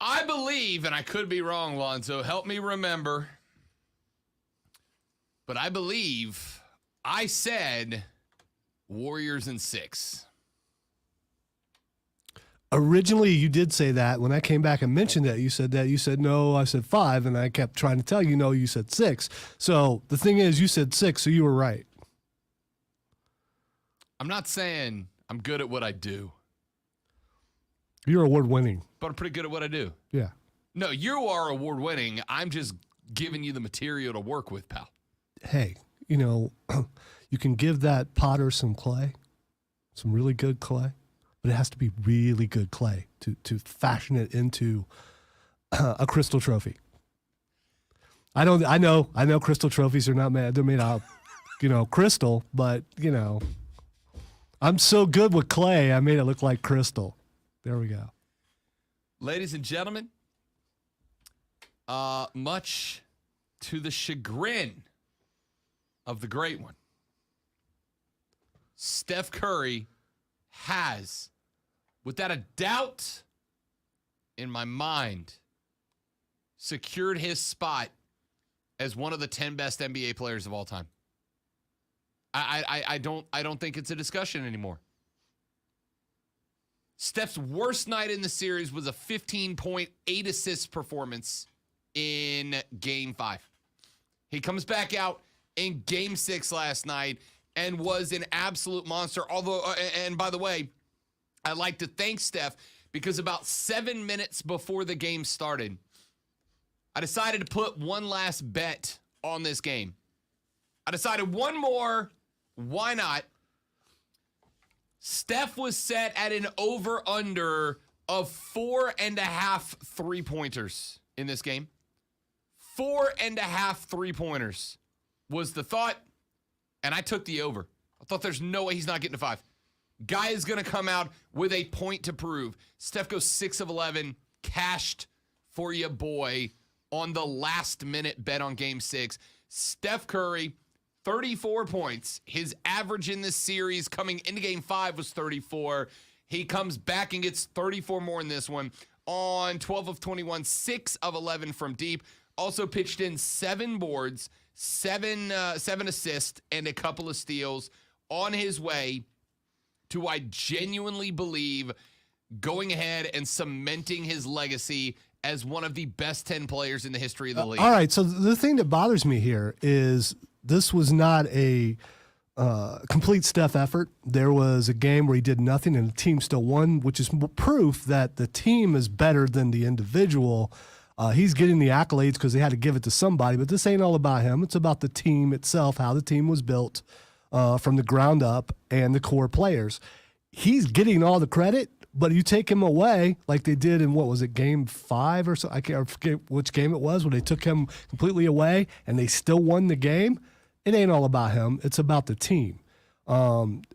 I believe, and I could be wrong, Lonzo, help me remember, but I believe I said Warriors in 6. Originally, you did say that. When I came back and mentioned that, you said that. You said, no, I said 5, and I kept trying to tell you, no, you said 6. So the thing is, you said 6, so you were right. I'm not saying I'm good at what I do. You're award-winning. But I'm pretty good at what I do. Yeah. No, you are award-winning. I'm just giving you the material to work with, pal. Hey, you can give that potter some clay, some really good clay. But it has to be really good clay to fashion it into a crystal trophy. I know crystal trophies are not made. They're made out of, crystal, but I'm so good with clay. I made it look like crystal. There we go. Ladies and gentlemen, much to the chagrin of the great one, Steph Curry has, without a doubt in my mind, secured his spot as one of the 10 best NBA players of all time. I don't think it's a discussion anymore. Steph's worst night in the series was a 15.8 assist performance in Game 5. He comes back out in Game 6 last night and was an absolute monster. Although, and by the way, I'd like to thank Steph because about 7 minutes before the game started, I decided to put one last bet on this game. I decided one more. Why not? Steph was set at an over-under of 4.5 3-pointers in this game. 4.5 3-pointers was the thought, and I took the over. I thought there's no way he's not getting to 5. Guy is going to come out with a point to prove. Steph goes 6 of 11, cashed for you, boy, on the last-minute bet on Game 6. Steph Curry, 34 points. His average in this series coming into Game 5 was 34. He comes back and gets 34 more in this one on 12 of 21, 6 of 11 from deep. Also pitched in 7 boards, 7 assists, and a couple of steals on his way to, I genuinely believe, going ahead and cementing his legacy as one of the best 10 players in the history of the league. All right, so the thing that bothers me here is this was not a complete Steph effort. There was a game where he did nothing and the team still won, which is proof that the team is better than the individual. He's getting the accolades because they had to give it to somebody, but this ain't all about him. It's about the team itself, how the team was built from the ground up and the core players. He's getting all the credit, but you take him away like they did in, what was it, Game 5 or so? I forget which game it was, where they took him completely away and they still won the game. It ain't all about him. It's about the team.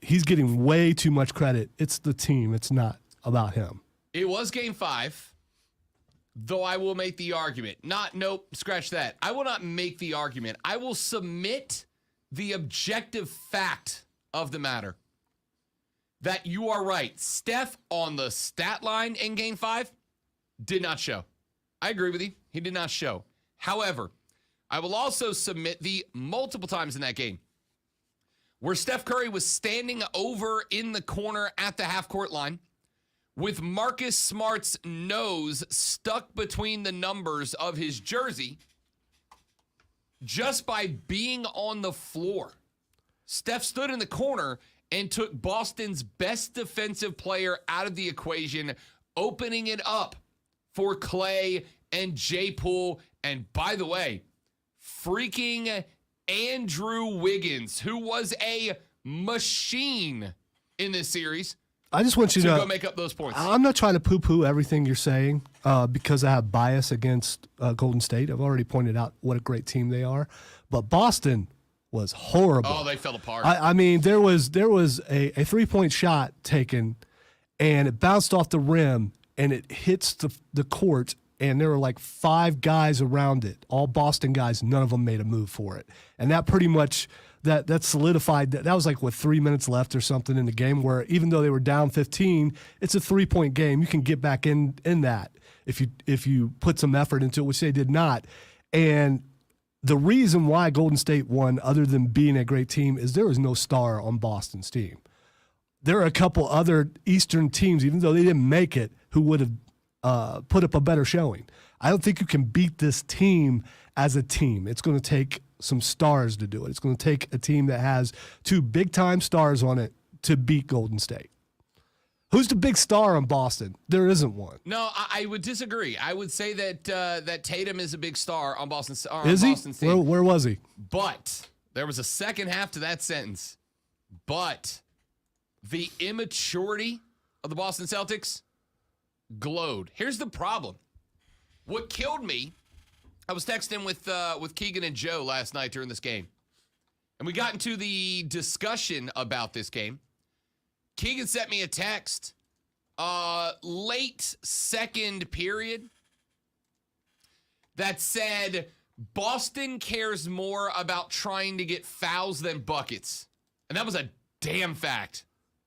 He's getting way too much credit. It's the team. It's not about him. It was Game 5, though I will make the argument. Nope, scratch that. I will not make the argument. I will submit the objective fact of the matter that you are right. Steph on the stat line in Game 5 did not show. I agree with you. He did not show. However, I will also submit the multiple times in that game where Steph Curry was standing over in the corner at the half-court line with Marcus Smart's nose stuck between the numbers of his jersey just by being on the floor. Steph stood in the corner and took Boston's best defensive player out of the equation, opening it up for Clay and Jay Poole. And by the way, freaking Andrew Wiggins, who was a machine in this series. I just want you to go make up those points. I'm not trying to poo-poo everything you're saying because I have bias against Golden State. I've already pointed out what a great team they are. But Boston was horrible. Oh, they fell apart. I mean, there was a 3-point shot taken, and it bounced off the rim, and it hits the court, and there were like 5 guys around it, all Boston guys. None of them made a move for it. And that pretty much that solidified that was like, 3 minutes left or something in the game, where even though they were down 15, it's a 3-point game. You can get back in that. if you put some effort into it, which they did not. And the reason why Golden State won, other than being a great team, is there was no star on Boston's team. There are a couple other Eastern teams, even though they didn't make it, who would have put up a better showing. I don't think you can beat this team as a team. It's going to take some stars to do it. It's going to take a team that has two big-time stars on it to beat Golden State. Who's the big star on Boston? There isn't one. No, I would disagree. I would say that that Tatum is a big star on Boston. Is he? Boston's team. Where was he? But there was a second half to that sentence. But the immaturity of the Boston Celtics glowed. Here's the problem. What killed me, I was texting with Keegan and Joe last night during this game. And we got into the discussion about this game. Keegan sent me a text late second period that said Boston cares more about trying to get fouls than buckets. And that was a damn fact.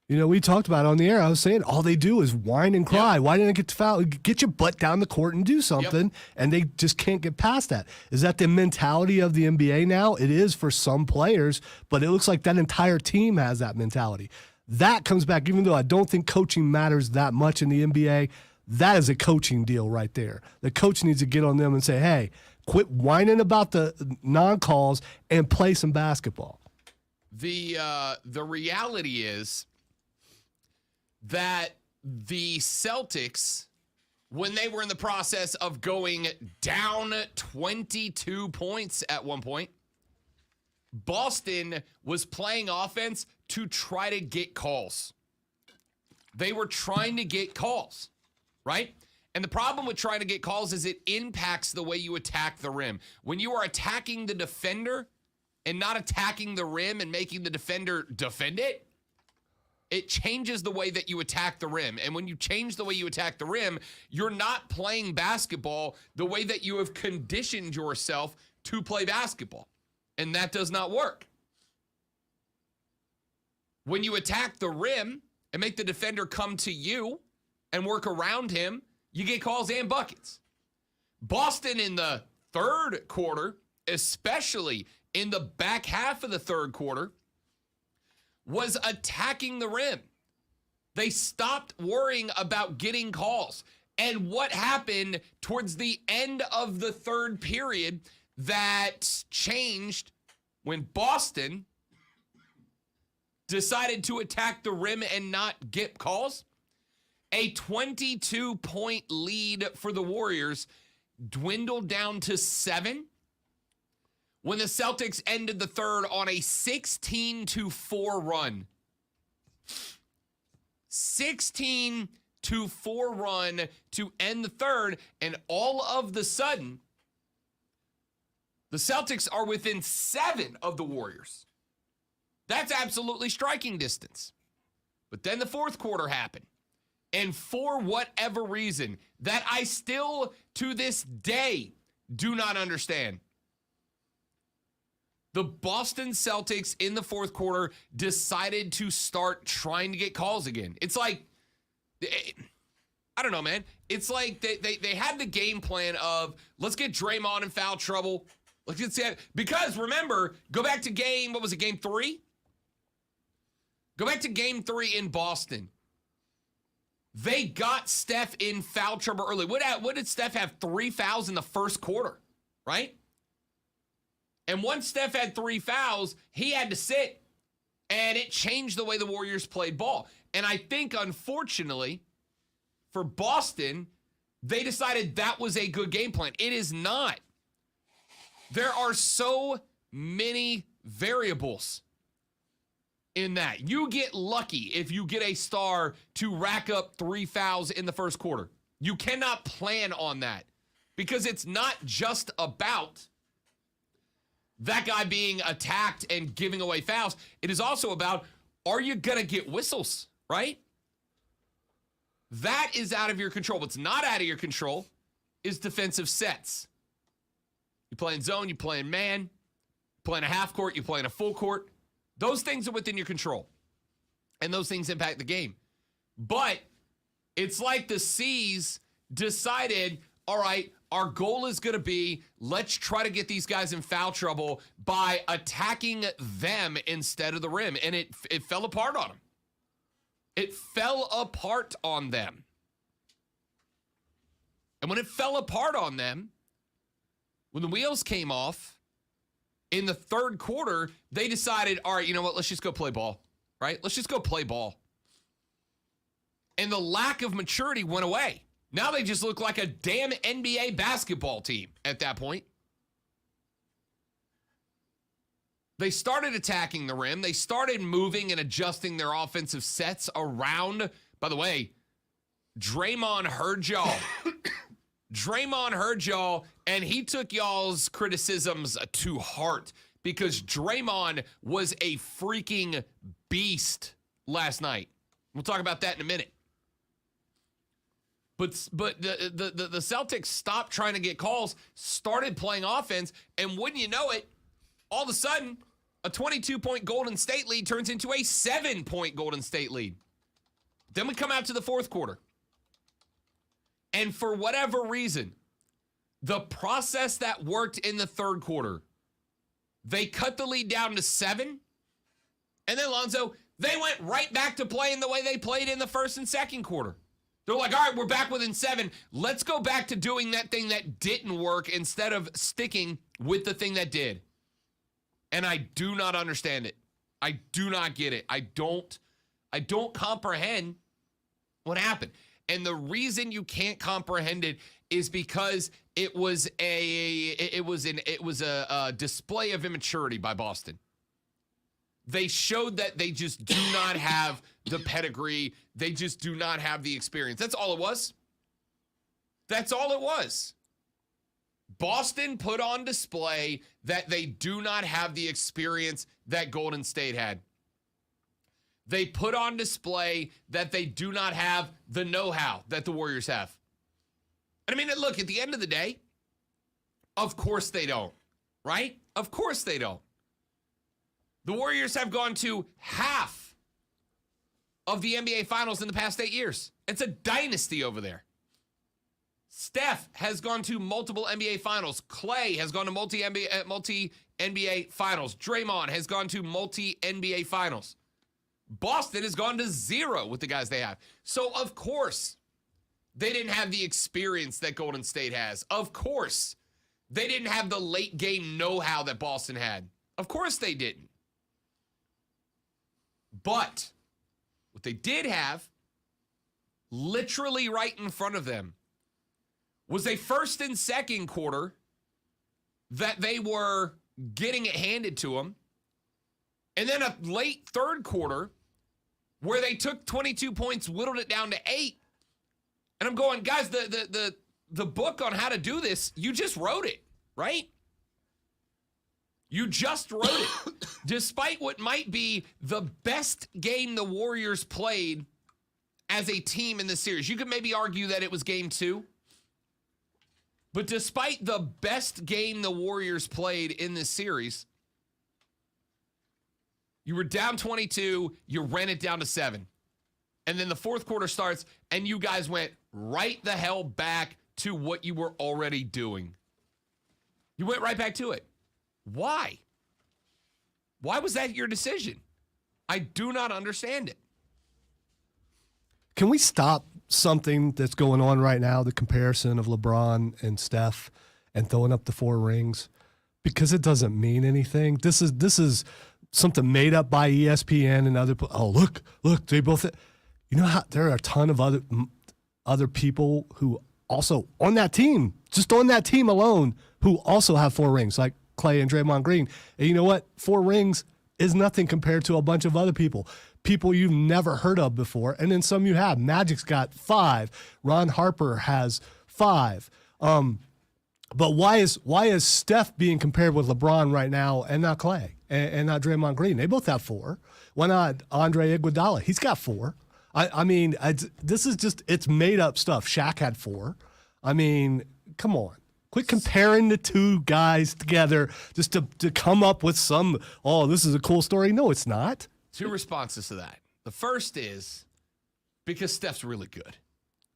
You know, we talked about it on the air. I was saying all they do is whine and cry. Yep. Why didn't I get to foul? Get your butt down the court and do something. Yep. And they just can't get past that. Is that the mentality of the NBA now? It is for some players, but it looks like that entire team has that mentality. That comes back, even though I don't think coaching matters that much in the NBA, that is a coaching deal right there. The coach needs to get on them and say, hey, quit whining about the non-calls and play some basketball. The reality is that the Celtics, when they were in the process of going down 22 points at one point, Boston was playing offense to try to get calls. They were trying to get calls, right? And the problem with trying to get calls is it impacts the way you attack the rim. When you are attacking the defender and not attacking the rim and making the defender defend it, it changes the way that you attack the rim. And when you change the way you attack the rim, you're not playing basketball the way that you have conditioned yourself to play basketball. And that does not work. When you attack the rim and make the defender come to you and work around him, you get calls and buckets. Boston in the third quarter, especially in the back half of the third quarter, was attacking the rim. They stopped worrying about getting calls. And what happened towards the end of the third period that changed when Boston decided to attack the rim and not get calls? A 22-point lead for the Warriors dwindled down to 7 when the Celtics ended the third on a 16-4 run. 16-4 run to end the third, and all of the sudden, the Celtics are within 7 of the Warriors. That's absolutely striking distance. But then the fourth quarter happened. And for whatever reason that I still, to this day, do not understand, the Boston Celtics in the fourth quarter decided to start trying to get calls again. It's like, I don't know, man. It's like they had the game plan of, let's get Draymond in foul trouble. Let's get Sam. Because remember, go back to game 3? Go back to game 3 in Boston. They got Steph in foul trouble early. What did Steph have? 3 fouls in the first quarter, right? And once Steph had 3 fouls, he had to sit, and it changed the way the Warriors played ball. And I think, unfortunately, for Boston, they decided that was a good game plan. It is not. There are so many variables in that. You get lucky if you get a star to rack up 3 fouls in the first quarter. You cannot plan on that because it's not just about that guy being attacked and giving away fouls. It is also about, are you going to get whistles, right? That is out of your control. What's not out of your control is defensive sets. You play in zone, you play in man, you play in a half court, you play in a full court. Those things are within your control, and those things impact the game. But it's like the C's decided, all right, our goal is going to be, let's try to get these guys in foul trouble by attacking them instead of the rim. And it fell apart on them. It fell apart on them. And when it fell apart on them, when the wheels came off in the third quarter, they decided, all right, you know what? Let's just go play ball, right? Let's just go play ball. And the lack of maturity went away. Now they just look like a damn NBA basketball team at that point. They started attacking the rim. They started moving and adjusting their offensive sets around. By the way, Draymond heard y'all. Draymond heard y'all, and he took y'all's criticisms to heart because Draymond was a freaking beast last night. We'll talk about that in a minute. But the Celtics stopped trying to get calls, started playing offense, and wouldn't you know it, all of a sudden, a 22-point Golden State lead turns into a 7-point Golden State lead. Then we come out to the fourth quarter. And for whatever reason, the process that worked in the third quarter, they cut the lead down to 7. And then, Lonzo, they went right back to playing the way they played in the first and second quarter. They're like, all right, we're back within 7. Let's go back to doing that thing that didn't work instead of sticking with the thing that did. And I do not understand it. I do not get it. I don't comprehend what happened. And the reason you can't comprehend it is because it was a display of immaturity by Boston. They showed that they just do not have the pedigree. They just do not have the experience. That's all it was. That's all it was. Boston put on display that they do not have the experience that Golden State had. They put on display that they do not have the know-how that the Warriors have. And I mean, look, at the end of the day, of course they don't, right? Of course they don't. The Warriors have gone to half of the NBA Finals in the past 8 years. It's a dynasty over there. Steph has gone to multiple NBA Finals. Clay has gone to multi-NBA Finals. Draymond has gone to multi-NBA Finals. Boston has gone to 0 with the guys they have. So, of course, they didn't have the experience that Golden State has. Of course, they didn't have the late game know-how that Boston had. Of course they didn't. But what they did have, literally right in front of them, was a first and second quarter that they were getting it handed to them. And then a late third quarter where they took 22 points, whittled it down to 8. And I'm going, guys, the book on how to do this, you just wrote it, right? You just wrote it. Despite what might be the best game the Warriors played as a team in the series. You could maybe argue that it was game 2. But despite the best game the Warriors played in this series, you were down 22, you ran it down to 7. And then the fourth quarter starts, and you guys went right the hell back to what you were already doing. You went right back to it. Why? Why was that your decision? I do not understand it. Can we stop something that's going on right now, the comparison of LeBron and Steph and throwing up the 4 rings? Because it doesn't mean anything. This is something made up by ESPN and other. Oh, look, they both. You know how there are a ton of other people who also on that team, just on that team alone, who also have 4 rings, like Clay and Draymond Green. And you know what? 4 rings is nothing compared to a bunch of other people you've never heard of before, and then some you have. Magic's got 5. Ron Harper has 5. But why is Steph being compared with LeBron right now and not Clay and not Draymond Green? They both have 4. Why not Andre Iguodala? He's got 4. I mean, this is just, it's made up stuff. Shaq had 4. I mean, come on. Quit comparing the two guys together just to come up with some, oh, this is a cool story. No, it's not. 2 responses to that. The first is because Steph's really good,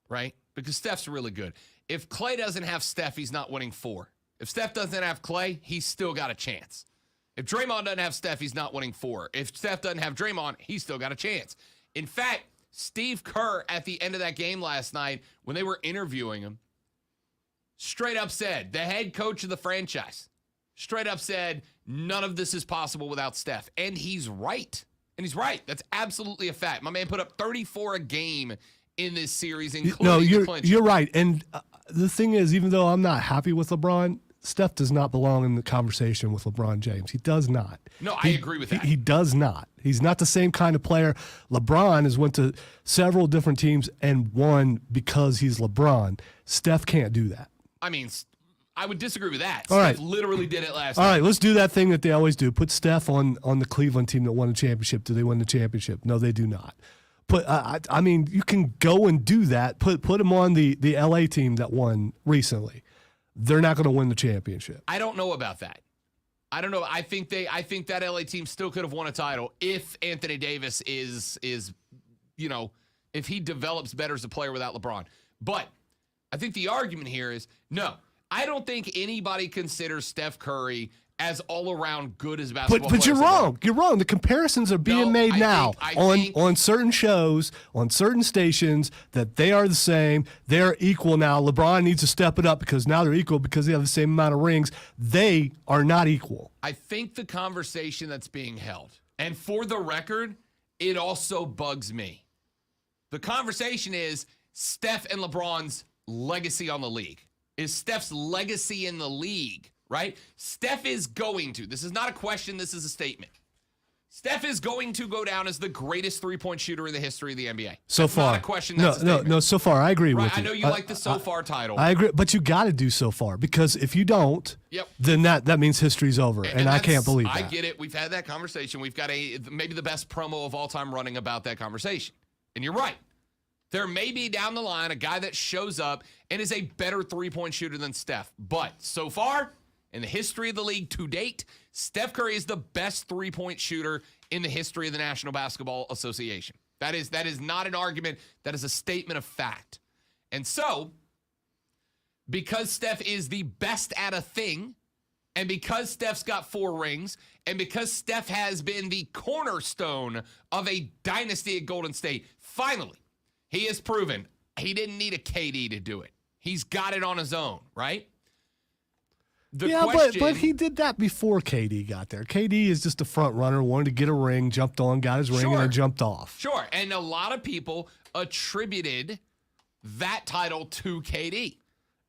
right? because Steph's really good. If Klay doesn't have Steph, he's not winning 4. If Steph doesn't have Klay, he's still got a chance. If Draymond doesn't have Steph, he's not winning 4. If Steph doesn't have Draymond, he's still got a chance. In fact, Steve Kerr, at the end of that game last night, when they were interviewing him, straight up said, the head coach of the franchise, straight up said, none of this is possible without Steph. And he's right. And he's right. That's absolutely a fact. My man put up 34 a game in this series, including the clinch. You're right. And the thing is, even though I'm not happy with LeBron, Steph does not belong in the conversation with LeBron James. He does not. No, I agree with that. He does not. He's not the same kind of player. LeBron has went to several different teams and won because he's LeBron. Steph can't do that. I mean, I would disagree with that. All Steph right. literally did it last All night. right, let's do that thing that they always do. Put Steph on the Cleveland team that won the championship. Do they win the championship? No, they do not. I mean, you can go and do that. Put him on the LA team that won recently. They're not going to win the championship. I don't know about that. I don't know. I think that LA team still could have won a title if Anthony Davis is if he develops better as a player without LeBron. But I think the argument here is no. I don't think anybody considers Steph Curry as all around good as basketball. But you're wrong. You're wrong. The comparisons are being made now on certain shows, on certain stations, that they are the same. They're equal now. LeBron needs to step it up because now they're equal because they have the same amount of rings. They are not equal. I think the conversation that's being held, and for the record, it also bugs me. The conversation is Steph and LeBron's legacy on the league. Is Steph's legacy in the league, right? Steph is going to, this is not a question, this is a statement. Steph is going to go down as the greatest three-point shooter in the history of the NBA. So that's far. Not a question, that's a statement. No, so far. I agree with you. I know you like the so far title. I agree, but you got to do so far because if you don't, then that means history's over, and I can't believe that. I get it. We've had that conversation. We've got maybe the best promo of all time running about that conversation. And you're right. There may be down the line a guy that shows up and is a better three-point shooter than Steph. But so far, in the history of the league to date, Steph Curry is the best three-point shooter in the history of the National Basketball Association. That is not an argument. That is a statement of fact. And so, because Steph is the best at a thing, and because Steph's got 4 rings, and because Steph has been the cornerstone of a dynasty at Golden State, finally, he has proven he didn't need a KD to do it. He's got it on his own, right? But he did that before KD got there. KD is just a front runner, wanted to get a ring, jumped on, got his ring, and then jumped off. Sure, and a lot of people attributed that title to KD.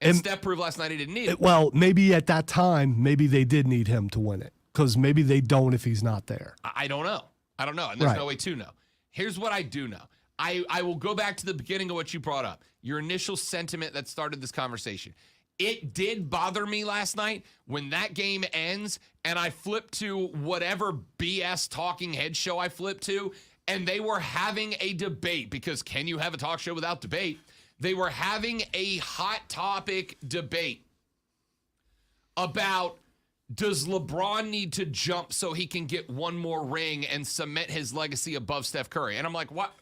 And Steph proved last night he didn't need it. Well, maybe at that time, maybe they did need him to win it because maybe they don't if he's not there. I don't know. And there's no way to know. Here's what I do know. I will go back to the beginning of what you brought up, your initial sentiment that started this conversation. It did bother me last night when that game ends and I flipped to whatever BS talking head show I flipped to, and they were having a debate because can you have a talk show without debate? They were having a hot topic debate about does LeBron need to jump so he can get one more ring and cement his legacy above Steph Curry? And I'm like, what?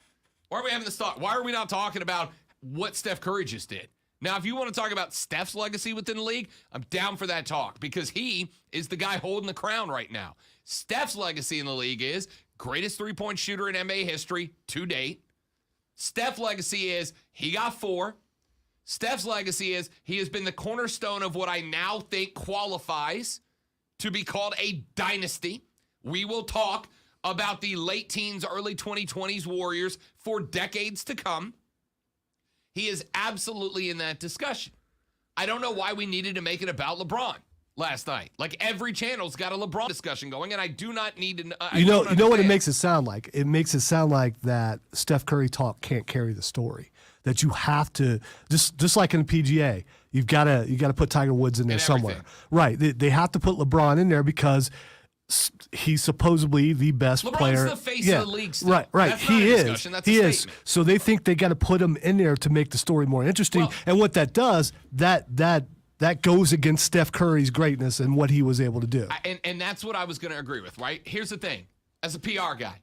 Why are we having this thought? Why are we not talking about what Steph Curry just did? Now, if you want to talk about Steph's legacy within the league, I'm down for that talk because he is the guy holding the crown right now. Steph's legacy in the league is greatest three-point shooter in NBA history to date. Steph's legacy is he got 4. Steph's legacy is he has been the cornerstone of what I now think qualifies to be called a dynasty. We will talk about the late teens, early 2020s Warriors for decades to come. He is absolutely in that discussion. I don't know why we needed to make it about LeBron last night. Like every channel's got a LeBron discussion going, and I do not need to. You know what it makes it sound like? It makes it sound like that Steph Curry talk can't carry the story. That you have to just like in the PGA, you got to put Tiger Woods in there somewhere, right? They have to put LeBron in there because he's supposedly the best player. LeBron's the face of the league still. Right. That's he not a is. discussion. That's he a is. statement. So they think they got to put him in there to make the story more interesting. Well, and what that does, that goes against Steph Curry's greatness and what he was able to do. And that's what I was going to agree with, right? Here's the thing. As a PR guy,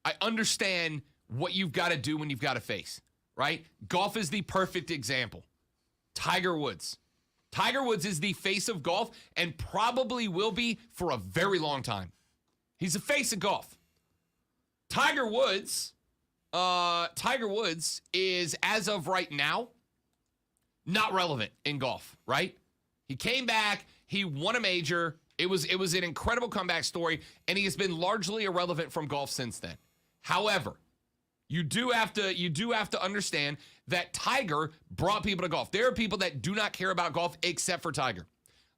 I understand what you've got to do when you've got to face, right? Golf is the perfect example. Tiger Woods. Tiger Woods is the face of golf and probably will be for a very long time. He's the face of golf. Tiger Woods is, as of right now, not relevant in golf, right? He came back, he won a major. It was an incredible comeback story, and he has been largely irrelevant from golf since then. However, you do have to understand that Tiger brought people to golf. There are people that do not care about golf except for Tiger.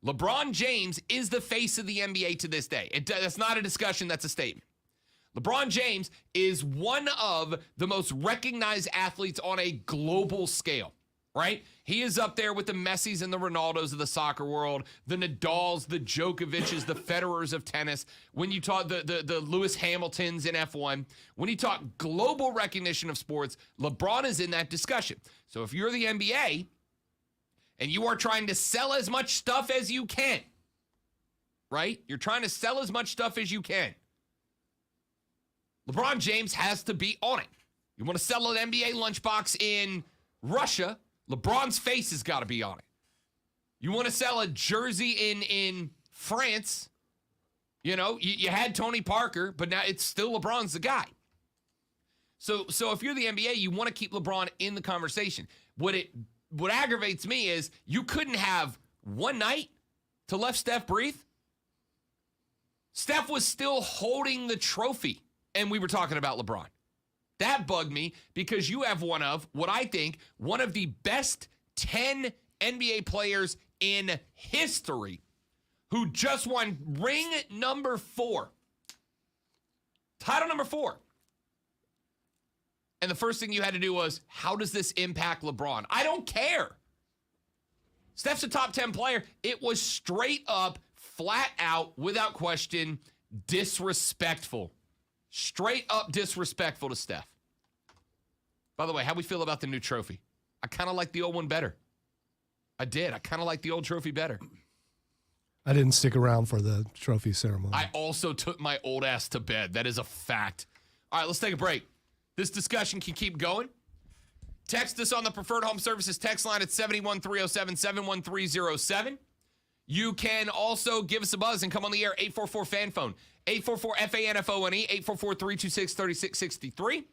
LeBron James is the face of the NBA to this day. That's not a discussion, that's a statement. LeBron James is one of the most recognized athletes on a global scale, right? He is up there with the Messis and the Ronaldos of the soccer world, the Nadals, the Djokovic's, the Federers of tennis. When you talk the Lewis Hamiltons in F1, when you talk global recognition of sports, LeBron is in that discussion. So if you're the NBA and you are trying to sell as much stuff as you can, right? You're trying to sell as much stuff as you can. LeBron James has to be on it. You want to sell an NBA lunchbox in Russia, LeBron's face has got to be on it. You want to sell a jersey in France, you know, you had Tony Parker, but now it's still LeBron's the guy. So if you're the NBA, you want to keep LeBron in the conversation. What aggravates me is you couldn't have one night to let Steph breathe. Steph was still holding the trophy, and we were talking about LeBron. That bugged me because you have one of the best 10 NBA players in history who just won ring number 4. Title number 4. And the first thing you had to do was, how does this impact LeBron? I don't care. Steph's a top 10 player. It was straight up, flat out, without question, disrespectful. Straight up disrespectful to Steph. By the way, how we feel about the new trophy? I kind of like the old one better. I did. I kind of like the old trophy better. I didn't stick around for the trophy ceremony. I also took my old ass to bed. That is a fact. All right, let's take a break. This discussion can keep going. Text us on the Preferred Home Services text line at 71307, 71307. You can also give us a buzz and come on the air, 844-FAN phone, 844-FANFONE, 844-326-3663.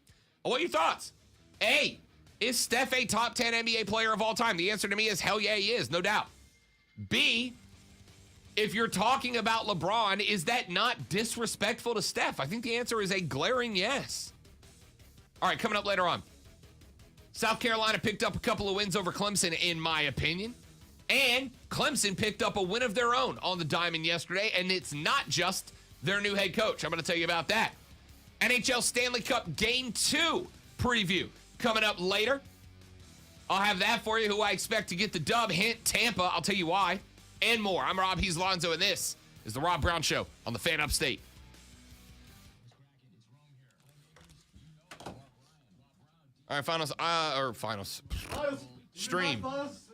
I want your thoughts. A, is Steph a top 10 NBA player of all time? The answer to me is hell yeah, he is, no doubt. B, if you're talking about LeBron, is that not disrespectful to Steph? I think the answer is a glaring yes. All right, coming up later on. South Carolina picked up a couple of wins over Clemson, in my opinion. And Clemson picked up a win of their own on the diamond yesterday, and it's not just their new head coach. I'm going to tell you about that. NHL Stanley Cup Game 2 preview coming up later. I'll have that for you, who I expect to get the dub. Hint, Tampa. I'll tell you why. And more. I'm Rob Lonzo, and this is The Rob Brown Show on the Fan Upstate. All right, finals. Stream.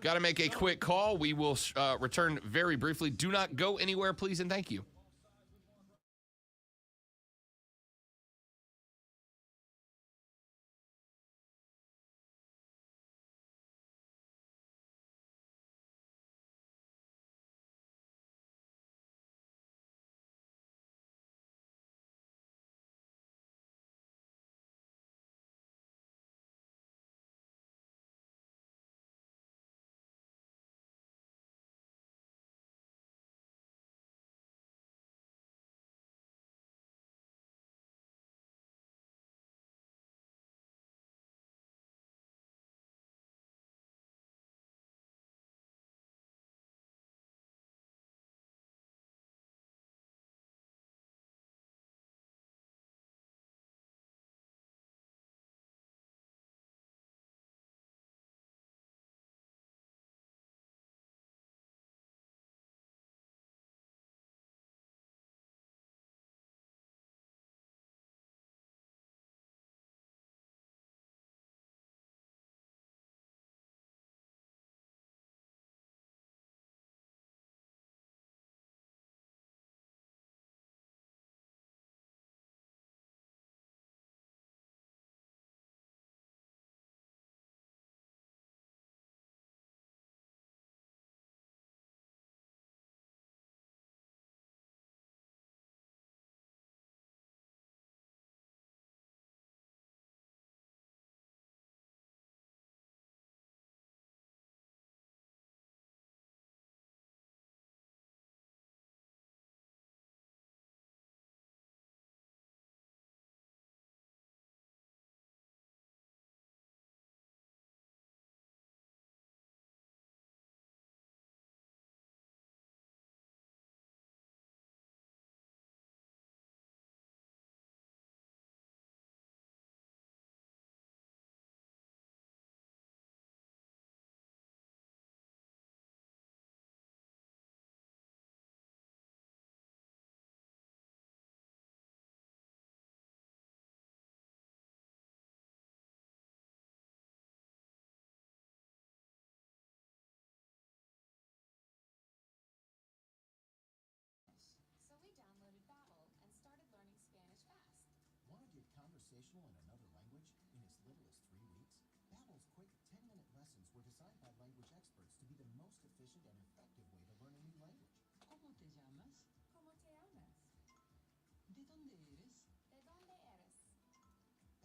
Got to make a quick call. We will return very briefly. Do not go anywhere, please, and thank you. conversational in another language in as little as 3 weeks? Babbel's quick 10-minute lessons were designed by language experts to be the most efficient and effective way to learn a new language. ¿Cómo te llamas? ¿Cómo te llamas? ¿De dónde eres? ¿De dónde eres?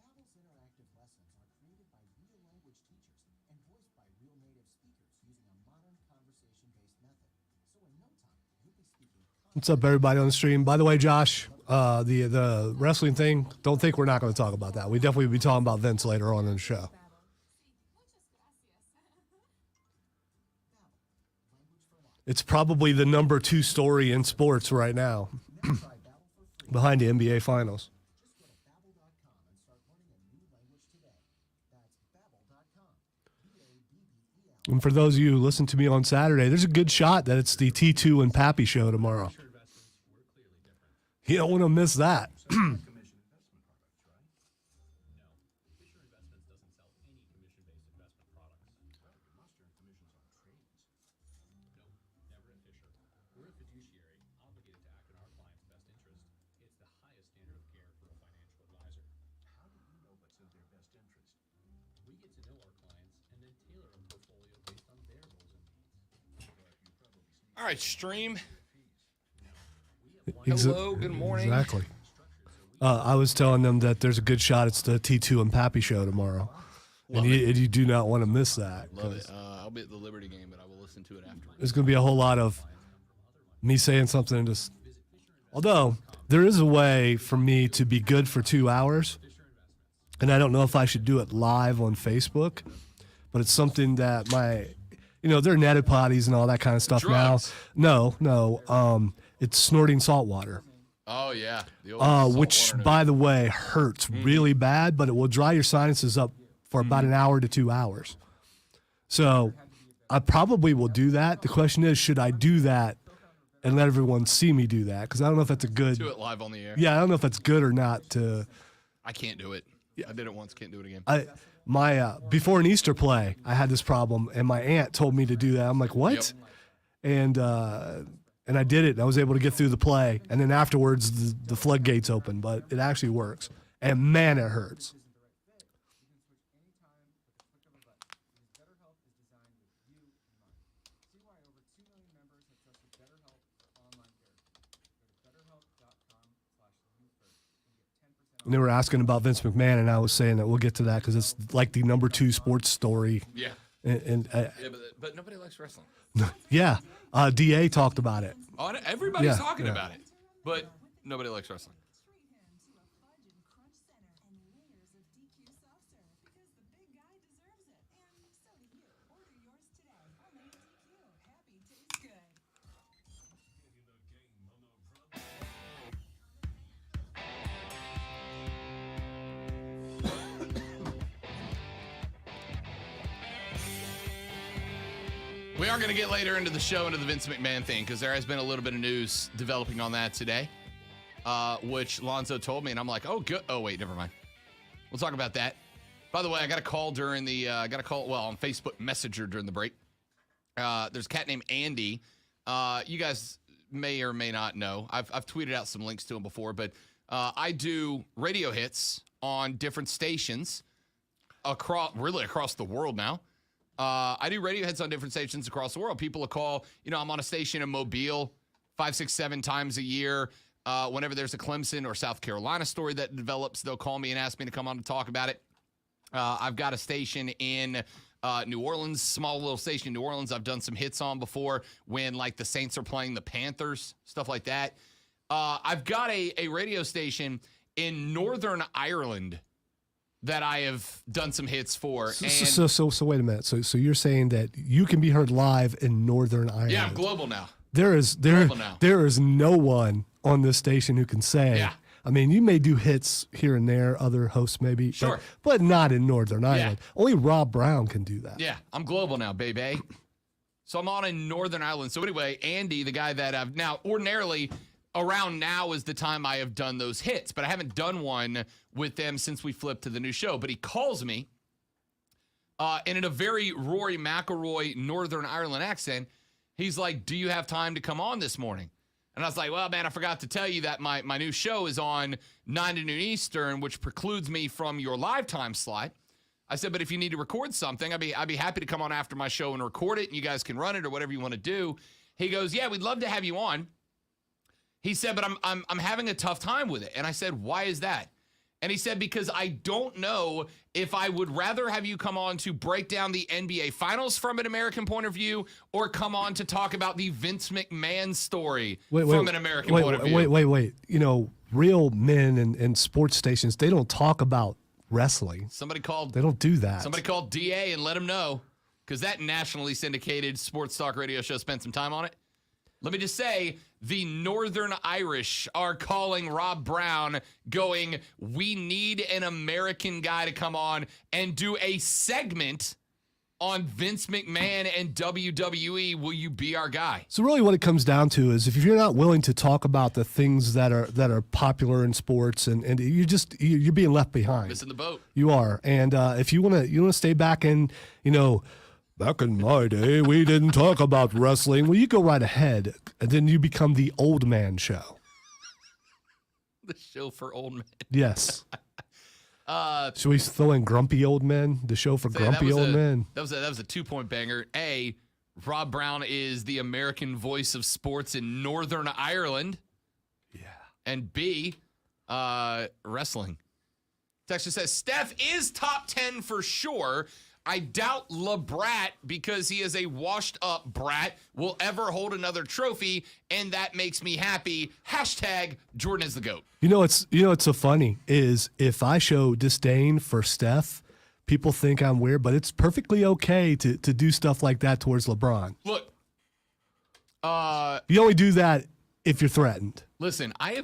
Babbel's interactive lessons are created by real language teachers and voiced by real native speakers using a modern conversation-based method. So in no time, you'll be speaking What's up, everybody on the stream? By the way, Josh, the wrestling thing, don't think we're not going to talk about that. We definitely will be talking about Vince later on in the show. Babbel. Sí, muchas gracias. language for life. It's probably the number 2 story in sports right now, Now try Babbel for free. behind the NBA Finals. Just go to babbel.com and start learning a new language today. That's babbel.com. B-A-B-B-E-L. And for those of you who listen to me on Saturday, there's a good shot that it's the T2 and Pappy show tomorrow. You don't want to miss that. Commission investment products, right? No. Fisher Investments doesn't sell any commission-based investment products. Well, you must earn commissions on trades. No, never at Fisher. We're a fiduciary, obligated to act in our client's best interest. It's the highest standard of care for a financial advisor. How do you know what's in their best interest? We get to know our clients and then tailor a portfolio based on their goals and needs. But you probably see All right, stream. fees. Hello, good morning. Exactly. I was telling them that there's a good shot it's the T2 and Pappy show tomorrow. And you do not want to miss that. Love it. 'cause I'll be at the Liberty game, but I will listen to it afterwards. There's going to be a whole lot of me saying something and just. Although, there is a way for me to be good for 2 hours. And I don't know if I should do it live on Facebook. But it's something that they're netted potties and all that kind of stuff Drugs. now. No. It's snorting salt water. Oh, yeah. The old salt Which, water by the way, hurts really bad, but it will dry your sinuses up for about an hour to 2 hours. So I probably will do that. The question is, should I do that and let everyone see me do that? Because I don't know if that's a good. Do it live on the air. Yeah, I don't know if that's good or not. I can't do it. I did it once, can't do it again. Before an Easter play, I had this problem, and my aunt told me to do that. I'm like, what? Yep. And I did it, and I was able to get through the play. And then afterwards, the floodgates open, but it actually works. And man, it hurts. And they were asking about Vince McMahon, and I was saying that we'll get to that because it's like the number 2 sports story. Yeah. And But nobody likes wrestling. yeah, DA talked about it. Oh, everybody's Yeah, talking yeah. about it, but nobody likes wrestling. Treat him to a fudge and crunch center and layers of DQ soft serve because the big guy deserves it. And so do you. Order yours today. Only at DQ. Happy tastes good. We are going to get later into the show, into the Vince McMahon thing, because there has been a little bit of news developing on that today, which Lonzo told me, and I'm like, oh, good. Oh, wait, never mind. We'll talk about that. By the way, I got a call on Facebook Messenger during the break. There's a cat named Andy. You guys may or may not know. I've tweeted out some links to him before, but I do radio hits on different stations across the world now. I do radio hits on different stations across the world. People will call, I'm on a station in Mobile 5, 6, 7 times a year. Whenever there's a Clemson or South Carolina story that develops, they'll call me and ask me to come on and talk about it. I've got a station in New Orleans, small little station in New Orleans I've done some hits on before when, like, the Saints are playing the Panthers, stuff like that. I've got a radio station in Northern Ireland that I have done some hits for. So wait a minute. So you're saying that you can be heard live in Northern Ireland? Yeah, I'm global now. There is no one on this station who can say. Yeah. I mean, you may do hits here and there, other hosts maybe, Sure. but not in Northern Ireland. Only Rob Brown can do that. Yeah, I'm global now, baby. So I'm on in Northern Ireland. So anyway, Andy, the guy that I've now ordinarily around now is the time I have done those hits, but I haven't done one with them since we flipped to the new show. But he calls me, and in a very Rory McIlroy Northern Ireland accent, he's like, "Do you have time to come on this morning?" And I was like, well, man, I forgot to tell you that my new show is on 9 to noon Eastern, which precludes me from your live time slot. I said, but if you need to record something, I'd be happy to come on after my show and record it, and you guys can run it or whatever you want to do. He goes, yeah, we'd love to have you on. He said, but I'm having a tough time with it. And I said, why is that? And he said, because I don't know if I would rather have you come on to break down the NBA Finals from an American point of view or come on to talk about the Vince McMahon story from an American point of view. Wait. You know, real men and sports stations, they don't talk about wrestling. They don't do that. Somebody called DA and let him know, because that nationally syndicated sports talk radio show spent some time on it. Let me just say, the Northern Irish are calling Rob Brown, going, we need an American guy to come on and do a segment on Vince McMahon and WWE. Will you be our guy? So really what it comes down to is if you're not willing to talk about the things that are popular in sports and you're being left behind. Missing the boat. You are. And if you want to stay back and, back in my day, we didn't talk about wrestling. Well, you go right ahead, and then you become the old man show. The show for old men. Yes. Should we throw in grumpy old men? The show for grumpy old men. That was a 2-point banger. A, Rob Brown is the American voice of sports in Northern Ireland. Yeah. And B, wrestling. Texture says, Steph is top 10 for sure. I doubt LeBrat, because he is a washed-up brat, will ever hold another trophy, and that makes me happy. Hashtag Jordan is the GOAT. What's so funny is if I show disdain for Steph, people think I'm weird, but it's perfectly okay to do stuff like that towards LeBron. Look, you only do that if you're threatened. Listen, I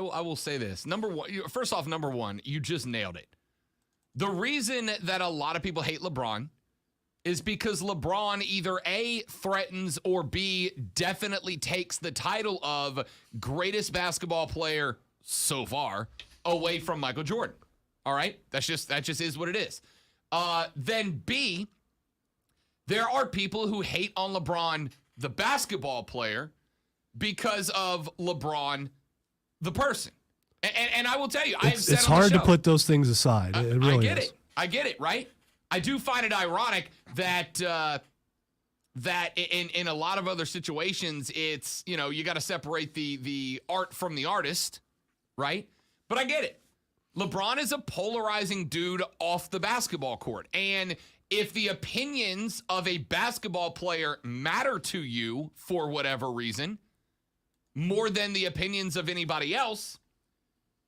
will say this. Number one, you just nailed it. The reason that a lot of people hate LeBron is because LeBron either A, threatens, or B, definitely takes the title of greatest basketball player so far away from Michael Jordan. All right? That just is what it is. Then B, there are people who hate on LeBron, the basketball player, because of LeBron, the person. And I will tell you, I have said it's on the hard show, to put those things aside. It really is. I get it, right? I do find it ironic that in a lot of other situations, it's, you got to separate the art from the artist, right? But I get it. LeBron is a polarizing dude off the basketball court. And if the opinions of a basketball player matter to you for whatever reason, more than the opinions of anybody else,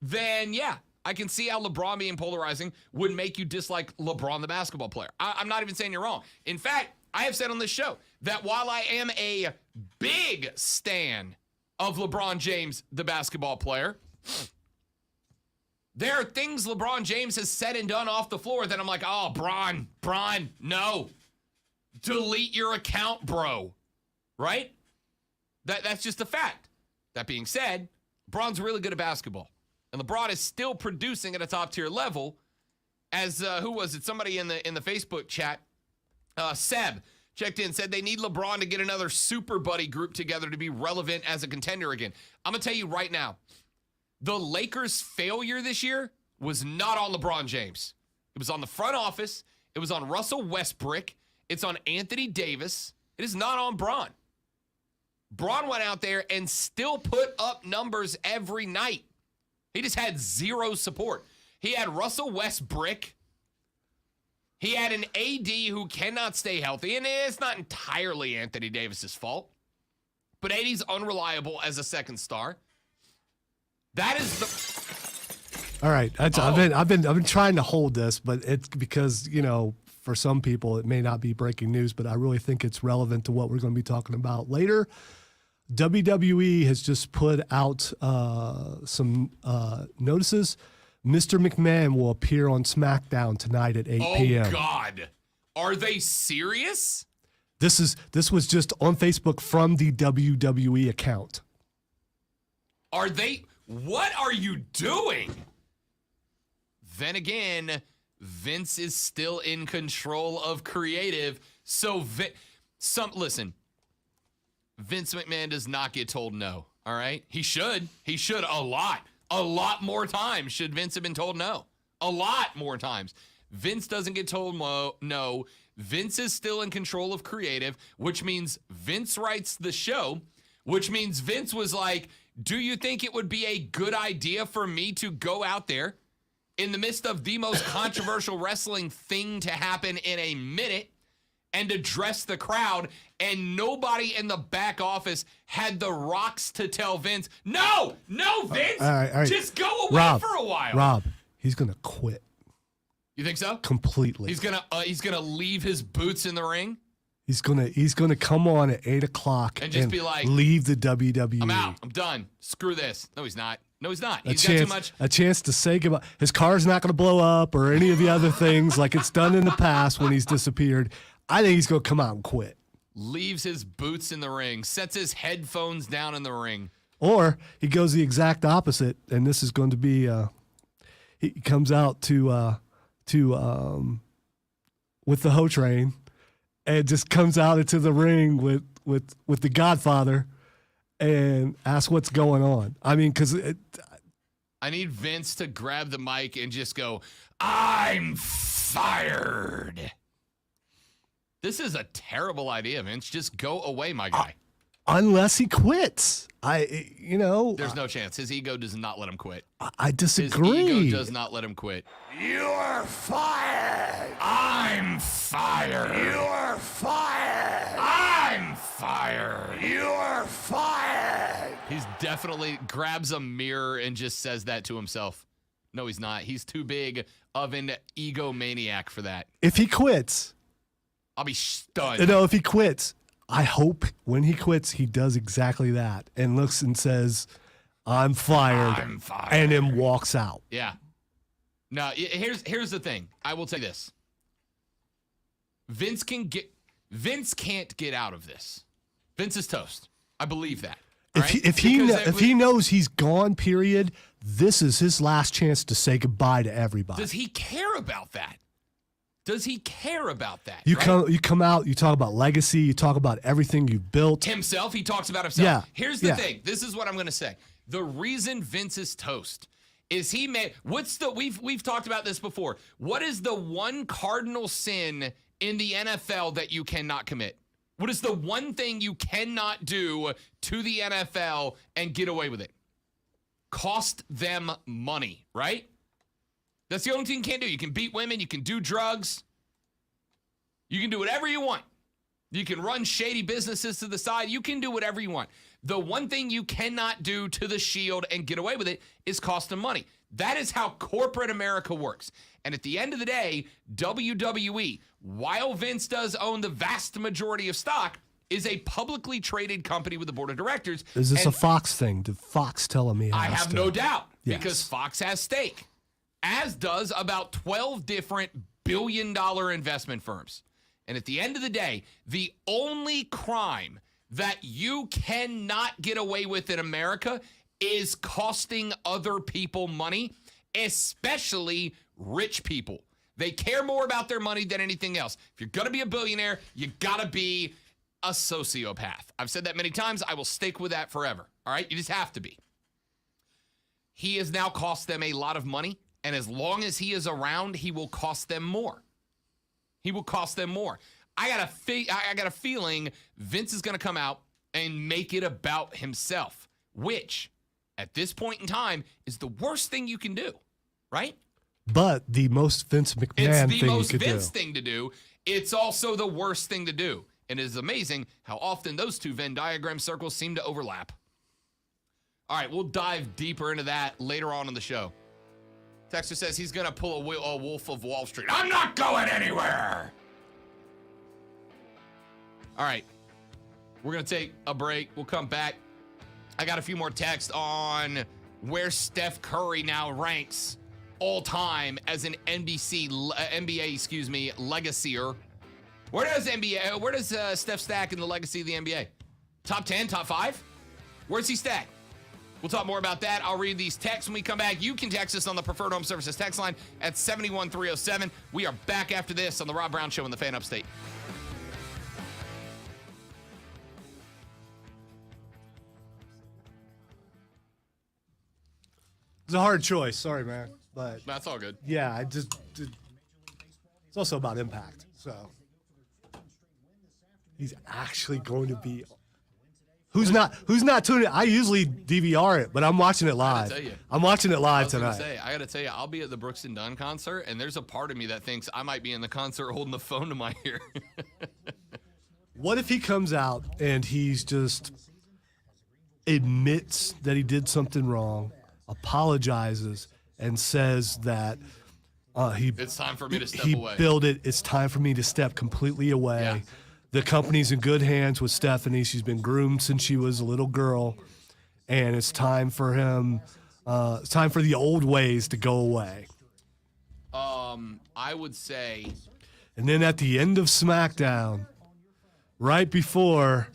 then yeah, I can see how LeBron being polarizing would make you dislike LeBron, the basketball player. I'm not even saying you're wrong. In fact, I have said on this show that while I am a big stan of LeBron James, the basketball player, there are things LeBron James has said and done off the floor that I'm like, oh, Bron, no. Delete your account, bro. Right? That's just a fact. That being said, LeBron's really good at basketball. And LeBron is still producing at a top-tier level. As, who was it? Somebody in the Facebook chat, Seb, checked in, said they need LeBron to get another super buddy group together to be relevant as a contender again. I'm going to tell you right now, the Lakers' failure this year was not on LeBron James. It was on the front office. It was on Russell Westbrook. It's on Anthony Davis. It is not on Bron. Bron went out there and still put up numbers every night. He just had zero support. He had Russell Westbrook. He had an AD who cannot stay healthy, and it's not entirely Anthony Davis's fault. But AD's unreliable as a second star. That is the. All right, I've been trying to hold this, but it's because for some people it may not be breaking news, but I really think it's relevant to what we're going to be talking about later. WWE has just put out some notices. Mr. McMahon will appear on SmackDown tonight at 8 p.m. Oh, God. Are they serious? This was just on Facebook from the WWE account. Are they? What are you doing? Then again, Vince is still in control of creative. So listen. Vince McMahon does not get told no, All right? He should. He should a lot. A lot more times should Vince have been told no. A lot more times. Vince doesn't get told no. Vince is still in control of creative, which means Vince writes the show, which means Vince was like, do you think it would be a good idea for me to go out there in the midst of the most controversial wrestling thing to happen in a minute and address the crowd? And nobody in the back office had the rocks to tell Vince, no, Vince, all right. just go away Rob, for a while. Rob, he's going to quit You think so? completely. He's gonna leave his boots in the ring He's gonna come on at 8:00 and just be like, leave the WWE. I'm out. I'm done. Screw this. No, he's not. He's got too much. A chance to say goodbye. His car's not going to blow up or any of the other things like it's done in the past when he's disappeared. I think he's going to come out and quit. Leaves his boots in the ring. Sets his headphones down in the ring. Or he goes the exact opposite, and this is going to be he comes out to with the Ho Train and just comes out into the ring with the Godfather and asks what's going on. I mean, because I need Vince to grab the mic and just go, I'm fired. This is a terrible idea, Vince. Just go away, my guy. unless he quits, there's no chance. His ego does not let him quit. I disagree. His ego does not let him quit. You're fired. I'm fired. You're fired. I'm fired. You're fired. He's definitely grabs a mirror and just says that to himself. No, he's not. He's too big of an egomaniac for that. If he quits, I'll be stunned. if he quits, I hope when he quits, he does exactly that and looks and says, I'm fired. I'm fired. And then walks out. Yeah. Now, here's the thing. I will tell you this. Vince can't get out of this. Vince is toast. I believe that. If he knows he's gone, period, this is his last chance to say goodbye to everybody. Does he care about that? Does he care about that? You come out, you talk about legacy, you talk about everything you've built. Himself, he talks about himself. Yeah. Here's the thing. This is what I'm going to say. The reason Vince is toast is we've talked about this before. What is the one cardinal sin in the NFL that you cannot commit? What is the one thing you cannot do to the NFL and get away with it? Cost them money, right? That's the only thing you can't do. You can beat women. You can do drugs. You can do whatever you want. You can run shady businesses to the side. You can do whatever you want. The one thing you cannot do to the Shield and get away with it is cost them money. That is how corporate America works. And at the end of the day, WWE, while Vince does own the vast majority of stock, is a publicly traded company with a board of directors. Is this a Fox thing? Did Fox tell him he has I have to? no doubt, Yes. because Fox has stake, as does about 12 different billion-dollar investment firms. And at the end of the day, the only crime that you cannot get away with in America is costing other people money, especially rich people. They care more about their money than anything else. If you're going to be a billionaire, you got to be a sociopath. I've said that many times. I will stick with that forever. All right? You just have to be. He has now cost them a lot of money, and as long as he is around, he will cost them more. He will cost them more. I got a feeling Vince is going to come out and make it about himself, which at this point in time is the worst thing you can do, right? But the most Vince McMahon thing you could do. It's the most Vince thing to do. It's also the worst thing to do. And it is amazing how often those two Venn diagram circles seem to overlap. All right, we'll dive deeper into that later on in the show. Texter says he's going to pull a Wolf of Wall Street. I'm not going anywhere. All right, we're going to take a break. We'll come back. I got a few more texts on where Steph Curry now ranks all time as an NBA, legacier. Where does Steph stack in the legacy of the NBA? Top 10, top 5? Where's he stack? We'll talk more about that. I'll read these texts when we come back. You can text us on the Preferred Home Services text line at 71307. We are back after this on the Rob Brown Show in the Fan Upstate. It's a hard choice. Sorry, man. But That's all good. yeah, it's also about impact. So he's actually going to be. Who's not tuning in? I usually DVR it, but I'm watching it live. tell you. I'm watching it I live was gonna tonight. say, I gotta tell you, I'll be at the Brooks and Dunn concert, and there's a part of me that thinks I might be in the concert holding the phone to my ear. What if he comes out and he's just admits that he did something wrong, apologizes, and says that It's time for me to step he away. built it. It's time for me to step completely away. Yeah. The company's in good hands with Stephanie. She's been groomed since she was a little girl, and it's time for him. It's time for the old ways to go away. I would say And then at the end of SmackDown, right before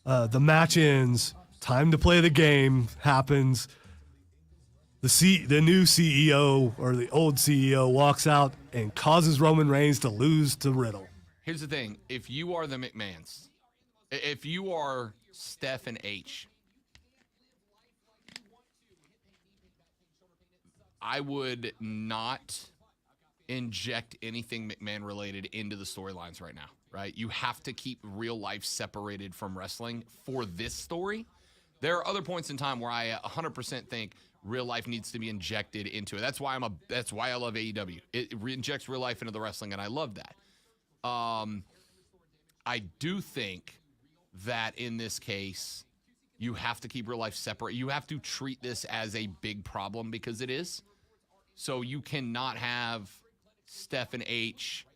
the match ends, time to play the game happens. The new CEO or the old CEO walks out and causes Roman Reigns to lose to Riddle. here's the thing: if you are the McMahons, if you are Steph and H, I would not inject anything McMahon related into the storylines right now, right? You have to keep real life separated from wrestling for this story. There are other points in time where I 100% think real life needs to be injected into it. That's why I love AEW. It injects real life into the wrestling, and I love that. I do think that in this case, you have to keep real life separate. You have to treat this as a big problem because it is. So you cannot have Steph and H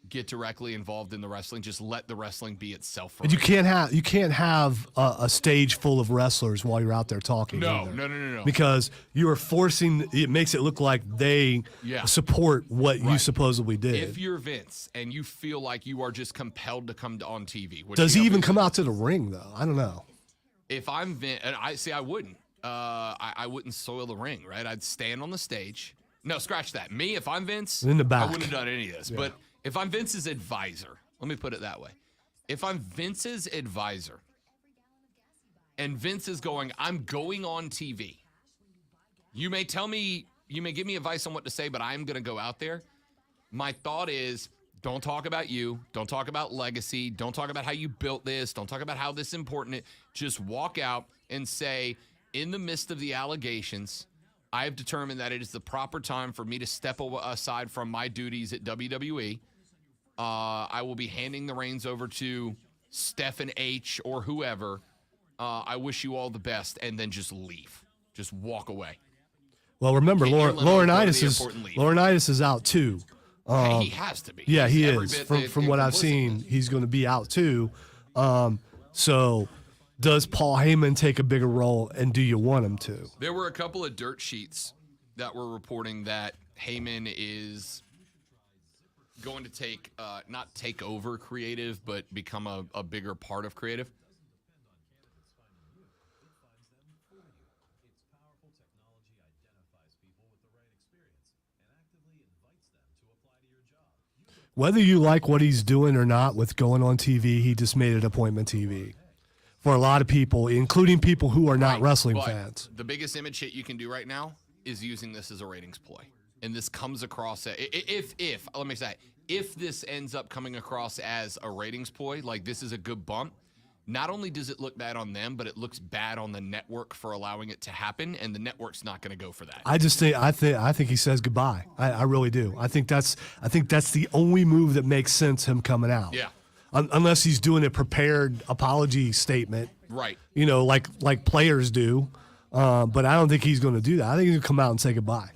get directly involved in the wrestling. Just let the wrestling be itself. And you can't have a stage full of wrestlers while you're out there talking. No. Because you are forcing. It makes it look like they support what you supposedly did. If you're Vince and you feel like you are just compelled to come on TV, which Does he even come out to the ring though? I don't know. If I'm Vince, and I wouldn't. I wouldn't soil the ring, right? I'd stand on the stage. No, scratch that. Me, if I'm Vince, In the back. I wouldn't have done any of this. Yeah. But if I'm Vince's advisor, let me put it that way. If I'm Vince's advisor, and Vince is going, I'm going on TV. You may give me advice on what to say, but I'm going to go out there. My thought is, don't talk about you. Don't talk about legacy. Don't talk about how you built this. Don't talk about how this is important. Just walk out and say, in the midst of the allegations, I have determined that it is the proper time for me to step aside from my duties at WWE. I will be handing the reins over to Steph and H or whoever. I wish you all the best, and then just leave. Just walk away. Well, remember, Get your limo, go to the Laurinaitis airport and leave. Laurinaitis is out too. He has to be. Yeah, He's he every is. bit From what I've complicit. seen, he's going to be out too. So, does Paul Heyman take a bigger role, and do you want him to? There were a couple of dirt sheets that were reporting that Heyman is going to not take over creative, but become a bigger part of creative. Whether you like what he's doing or not with going on TV, he just made it appointment TV for a lot of people, including people who are not Right, wrestling but fans. The biggest image hit you can do right now is using this as a ratings ploy. And this comes across, let me say, if this ends up coming across as a ratings ploy, like this is a good bump, not only does it look bad on them, but it looks bad on the network for allowing it to happen, and the network's not going to go for that. I think he says goodbye. I really do. I think that's the only move that makes sense. Him coming out. Yeah. Unless he's doing a prepared apology statement. Right. You know, like players do. But I don't think he's going to do that. I think he's going to come out and say goodbye.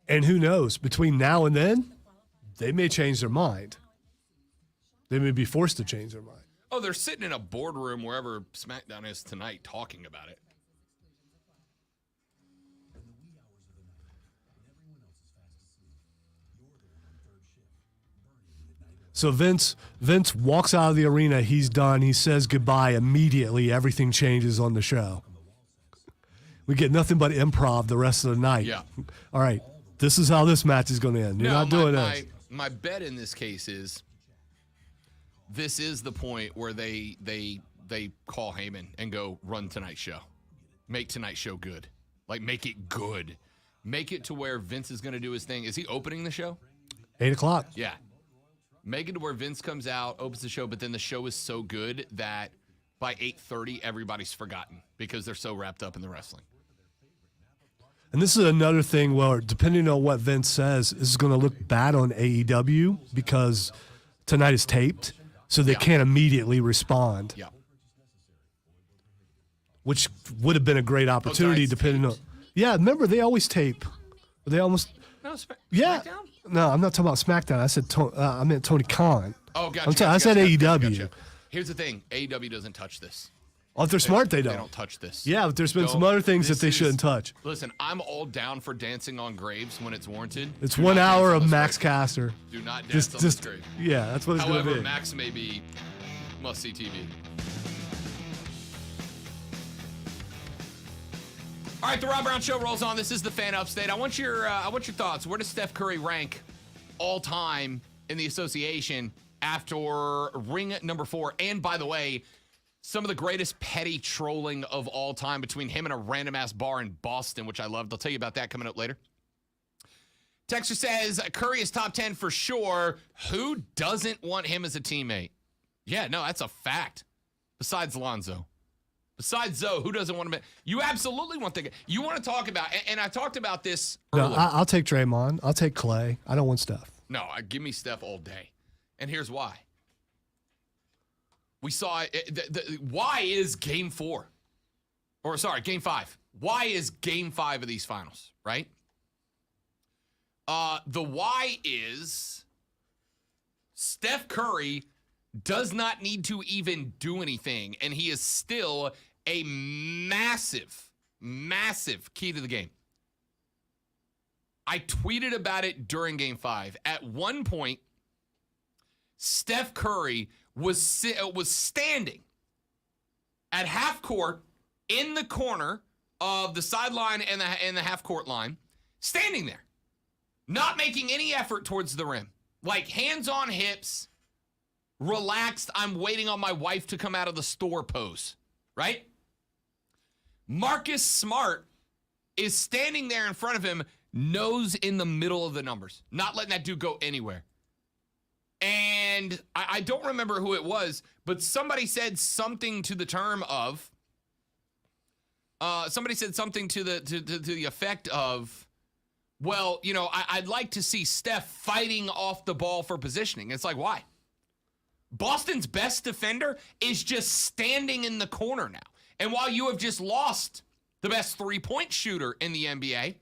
And who knows? Between now and then, they may change their mind. They may be forced to change their mind. Oh, they're sitting in a boardroom wherever SmackDown is tonight talking about it. So Vince walks out of the arena. He's done. He says goodbye. Immediately, everything changes on the show. We get nothing but improv the rest of the night. Yeah. All right. This is how this match is going to end. You're not doing this. My bet in this case is this is the point where they call Heyman and go, run tonight's show. Make tonight's show good. Like, make it good. Make it to where Vince is going to do his thing. Is he opening the show? 8 o'clock. Yeah. Make it to where Vince comes out, opens the show, but then the show is so good that by 8:30, everybody's forgotten because they're so wrapped up in the wrestling. And this is another thing where, depending on what Vince says, this is going to look bad on AEW because tonight is taped, so they can't immediately respond. Yeah. Which would have been a great opportunity, tonight's depending on. taped? Yeah, remember they always tape. They almost. No, Yeah. SmackDown? No, I'm not talking about SmackDown. I said I meant Tony Khan. Oh, gotcha. I said AEW. Gotcha. Here's the thing: AEW doesn't touch this. Oh, if they're smart, they They don't. don't touch this. Yeah, but there's been some Don't- other things that this they is- shouldn't touch. Listen, I'm all down for dancing on graves when it's warranted. It's Do 1 not hour dance on of this Max grave. Caster. Do not dance on this grave. Yeah, that's what it's going to However, be. Max may be must-see TV. All right, the Rob Brown Show rolls on. This is the Fan Upstate. I want your thoughts. Where does Steph Curry rank all time in the association after ring number 4? And by the way, some of the greatest petty trolling of all time between him and a random ass bar in Boston, which I loved. I'll tell you about that coming up later. Texter says Curry is top 10 for sure. Who doesn't want him as a teammate? Yeah, no, that's a fact. Besides Lonzo. Besides Zoe, who doesn't want him? You absolutely want the guy. You want to talk about, and I talked about this No, earlier. I'll take Draymond. I'll take Clay. I don't want Steph. No, give me Steph all day. And here's why. We saw it. Why is game 4? Or sorry, game 5. Why is game 5 of these finals, right? The why is Steph Curry does not need to even do anything, and he is still a massive, massive key to the game. I tweeted about it during game 5. At one point, Steph Curry was standing at half court in the corner of the sideline and the half court line, standing there, not making any effort towards the rim, like hands on hips, relaxed, I'm waiting on my wife to come out of the store pose, right? Marcus Smart is standing there in front of him, nose in the middle of the numbers, not letting that dude go anywhere. And I don't remember who it was, but somebody said something to the term of, somebody said something to the effect of, well, you know, I'd like to see Steph fighting off the ball for positioning. It's like, why? Boston's best defender is just standing in the corner now. And while you have just lost the best three-point shooter in the NBA,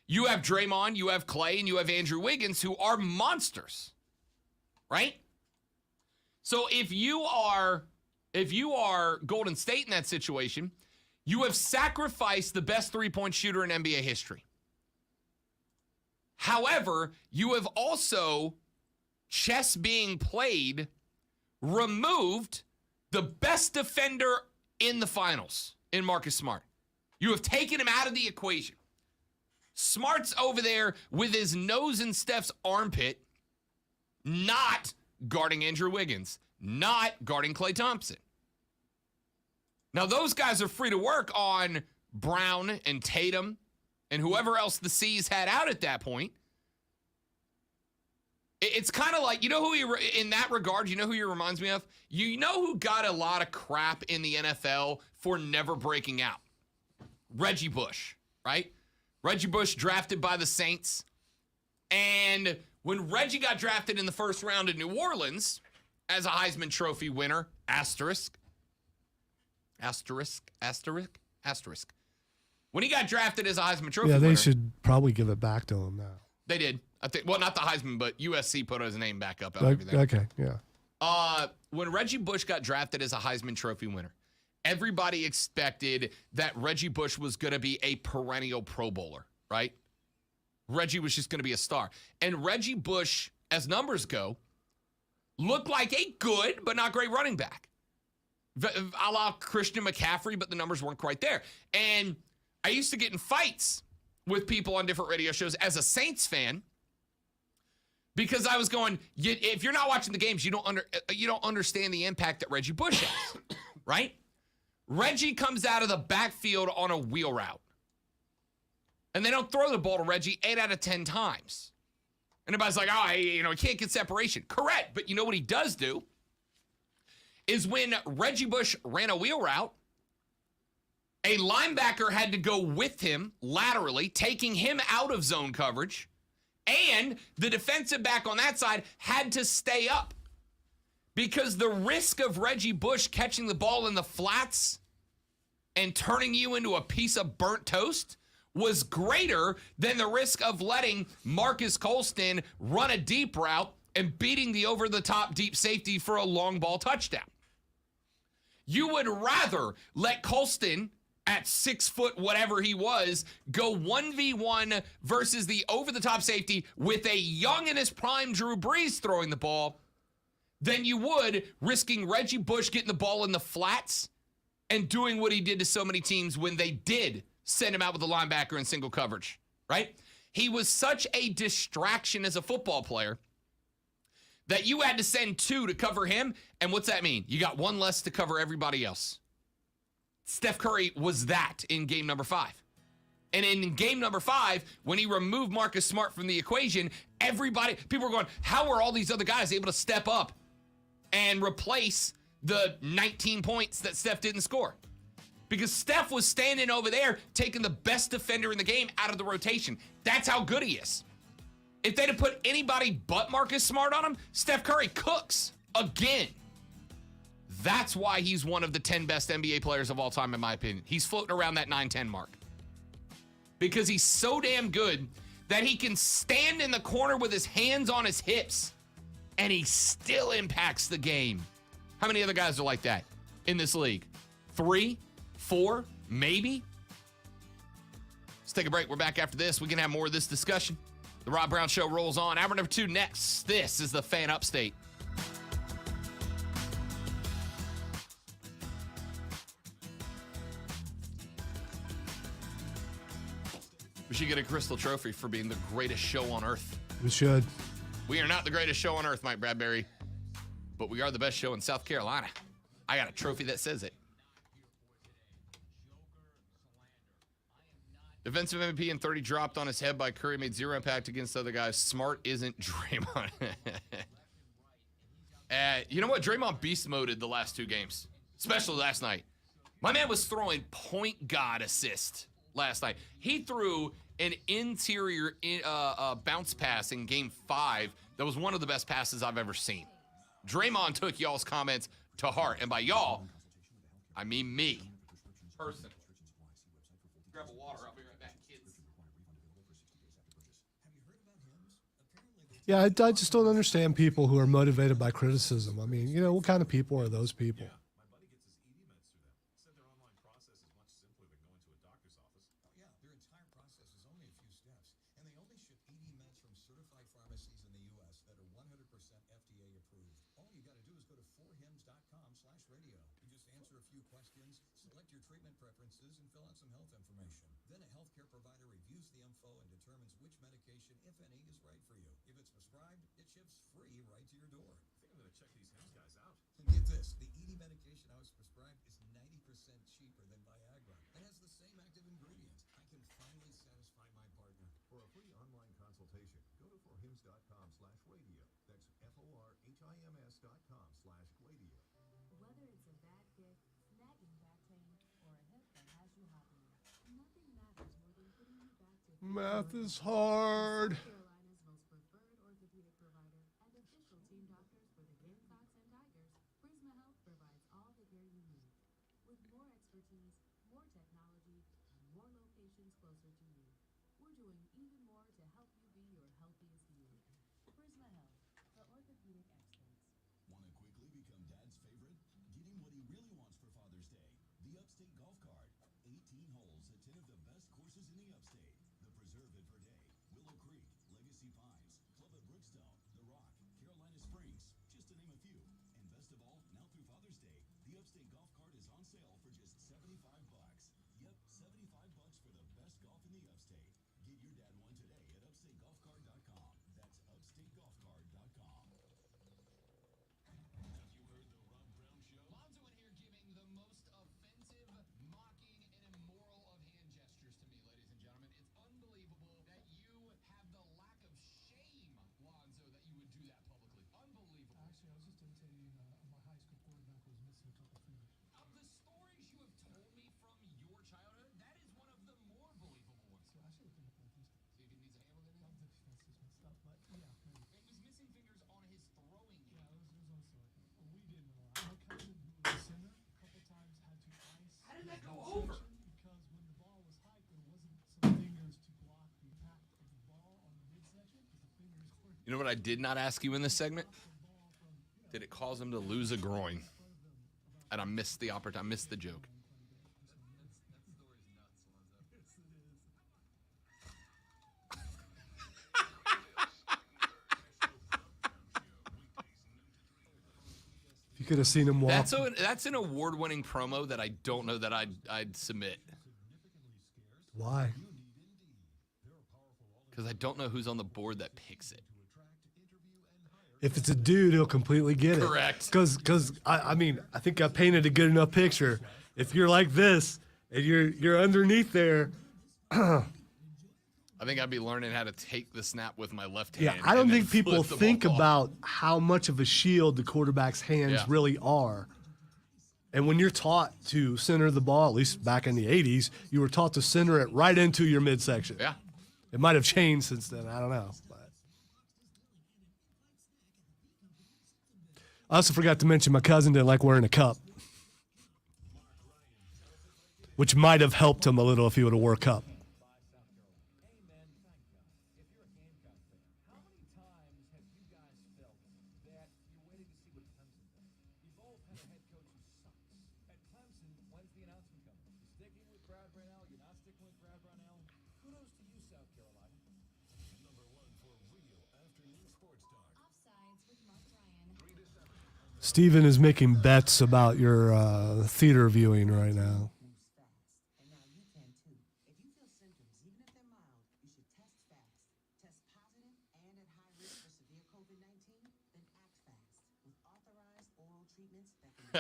you have Draymond, you have Clay, and you have Andrew Wiggins, who are monsters, right? So if you are Golden State in that situation, you have sacrificed the best three-point shooter in NBA history. However, you have also, chess being played, removed the best defender in the finals in Marcus Smart. You have taken him out of the equation. Smart's over there with his nose in Steph's armpit, not guarding Andrew Wiggins, not guarding Klay Thompson. Now, those guys are free to work on Brown and Tatum and whoever else the C's had out at that point. It's kind of like, you know who he, in that regard, you know who he reminds me of? You know who got a lot of crap in the NFL for never breaking out? Reggie Bush, right? Reggie Bush drafted by the Saints. And when Reggie got drafted in the first round in New Orleans as a Heisman Trophy winner, asterisk. When he got drafted as a Heisman Trophy winner. Yeah, they should probably give it back to him now. They did. I think, well, not the Heisman, but USC put his name back up. And everything. Okay, yeah. When Reggie Bush got drafted as a Heisman Trophy winner, everybody expected that Reggie Bush was going to be a perennial Pro Bowler, right? Reggie was just going to be a star. And Reggie Bush, as numbers go, looked like a good but not great running back. A la Christian McCaffrey, but the numbers weren't quite there. And I used to get in fights with people on different radio shows as a Saints fan Because I was going, if you're not watching the games, you don't understand the impact that Reggie Bush has, right? Reggie comes out of the backfield on a wheel route. And they don't throw the ball to Reggie 8 out of 10 times. And everybody's like, he can't get separation. Correct. But you know what he does do? Is when Reggie Bush ran a wheel route, a linebacker had to go with him laterally, taking him out of zone coverage. And the defensive back on that side had to stay up. Because the risk of Reggie Bush catching the ball in the flats and turning you into a piece of burnt toast was greater than the risk of letting Marcus Colston run a deep route and beating the over-the-top deep safety for a long ball touchdown. You would rather let Colston, at 6 foot whatever he was, go 1v1 versus the over-the-top safety with a young in his prime Drew Brees throwing the ball than you would risking Reggie Bush getting the ball in the flats and doing what he did to so many teams when they did send him out with a linebacker in single coverage, right? He was such a distraction as a football player that you had to send 2 to cover him, and what's that mean? You got 1 less to cover everybody else. Steph Curry was that in game number 5. And in game number 5, when he removed Marcus Smart from the equation, people were going, how are all these other guys able to step up and replace the 19 points that Steph didn't score? Because Steph was standing over there taking the best defender in the game out of the rotation. That's how good he is. If they'd have put anybody but Marcus Smart on him, Steph Curry cooks again. That's why he's one of the 10 best NBA players of all time, in my opinion. He's floating around that 9-10 mark. Because he's so damn good that he can stand in the corner with his hands on his hips and he still impacts the game. How many other guys are like that in this league? 3, 4, maybe? Let's take a break. We're back after this. We can have more of this discussion. The Rob Brown Show rolls on. Hour number 2 next. This is the Fan Upstate. We should get a Crystal Trophy for being the greatest show on earth. We should. We are not the greatest show on earth, Mike Bradbury, but we are the best show in South Carolina. I got a trophy that says it. Defensive MVP and 30 dropped on his head by Curry, made 0 impact against other guys. Smart isn't Draymond. You know what? Draymond beast moded the last 2 games, especially last night. My man was throwing point guard assist last night. He threw an interior bounce pass in game 5 that was one of the best passes I've ever seen. Draymond took y'all's comments to heart. And by y'all, I mean me. Person. Grab a water. I'll be right back, kids. Yeah, I just don't understand people who are motivated by criticism. I mean, what kind of people are those people? My buddy gets his ED meds through them. Said their online process is much simpler than going to a doctor's office. Oh, yeah, their entire process is only a few steps, and they only ship ED meds from certified pharmacies in the U.S. that are 100% FDA approved. All you got to do is go to 4hims.com/radio. You just answer a few questions, select your treatment preferences, and fill out some health information. Then a healthcare provider reviews the info and determines which medication, if any, is right for you. If it's prescribed, it ships free right to your door. I think I'm going to check these Hims guys out. And get this, the ED medication I was prescribed is 90% cheaper than Viagra. It has the same active ingredients. I can finally satisfy my partner. For a free online consultation, go to forhims.com/radio. That's forhims.com/radio. Whether it's a bad kick, snagging back pain, or a hip that has you hopping, nothing matters more than putting you back to Math is hard. South Carolina's most preferred orthopedic provider and official team doctors for the Gamecocks and Tigers. Prisma Health provides all the care you need. With more expertise, more technology, and more locations closer to you. We're doing even more to help you be your healthiest you. Prisma Health, the orthopedic experts. Want to quickly become Dad's favorite? Get him what he really wants for Father's Day. The Upstate Golf Cart. 18 holes at 10 of the best courses in the Upstate. The Preserve at Verde, Willow Creek, Legacy Pines, Club at Brookstone, The Rock, Carolina Springs, just to name a few. And best of all, now through Father's Day, the Upstate Golf Cart is on sale for just $75. Yep, $75 for the best golf in the Upstate. Get your dad one today at upstategolfcart.com. That's upstategolfcart.com. You know what I did not ask you in this segment? Did it cause him to lose a groin? And I missed the opportunity. I missed the joke. You could have seen him walk. That's an award-winning promo that I don't know that I'd submit. Why? Because I don't know who's on the board that picks it. If it's a dude, he'll completely get it. Correct. Because I mean, I think I painted a good enough picture. If you're like this and you're underneath there, I think I'd be learning how to take the snap with my left hand. yeah, I don't and then think people flip the think ball. about how much of a shield the quarterback's hands Yeah. really are. And when you're taught to center the ball, at least back in the 80s, you were taught to center it right into your midsection. Yeah. It might have changed since then. I don't know. But I also forgot to mention my cousin didn't like wearing a cup, which might have helped him a little if he would have wore a cup. Steven is making bets about your theater viewing right now. And now you can too. If you feel symptoms, even if they're mild, you should test fast. Test positive and at high risk for severe COVID-19, then act fast with authorized oral treatments that can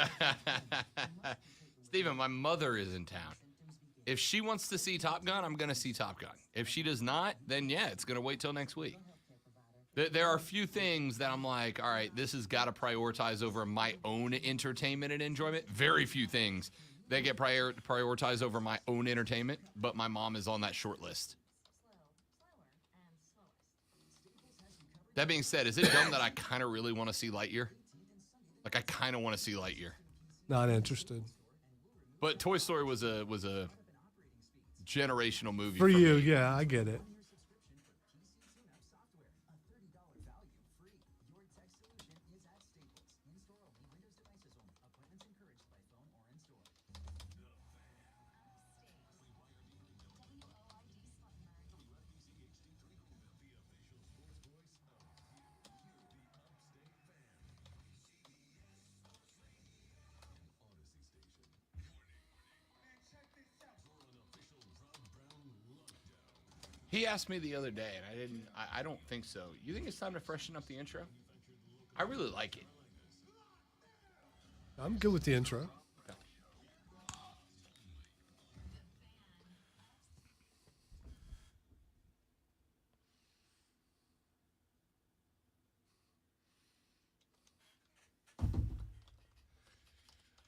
Steven, my mother is in town. If she wants to see Top Gun, I'm going to see Top Gun. If she does not, then yeah, it's going to wait till next week. There are a few things that I'm like, all right, this has got to prioritize over my own entertainment and enjoyment. Very few things that get prioritized over my own entertainment, but my mom is on that short list. That being said, is it dumb that I kind of really want to see Lightyear? Like, I kind of want to see Lightyear. Not interested. But Toy Story was a generational movie For you, me. yeah, I get it. He asked me the other day, and I don't think so. You think it's time to freshen up the intro? I really like it. I'm good with the intro.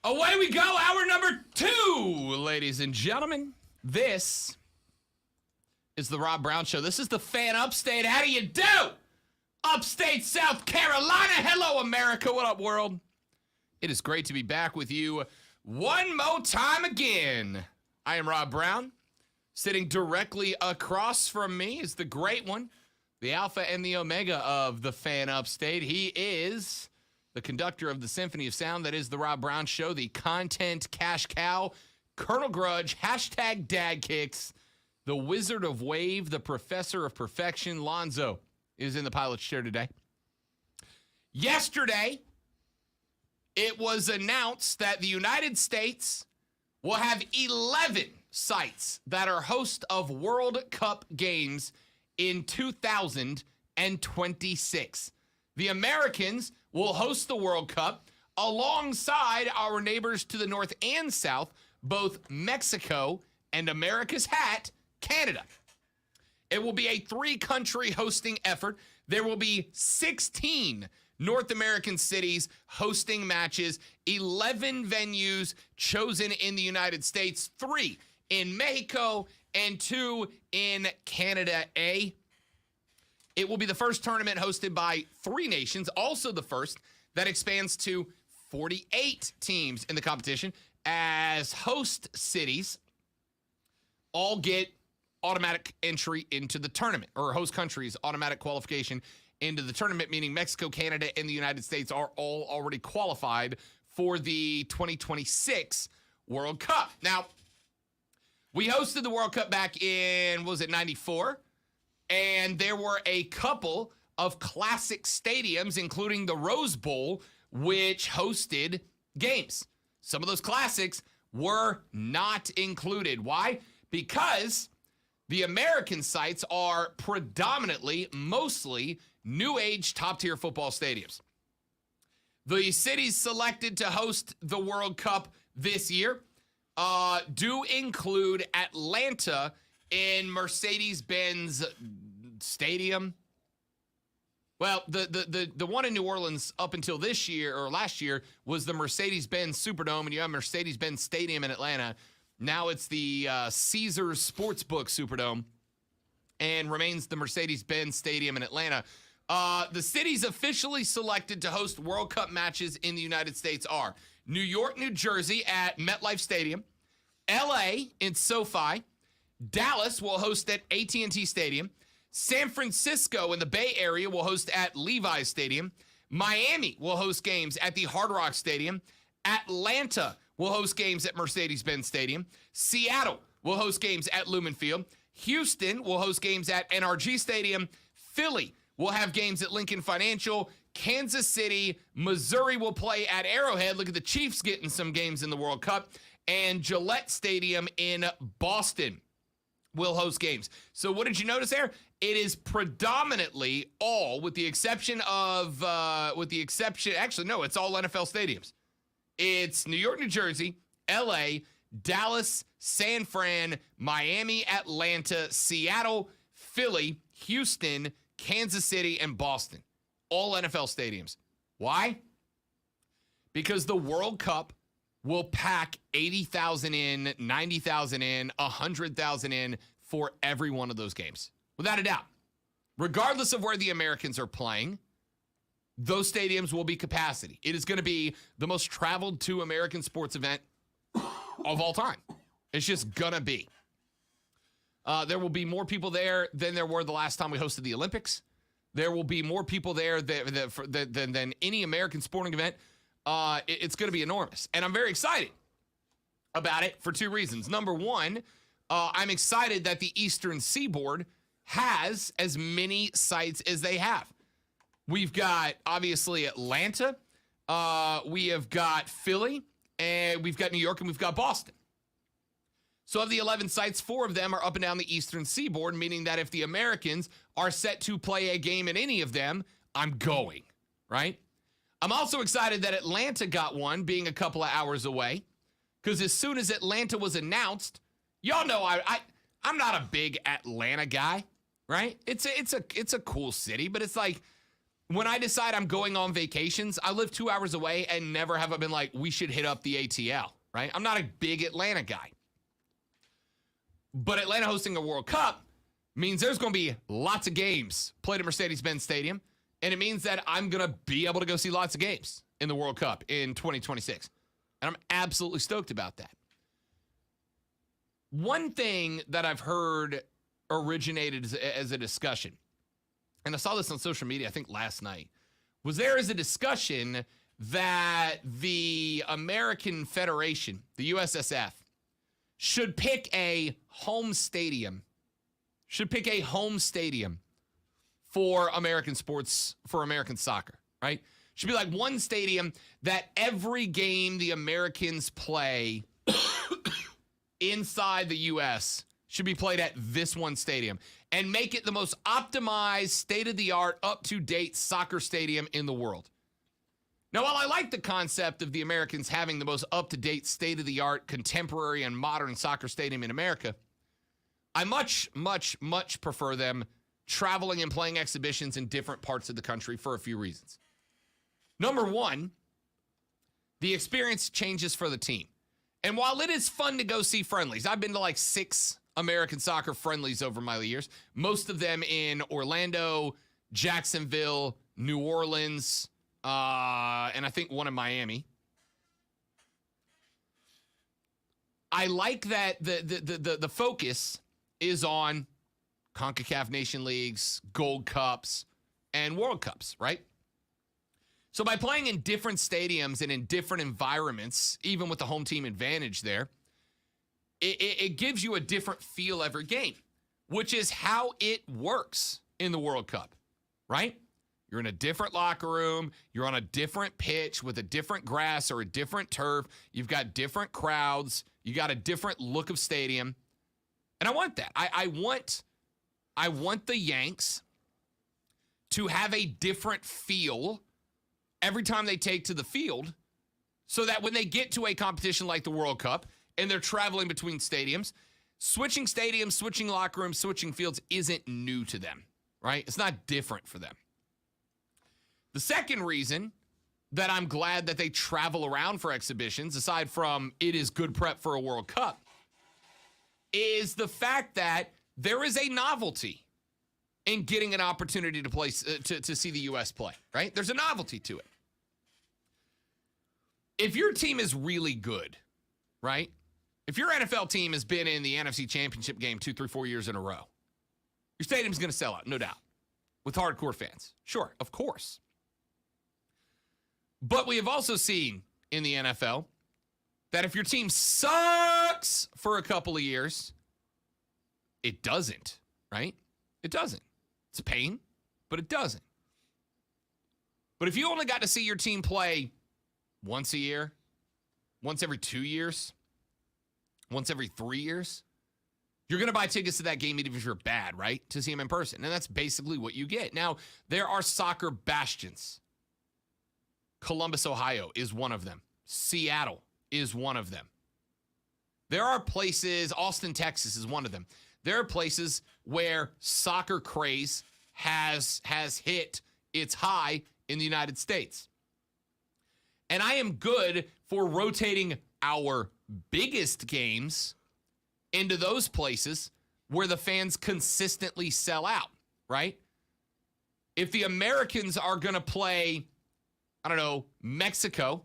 Away we go, hour number 2, ladies and gentlemen. This is the Rob Brown Show. This is the Fan Upstate. How do you do? Upstate South Carolina. Hello, America. What up, world? It is great to be back with you one more time again. I am Rob Brown. Sitting directly across from me is the great one, the alpha and the omega of the Fan Upstate. He is the conductor of the Symphony of Sound that is the Rob Brown Show, the content cash cow, Colonel Grudge, hashtag dad kicks, the Wizard of Wave, the Professor of Perfection. Lonzo is in the pilot's chair today. Yesterday, it was announced that the United States will have 11 sites that are host of World Cup games in 2026. The Americans will host the World Cup alongside our neighbors to the north and south, both Mexico and America's hat, Canada. It will be a 3-country hosting effort. There will be 16 North American cities hosting matches, 11 venues chosen in the United States, 3 in Mexico and 2 in Canada A. It will be the first tournament hosted by 3 nations, also the first that expands to 48 teams in the competition, as host cities all get automatic entry into the tournament, or host countries automatic qualification into the tournament, meaning Mexico, Canada, and the United States are all already qualified for the 2026 World Cup. Now, we hosted the World Cup back in, what was it, 94? And there were a couple of classic stadiums, including the Rose Bowl, which hosted games. Some of those classics were not included. Why? Because the American sites are predominantly, mostly, new age top-tier football stadiums. The cities selected to host the World Cup this year do include Atlanta in Mercedes-Benz Stadium. Well, the one in New Orleans up until this year or last year was the Mercedes-Benz Superdome, and you have Mercedes-Benz Stadium in Atlanta. Now it's the Caesars Sportsbook Superdome and remains the Mercedes-Benz Stadium in Atlanta. The cities officially selected to host World Cup matches in the United States are New York, New Jersey at MetLife Stadium, LA in SoFi, Dallas will host at AT&T Stadium, San Francisco in the Bay Area will host at Levi's Stadium, Miami will host games at the Hard Rock Stadium, Atlanta will host games at Mercedes-Benz Stadium, Seattle will host games at Lumen Field, Houston will host games at NRG Stadium, Philly will have games at Lincoln Financial, Kansas City, Missouri will play at Arrowhead. Look at the Chiefs getting some games in the World Cup. And Gillette Stadium in Boston will host games. So what did you notice there? It is predominantly all, with the exception, it's all NFL stadiums. It's New York, New Jersey, LA, Dallas, San Fran, Miami, Atlanta, Seattle, Philly, Houston, Kansas City, and Boston. All NFL stadiums. Why? Because the World Cup will pack 80,000 in, 90,000 in, 100,000 in for every one of those games. Without a doubt. Regardless of where the Americans are playing, those stadiums will be capacity. It is going to be the most traveled to American sports event of all time. It's just going to be. There will be more people there than there were the last time we hosted the Olympics. There will be more people there than any American sporting event. It's going to be enormous. And I'm very excited about it for two reasons. Number one, I'm excited that the Eastern Seaboard has as many sites as they have. We've got, obviously, Atlanta. We have got Philly. And we've got New York, and we've got Boston. So of the 11 sites, 4 of them are up and down the Eastern Seaboard, meaning that if the Americans are set to play a game in any of them, I'm going, right? I'm also excited that Atlanta got one, being a couple of hours away, because as soon as Atlanta was announced, y'all know I'm not a big Atlanta guy, right? It's a cool city, but it's like when I decide I'm going on vacations, I live 2 hours away and never have I been like, we should hit up the ATL, right? I'm not a big Atlanta guy. But Atlanta hosting a World Cup means there's going to be lots of games played at Mercedes-Benz Stadium, and it means that I'm going to be able to go see lots of games in the World Cup in 2026. And I'm absolutely stoked about that. One thing that I've heard originated as a discussion, and I saw this on social media, I think last night, was there is a discussion that the American Federation, the USSF, should pick a home stadium for American sports, for American soccer, right? Should be like one stadium that every game the Americans play inside the U.S. should be played at this one stadium and make it the most optimized, state-of-the-art, up-to-date soccer stadium in the world. Now, while I like the concept of the Americans having the most up-to-date, state-of-the-art, contemporary, and modern soccer stadium in America, I much, much, much prefer them traveling and playing exhibitions in different parts of the country for a few reasons. Number one, the experience changes for the team. And while it is fun to go see friendlies, I've been to like 6 American soccer friendlies over my years, most of them in Orlando, Jacksonville, New Orleans, and I think one in Miami. I like that the focus is on CONCACAF Nation Leagues, Gold Cups, and World Cups, right? So by playing in different stadiums and in different environments, even with the home team advantage there, it gives you a different feel every game, which is how it works in the World Cup, right? You're in a different locker room. You're on a different pitch with a different grass or a different turf. You've got different crowds. You got a different look of stadium. And I want that. I want the Yanks to have a different feel every time they take to the field so that when they get to a competition like the World Cup and they're traveling between stadiums, switching stadiums, switching locker rooms, switching fields isn't new to them, right? It's not different for them. The second reason that I'm glad that they travel around for exhibitions, aside from it is good prep for a World Cup, is the fact that there is a novelty in getting an opportunity to play to see the U.S. play, right? There's a novelty to it. If your team is really good, right? If your NFL team has been in the NFC Championship game 2, 3, 4 years in a row, your stadium's going to sell out, no doubt, with hardcore fans. Sure, of course. But we have also seen in the NFL that if your team sucks for a couple of years, it doesn't, right? It doesn't. It's a pain, but it doesn't. But if you only got to see your team play once a year, once every 2 years, once every 3 years, you're going to buy tickets to that game even if you're bad, right? To see them in person. And that's basically what you get. Now, there are soccer bastions. Columbus, Ohio is one of them. Seattle is one of them. There are places, Austin, Texas is one of them. There are places where soccer craze has hit its high in the United States. And I am good for rotating our biggest games into those places where the fans consistently sell out, right? If the Americans are going to play, I don't know, Mexico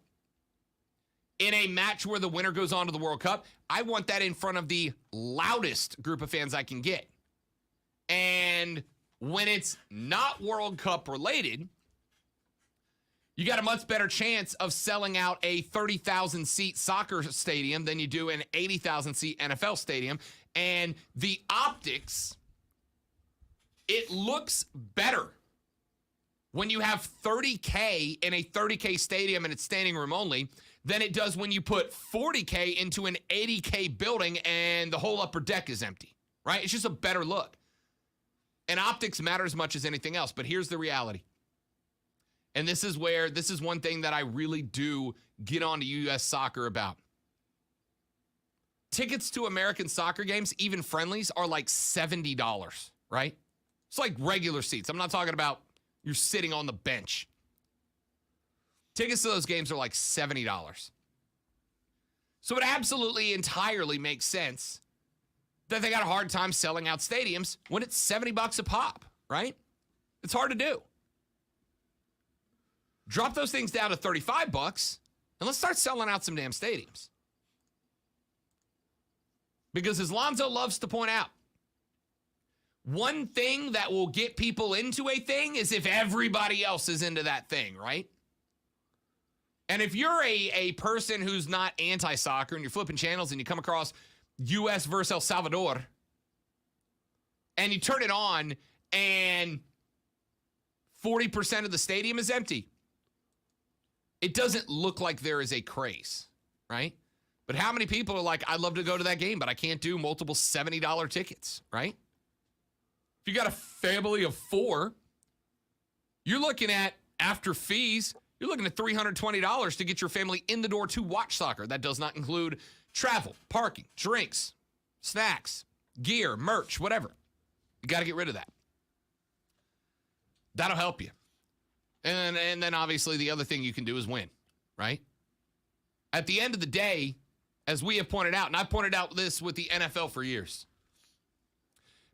in a match where the winner goes on to the World Cup, I want that in front of the loudest group of fans I can get. And when it's not World Cup related, you got a much better chance of selling out a 30,000 seat soccer stadium than you do an 80,000 seat NFL stadium. And the optics, it looks better when you have 30K in a 30K stadium and it's standing room only than it does when you put 40K into an 80K building and the whole upper deck is empty, right? It's just a better look. And optics matter as much as anything else. But here's the reality. And this is one thing that I really do get onto U.S. soccer about. Tickets to American soccer games, even friendlies, are like $70, right? It's like regular seats. I'm not talking about you're sitting on the bench. Tickets to those games are like $70. So it absolutely entirely makes sense that they got a hard time selling out stadiums when it's $70 a pop, right? It's hard to do. Drop those things down to $35 and let's start selling out some damn stadiums. Because as Lonzo loves to point out, one thing that will get people into a thing is if everybody else is into that thing, right? And if you're a person who's not anti-soccer and you're flipping channels and you come across U.S. versus El Salvador and you turn it on and 40% of the stadium is empty, it doesn't look like there is a craze, right? But how many people are like, I'd love to go to that game, but I can't do multiple $70 tickets, right? If you got a family of 4, you're looking at, after fees, you're looking at $320 to get your family in the door to watch soccer. That does not include travel, parking, drinks, snacks, gear, merch, whatever. You got to get rid of that. That'll help you. And then obviously the other thing you can do is win, right? At the end of the day, as we have pointed out, and I've pointed out this with the NFL for years,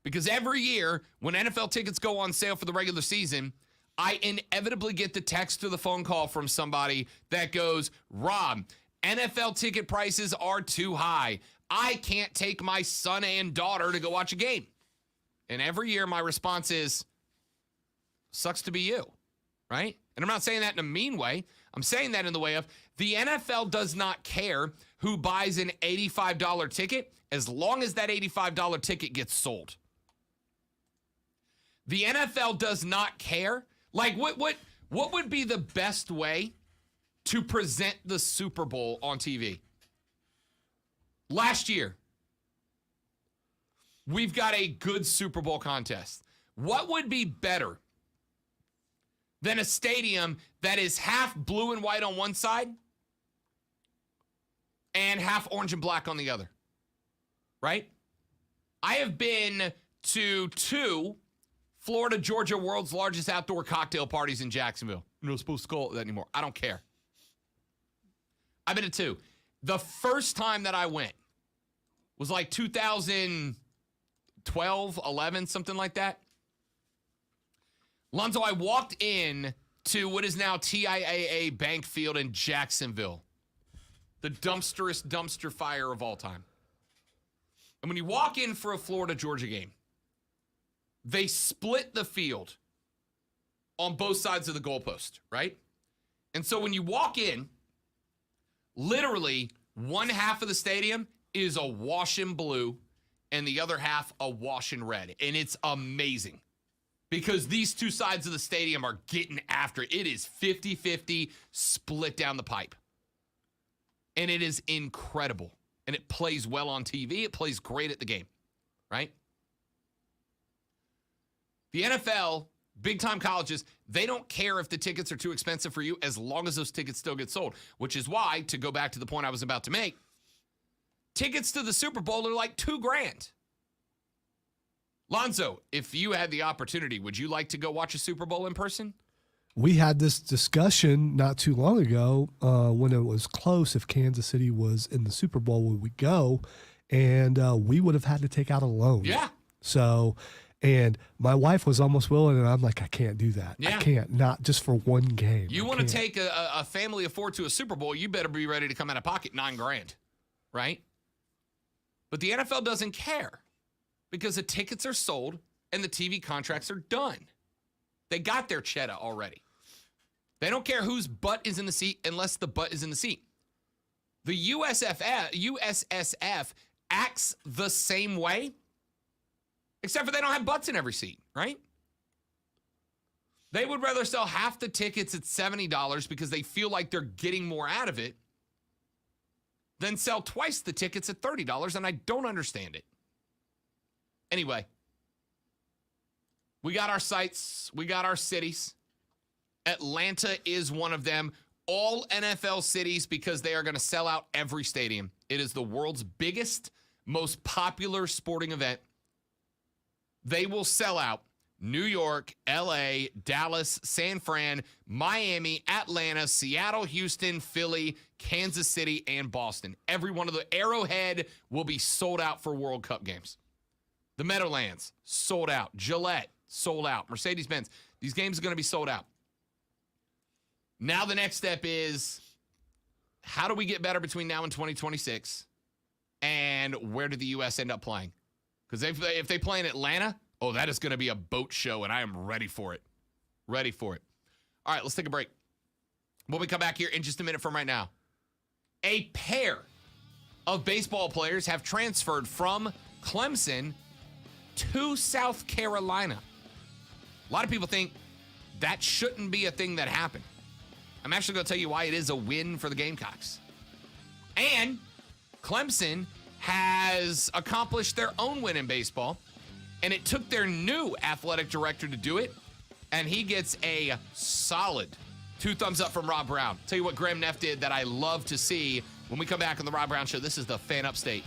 because every year when NFL tickets go on sale for the regular season, I inevitably get the text or the phone call from somebody that goes, Rob, NFL ticket prices are too high. I can't take my son and daughter to go watch a game. And every year my response is, Sucks to be you, right? And I'm not saying that in a mean way. I'm saying that in the way of the NFL does not care who buys an $85 ticket as long as that $85 ticket gets sold. The NFL does not care. Like, what would be the best way to present the Super Bowl on TV? Last year, we've got a good Super Bowl contest. What would be better than a stadium that is half blue and white on one side and half orange and black on the other? Right? I have been to 2 Florida, Georgia, world's largest outdoor cocktail parties in Jacksonville. You're not supposed to call it that anymore. I don't care. I've been to 2. The first time that I went was like 2012, 11, something like that. Lonzo, I walked in to what is now TIAA Bank Field in Jacksonville. The dumpster fire of all time. And when you walk in for a Florida-Georgia game, they split the field on both sides of the goalpost, right? And so when you walk in, literally one half of the stadium is awash in blue and the other half awash in red. And it's amazing because these two sides of the stadium are getting after it. It is 50-50 split down the pipe. And it is incredible. And it plays well on TV. It plays great at the game, right? The NFL, big-time colleges, they don't care if the tickets are too expensive for you as long as those tickets still get sold, which is why, to go back to the point I was about to make, tickets to the Super Bowl are like $2,000. Lonzo, if you had the opportunity, would you like to go watch a Super Bowl in person? We had this discussion not too long ago when it was close if Kansas City was in the Super Bowl, would we go? And we would have had to take out a loan. Yeah. So, and my wife was almost willing, and I'm like, I can't do that. Yeah. I can't, not just for one game. You want to take a family of 4 to a Super Bowl, you better be ready to come out of pocket $9,000, right? But the NFL doesn't care because the tickets are sold and the TV contracts are done. They got their cheddar already. They don't care whose butt is in the seat unless the butt is in the seat. The USSF acts the same way, except for they don't have butts in every seat, right? They would rather sell half the tickets at $70 because they feel like they're getting more out of it than sell twice the tickets at $30, and I don't understand it. Anyway, we got our sites, we got our cities. Atlanta is one of them. All NFL cities because they are going to sell out every stadium. It is the world's biggest, most popular sporting event. They will sell out New York, LA, Dallas, San Fran, Miami, Atlanta, Seattle, Houston, Philly, Kansas City, and Boston. Every one of the Arrowhead will be sold out for World Cup games. The Meadowlands, sold out. Gillette, sold out. Mercedes-Benz, these games are going to be sold out. Now the next step is, how do we get better between now and 2026? And where did the U.S. end up playing? Because if they play in Atlanta, oh, that is going to be a boat show, and I am ready for it. Ready for it. All right, let's take a break. When we come back here in just a minute from right now, a pair of baseball players have transferred from Clemson to South Carolina. A lot of people think that shouldn't be a thing that happened. I'm actually going to tell you why it is a win for the Gamecocks. And Clemson has accomplished their own win in baseball, and it took their new athletic director to do it, and he gets a solid 2 thumbs up from Rob Brown. Tell you what Graham Neff did that I love to see when we come back on the Rob Brown Show. This is the Fan Upstate.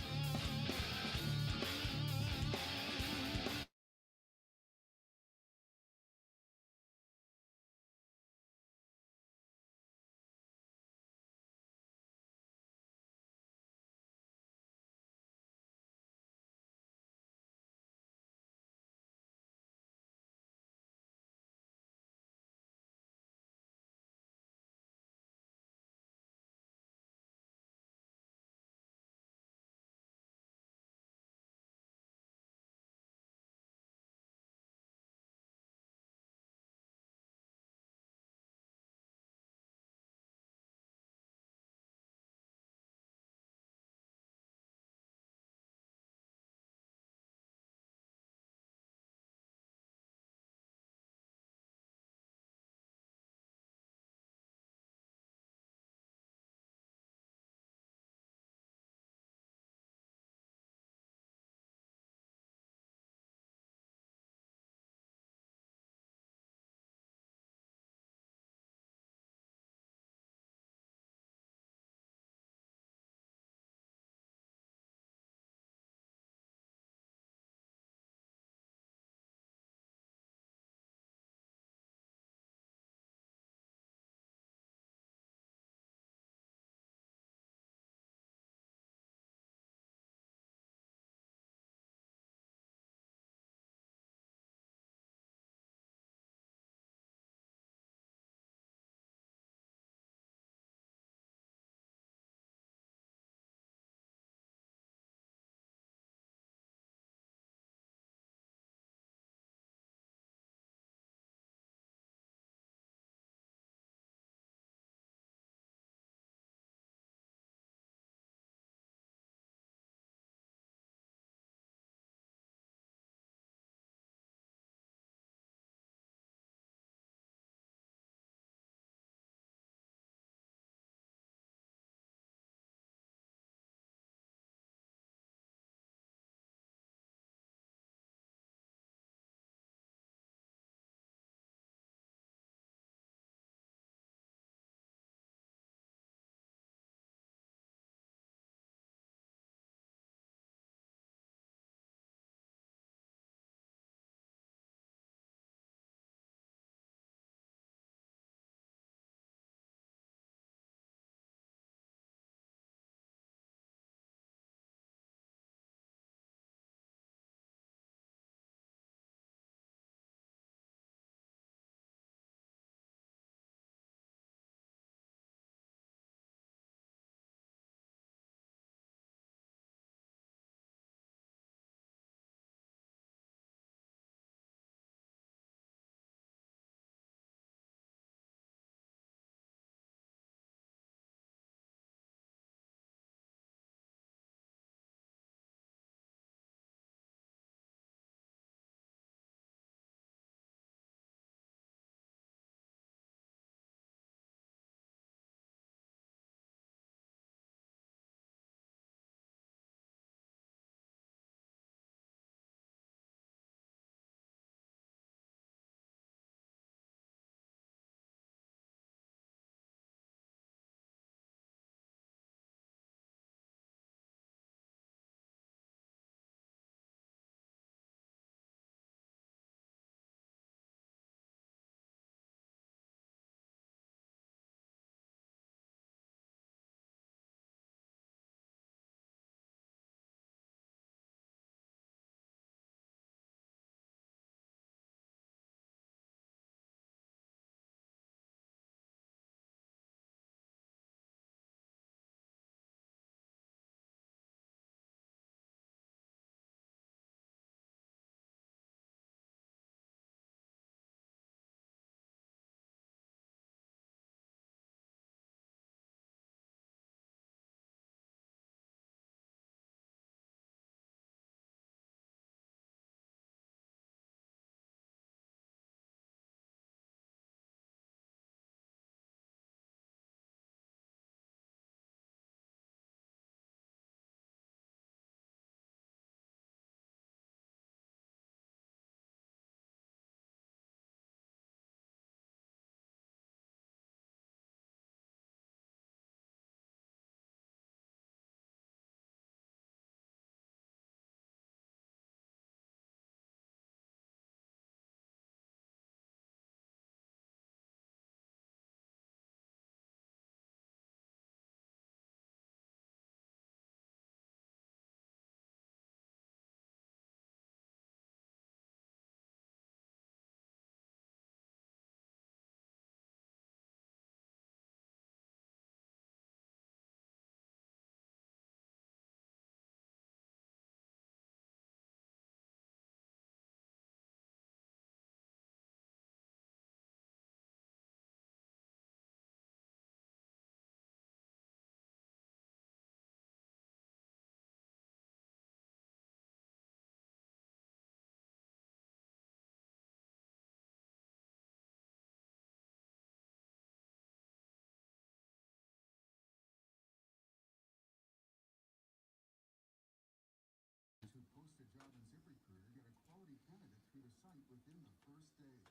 the first day.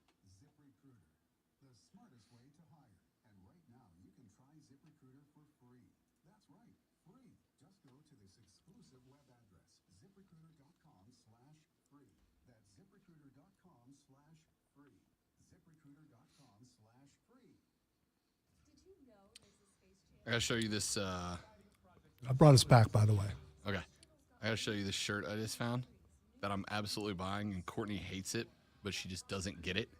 ZipRecruiter, the smartest way to hire. And right now, you can try ZipRecruiter for free. That's right, free. Just go to this exclusive web address, ZipRecruiter.com/free. That's ZipRecruiter.com/free. ZipRecruiter.com/free. Did you know there's a Space Jam? I gotta show you this. I brought us back, by the way. Okay, I gotta show you this shirt I just found that I'm absolutely buying, and Courtney hates it, but she just doesn't get it.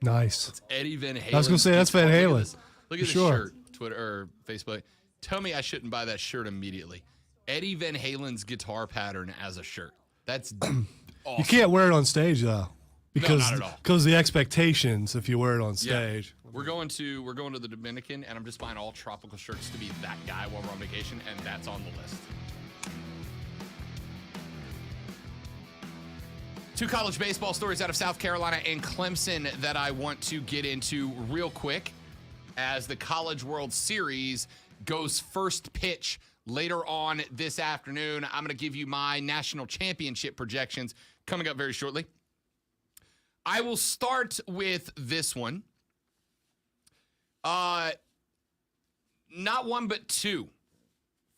Nice. It's Eddie Van Halen. I was gonna say, that's Van Halen. Look at this Sure. shirt, Twitter or Facebook. Tell me I shouldn't buy that shirt immediately. Eddie Van Halen's guitar pattern as a shirt. That's awesome. You can't wear it on stage though, because not at all. because the expectations if you wear it on Yeah. stage. We're going to the Dominican, and I'm just buying all tropical shirts to be that guy while we're on vacation, and that's on the list. 2 college baseball stories out of South Carolina and Clemson that I want to get into real quick as the College World Series goes first pitch later on this afternoon. I'm going to give you my national championship projections coming up very shortly. I will start with this one. Not one, but 2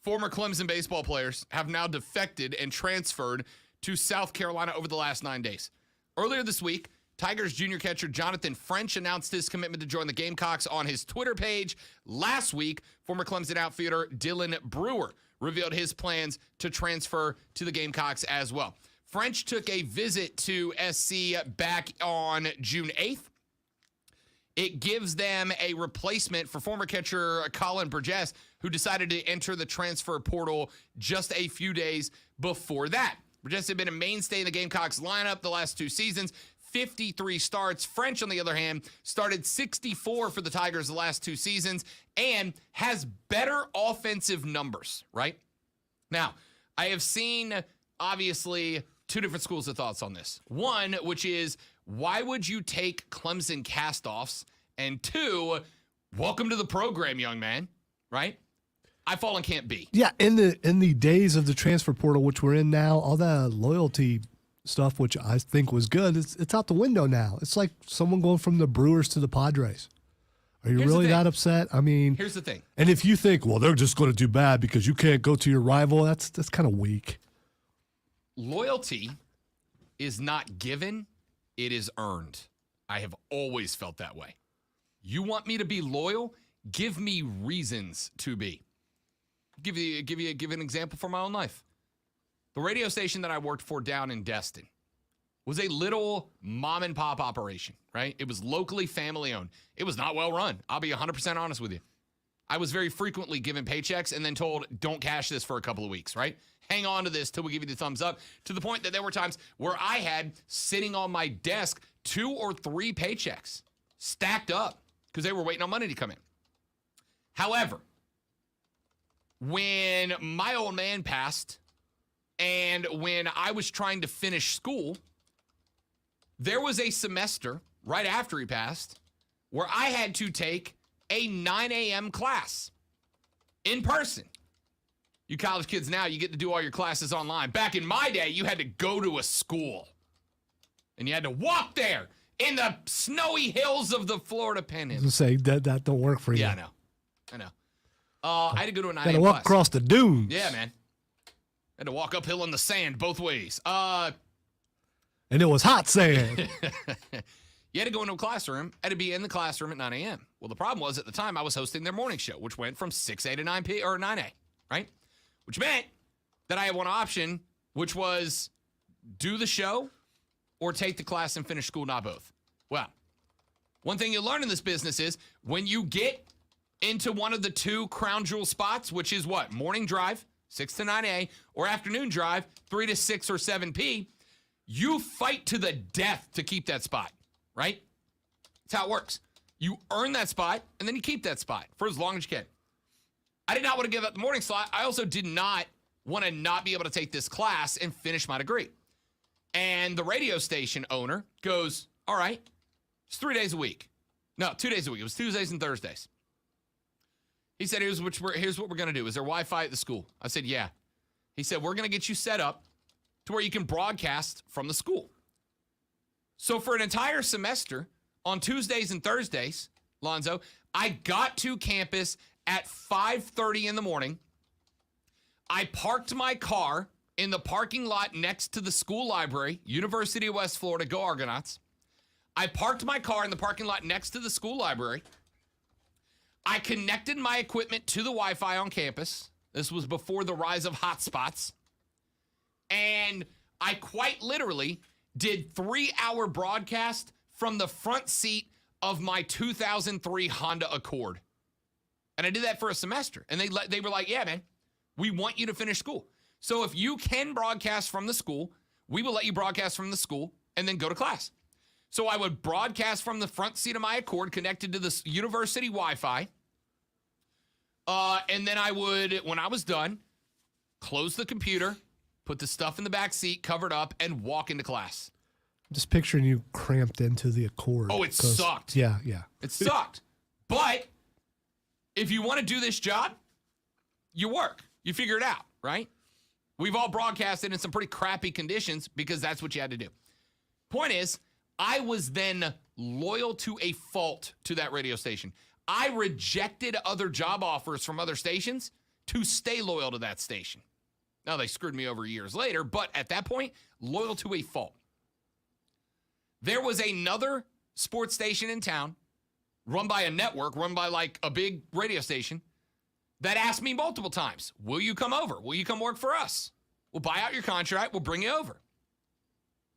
former Clemson baseball players have now defected and transferred to South Carolina over the last 9 days. Earlier this week, Tigers junior catcher Jonathan French announced his commitment to join the Gamecocks on his Twitter page. Last week, former Clemson outfielder Dylan Brewer revealed his plans to transfer to the Gamecocks as well. French took a visit to SC back on June 8th. It gives them a replacement for former catcher Colin Burgess, who decided to enter the transfer portal just a few days before that. Burgess had been a mainstay in the Gamecocks lineup the last 2 seasons, 53 starts. French, on the other hand, started 64 for the Tigers the last 2 seasons and has better offensive numbers, right? Now, I have seen, obviously, 2 different schools of thoughts on this. One, which is, why would you take Clemson castoffs? And 2, welcome to the program, young man, right? I fall in Camp B. Yeah, in the days of the transfer portal, which we're in now, all that loyalty stuff, which I think was good, it's out the window now. It's like someone going from the Brewers to the Padres. Are you Here's the really thing. that upset? I mean, Here's the thing. and if you think, well, they're just going to do bad because you can't go to your rival, that's kind of weak. Loyalty is not given, it is earned. I have always felt that way. You want me to be loyal? Give me reasons to be. Give an example from my own life. The radio station that I worked for down in Destin was a little mom and pop operation, right? It was locally family owned. It was not well run. I'll be 100% honest with you. I was very frequently given paychecks and then told, don't cash this for a couple of weeks, right? Hang on to this till we give you the thumbs up, to the point that there were times where I had sitting on my desk 2 or 3 paychecks stacked up because they were waiting on money to come in. However, when my old man passed and when I was trying to finish school, there was a semester right after he passed where I had to take a 9 a.m. class in person. You college kids now, you get to do all your classes online. Back in my day, you had to go to a school and you had to walk there in the snowy hills of the Florida Panhandle. Say that don't work for you. Yeah, I know. I had to go to a 9 Got to a.m. walk class. across the dunes. Yeah, man. Had to walk uphill in the sand both ways. And it was hot sand. You had to go into a classroom, had to be in the classroom at 9 a.m. Well, the problem was at the time I was hosting their morning show, which went from 6A to 9P or 9A, right? Which meant that I had one option, which was do the show or take the class and finish school, not both. Well, one thing you learn in this business is when you get into one of the 2 crown jewel spots, which is what? Morning drive, 6 to 9A, or afternoon drive, 3 to 6 or 7P, you fight to the death to keep that spot, right? That's how it works. You earn that spot, and then you keep that spot for as long as you can. I did not want to give up the morning slot. I also did not want to not be able to take this class and finish my degree. And the radio station owner goes, all right, it's 3 days a week. No, 2 days a week. It was Tuesdays and Thursdays. He said, here's what we're going to do. Is there Wi-Fi at the school? I said, yeah. He said, we're going to get you set up to where you can broadcast from the school. So for an entire semester, on Tuesdays and Thursdays, Lonzo, I got to campus at 5:30 in the morning. I parked my car in the parking lot next to the school library, University of West Florida, go Argonauts. I parked my car in the parking lot next to the school library. I connected my equipment to the Wi-Fi on campus. This was before the rise of hotspots. And I quite literally did 3-hour broadcast from the front seat of my 2003 Honda Accord. And I did that for a semester. And they were like, yeah, man, we want you to finish school. So if you can broadcast from the school, we will let you broadcast from the school and then go to class. So I would broadcast from the front seat of my Accord connected to the university Wi-Fi. And then I would, when I was done, close the computer, put the stuff in the back seat, covered up, and walk into class. Just picturing you cramped into the Accord. Oh, it sucked. Yeah. It sucked. But if you want to do this job, you work. You figure it out, right? We've all broadcasted in some pretty crappy conditions because that's what you had to do. Point is, I was then loyal to a fault to that radio station. I rejected other job offers from other stations to stay loyal to that station. Now, they screwed me over years later, but at that point, loyal to a fault. There was another sports station in town, run by a network, run by like a big radio station, that asked me multiple times, will you come over? Will you come work for us? We'll buy out your contract. We'll bring you over.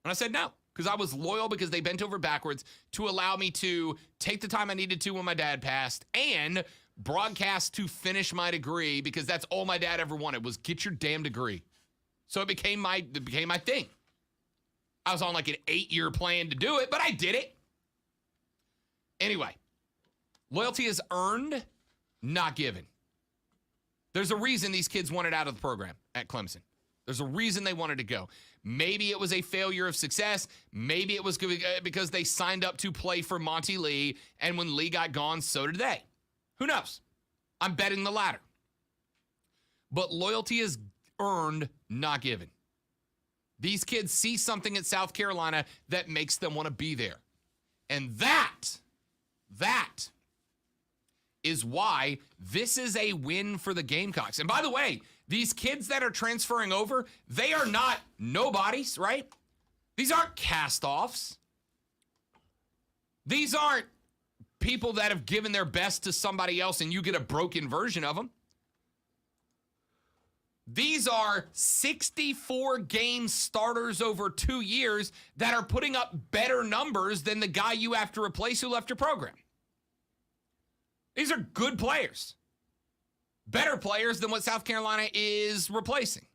And I said no, because I was loyal because they bent over backwards to allow me to take the time I needed to when my dad passed and broadcast to finish my degree because that's all my dad ever wanted was get your damn degree. So it became my thing. I was on like an 8-year plan to do it, but I did it. Anyway, loyalty is earned, not given. There's a reason these kids wanted out of the program at Clemson. There's a reason they wanted to go. Maybe it was a failure of success. Maybe it was because they signed up to play for Monty Lee, and when Lee got gone, so did they. Who knows? I'm betting the latter. But loyalty is earned, not given. These kids see something at South Carolina that makes them want to be there. And that is why this is a win for the Gamecocks. And by the way, these kids that are transferring over, they are not nobodies, right? These aren't cast-offs. These aren't people that have given their best to somebody else and you get a broken version of them. These are 64-game starters over 2 years that are putting up better numbers than the guy you have to replace who left your program. These are good players. Better players than what South Carolina is replacing.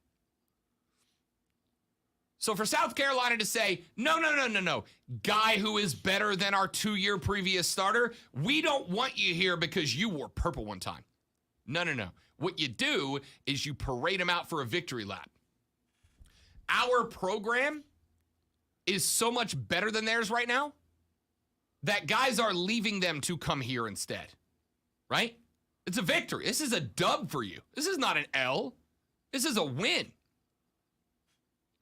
So for South Carolina to say, no, guy who is better than our 2-year previous starter, we don't want you here because you wore purple one time. No. What you do is you parade them out for a victory lap. Our program is so much better than theirs right now that guys are leaving them to come here instead. Right? It's a victory. This is a dub for you. This is not an L. This is a win.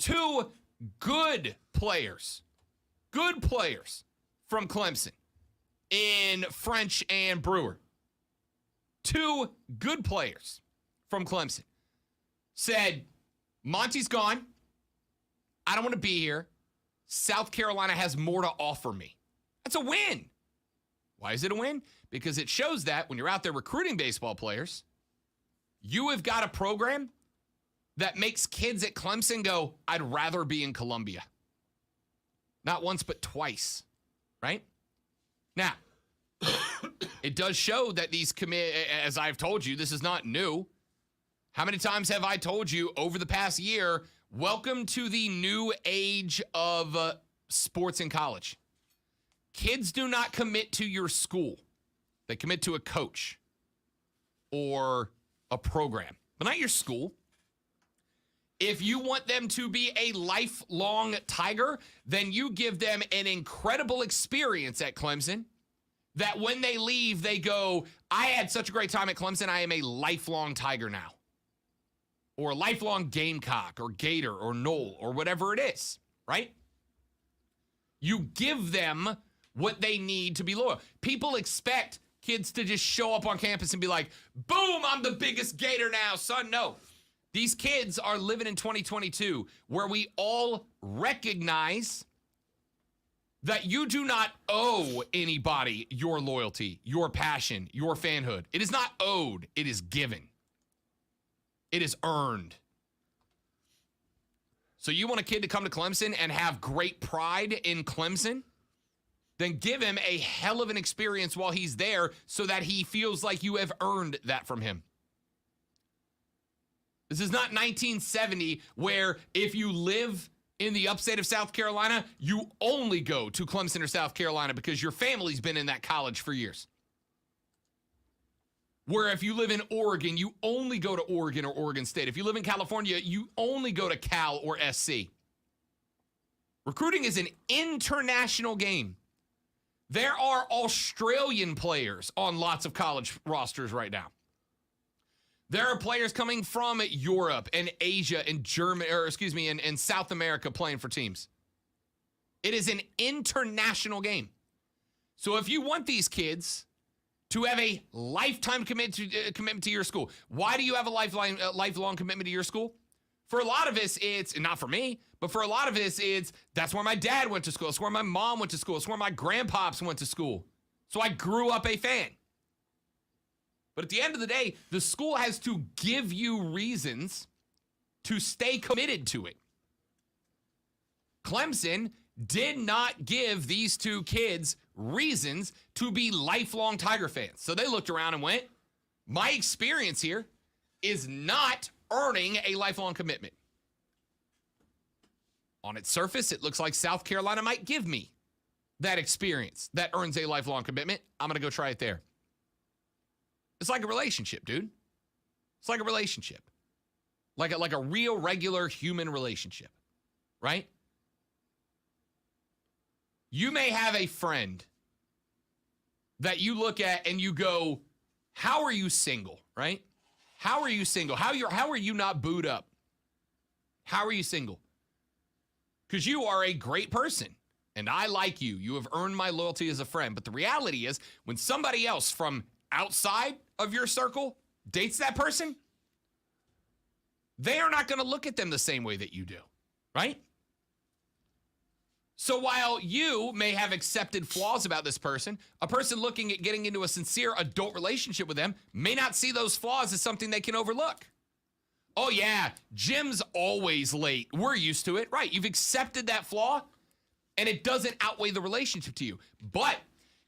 2 good players from Clemson in French and Brewer. 2 good players from Clemson said, Monty's gone. I don't want to be here. South Carolina has more to offer me. That's a win. Why is it a win? Because it shows that when you're out there recruiting baseball players, you have got a program that makes kids at Clemson go, I'd rather be in Columbia. Not once, but twice, right? Now, it does show that these as I've told you, this is not new. How many times have I told you over the past year, welcome to the new age of sports in college. Kids do not commit to your school. They commit to a coach or a program, but not your school. If you want them to be a lifelong Tiger, then you give them an incredible experience at Clemson that when they leave, they go, I had such a great time at Clemson, I am a lifelong Tiger now. Or a lifelong Gamecock or Gator or Knoll or whatever it is, right? You give them what they need to be loyal. People expect kids to just show up on campus and be like, boom, I'm the biggest Gator now, son. No. These kids are living in 2022 where we all recognize that you do not owe anybody your loyalty, your passion, your fanhood. It is not owed. It is given. It is earned. So you want a kid to come to Clemson and have great pride in Clemson? Then give him a hell of an experience while he's there so that he feels like you have earned that from him. This is not 1970 where if you live in the upstate of South Carolina, you only go to Clemson or South Carolina because your family's been in that college for years. Where if you live in Oregon, you only go to Oregon or Oregon State. If you live in California, you only go to Cal or SC. Recruiting is an international game. There are Australian players on lots of college rosters right now. There are players coming from Europe and Asia and Germany, and South America playing for teams. It is an international game. So if you want these kids to have a lifetime commitment to your school, why do you have a lifelong commitment to your school? For a lot of us, it's, not for me, but for a lot of us, it's, that's where my dad went to school. It's where my mom went to school. It's where my grandpops went to school. So I grew up a fan. But at the end of the day, the school has to give you reasons to stay committed to it. Clemson did not give these two kids reasons to be lifelong Tiger fans. So they looked around and went, my experience here is not earning a lifelong commitment. On its surface, it looks like South Carolina might give me that experience that earns a lifelong commitment. I'm going to go try it there. It's like a relationship, dude. It's like a relationship. Like a real, regular human relationship, right? You may have a friend that you look at and you go, how are you single, right? How are you single? How are you not booed up? How are you single? Because you are a great person, and I like you. You have earned my loyalty as a friend. But the reality is, when somebody else from outside of your circle dates that person, they are not going to look at them the same way that you do, right? So while you may have accepted flaws about this person, a person looking at getting into a sincere adult relationship with them may not see those flaws as something they can overlook. Oh yeah, Jim's always late. We're used to it, right? You've accepted that flaw and it doesn't outweigh the relationship to you. But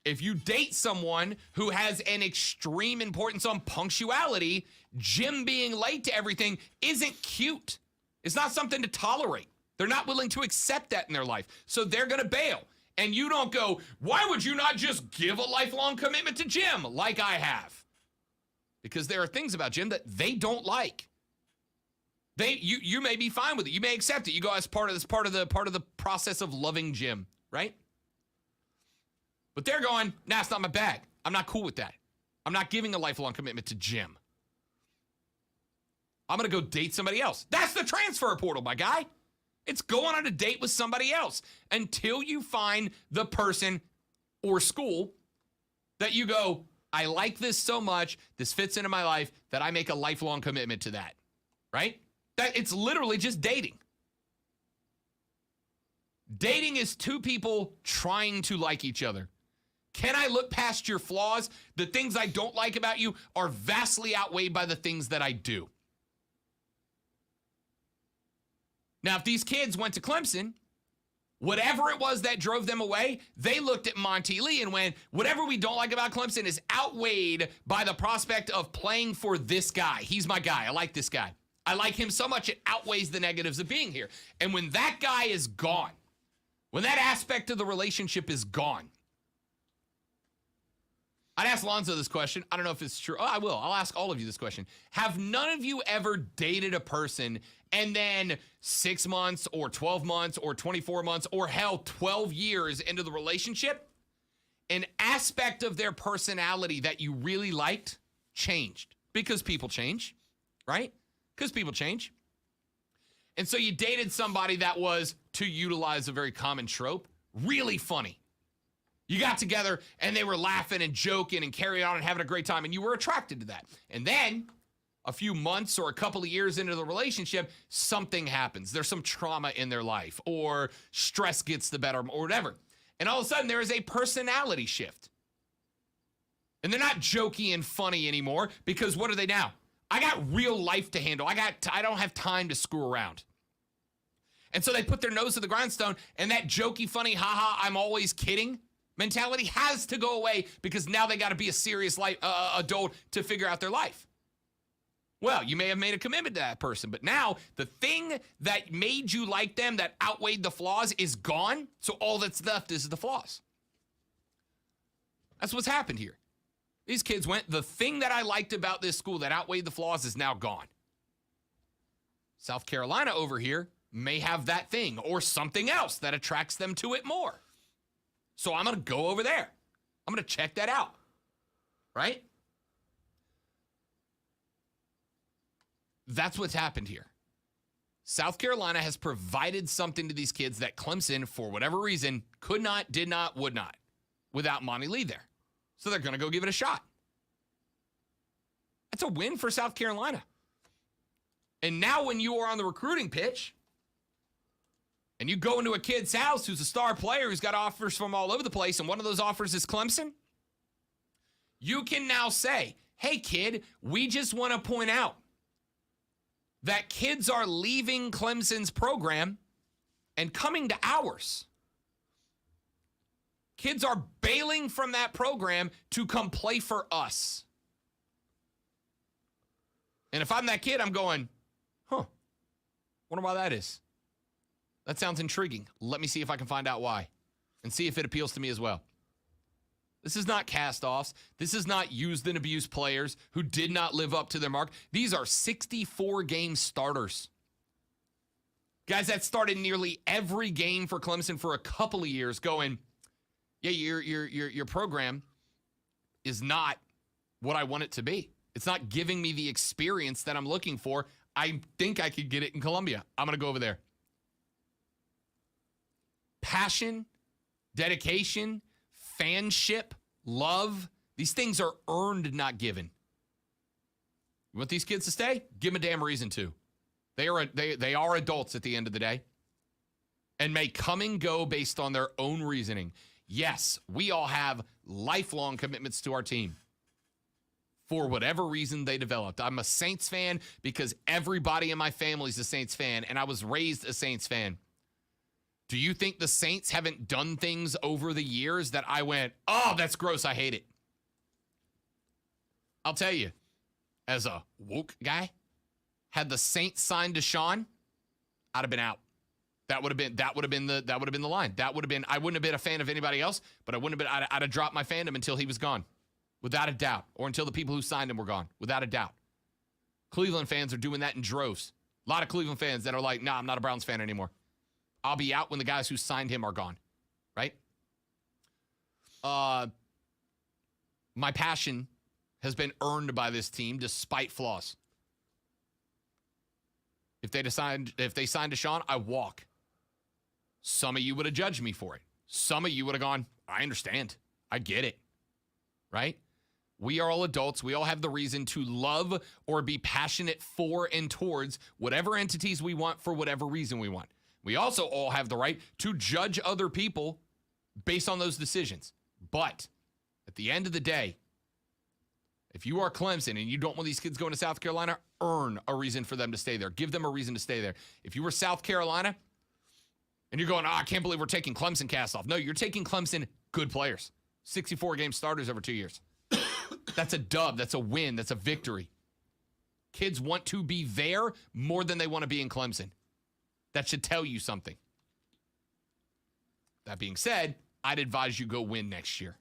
if you date someone who has an extreme importance on punctuality, Jim being late to everything isn't cute. It's not something to tolerate. They're not willing to accept that in their life. So they're going to bail. And you don't go, why would you not just give a lifelong commitment to Jim like I have? Because there are things about Jim that they don't like. You may be fine with it. You may accept it. You go as part of the process of loving Jim, right? But they're going, nah, it's not my bag. I'm not cool with that. I'm not giving a lifelong commitment to Jim. I'm going to go date somebody else. That's the transfer portal, my guy. It's going on a date with somebody else until you find the person or school that you go, I like this so much, this fits into my life, that I make a lifelong commitment to that, right? That it's literally just dating. Dating is two people trying to like each other. Can I look past your flaws? The things I don't like about you are vastly outweighed by the things that I do. Now, if these kids went to Clemson, whatever it was that drove them away, they looked at Monty Lee and went, whatever we don't like about Clemson is outweighed by the prospect of playing for this guy. He's my guy. I like this guy. I like him so much it outweighs the negatives of being here. And when that guy is gone, when that aspect of the relationship is gone, I'd ask Lonzo this question. I don't know if it's true. Oh, I will. I'll ask all of you this question. Have none of you ever dated a person and then 6 months or 12 months or 24 months or hell, 12 years into the relationship, an aspect of their personality that you really liked changed? Because people change, right? Because people change. And so you dated somebody that was, to utilize a very common trope, Really funny. You got together and they were laughing and joking and carrying on and having a great time, and you were attracted to that. And then a few months or a couple of years into the relationship, something happens. There's some trauma in their life, or stress gets the better, or whatever. And all of a sudden, there is a personality shift. And they're not jokey and funny anymore, because what are they now? I got real life to handle. I don't have time to screw around. And so they put their nose to the grindstone, and that jokey, funny, haha, I'm always kidding mentality has to go away, because now they got to be a serious life adult to figure out their life. Well, you may have made a commitment to that person, but now the thing that made you like them, that outweighed the flaws, is gone. So all that's left is the flaws. That's what's happened here. These kids went, the thing that I liked about this school that outweighed the flaws is now gone. South Carolina over here may have that thing or something else that attracts them to it more. So I'm going to go over there. I'm going to check that out. Right? That's what's happened here. South Carolina has provided something to these kids that Clemson, for whatever reason, could not, did not, would not, without Monty Lee there. So they're going to go give it a shot. That's a win for South Carolina. And now when you are on the recruiting pitch, and you go into a kid's house who's a star player who's got offers from all over the place, and one of those offers is Clemson, you can now say, hey, kid, we just want to point out that kids are leaving Clemson's program and coming to ours. Kids are bailing from that program to come play for us. And if I'm that kid, I'm going, wonder why that is. That sounds intriguing. Let me see if I can find out why and see if it appeals to me as well. This is not cast-offs. This is not used and abused players who did not live up to their mark. These are 64-game starters. Guys that started nearly every game for Clemson for a couple of years going, yeah, your program is not what I want it to be. It's not giving me the experience that I'm looking for. I think I could get it in Columbia. I'm going to go over there. Passion, dedication, fanship, love, these things are earned, not given. You want these kids to stay? Give them a damn reason to. They are adults at the end of the day and may come and go based on their own reasoning. Yes, we all have lifelong commitments to our team for whatever reason they developed. I'm a Saints fan because everybody in my family is a Saints fan, and I was raised a Saints fan. Do you think the Saints haven't done things over the years that I went, oh, that's gross, I hate it? I'll tell you, as a woke guy, had the Saints signed Deshaun, I'd have been out. That would have been the line. That would have been, I wouldn't have been a fan of anybody else, but I'd have dropped my fandom until he was gone. Without a doubt. Or until the people who signed him were gone. Without a doubt. Cleveland fans are doing that in droves. A lot of Cleveland fans that are like, nah, I'm not a Browns fan anymore. I'll be out when the guys who signed him are gone. Right? My passion has been earned by this team despite flaws. If they signed Deshaun, I walk. Some of you would have judged me for it. Some of you would have gone, I understand. I get it. Right? We are all adults. We all have the reason to love or be passionate for and towards whatever entities we want for whatever reason we want. We also all have the right to judge other people based on those decisions. But at the end of the day, if you are Clemson and you don't want these kids going to South Carolina, earn a reason for them to stay there. Give them a reason to stay there. If you were South Carolina and you're going, I can't believe we're taking Clemson cast off. No, you're taking Clemson good players. 64-game starters over 2 years. That's a dub. That's a win. That's a victory. Kids want to be there more than they want to be in Clemson. That should tell you something. That being said, I'd advise you go win next year.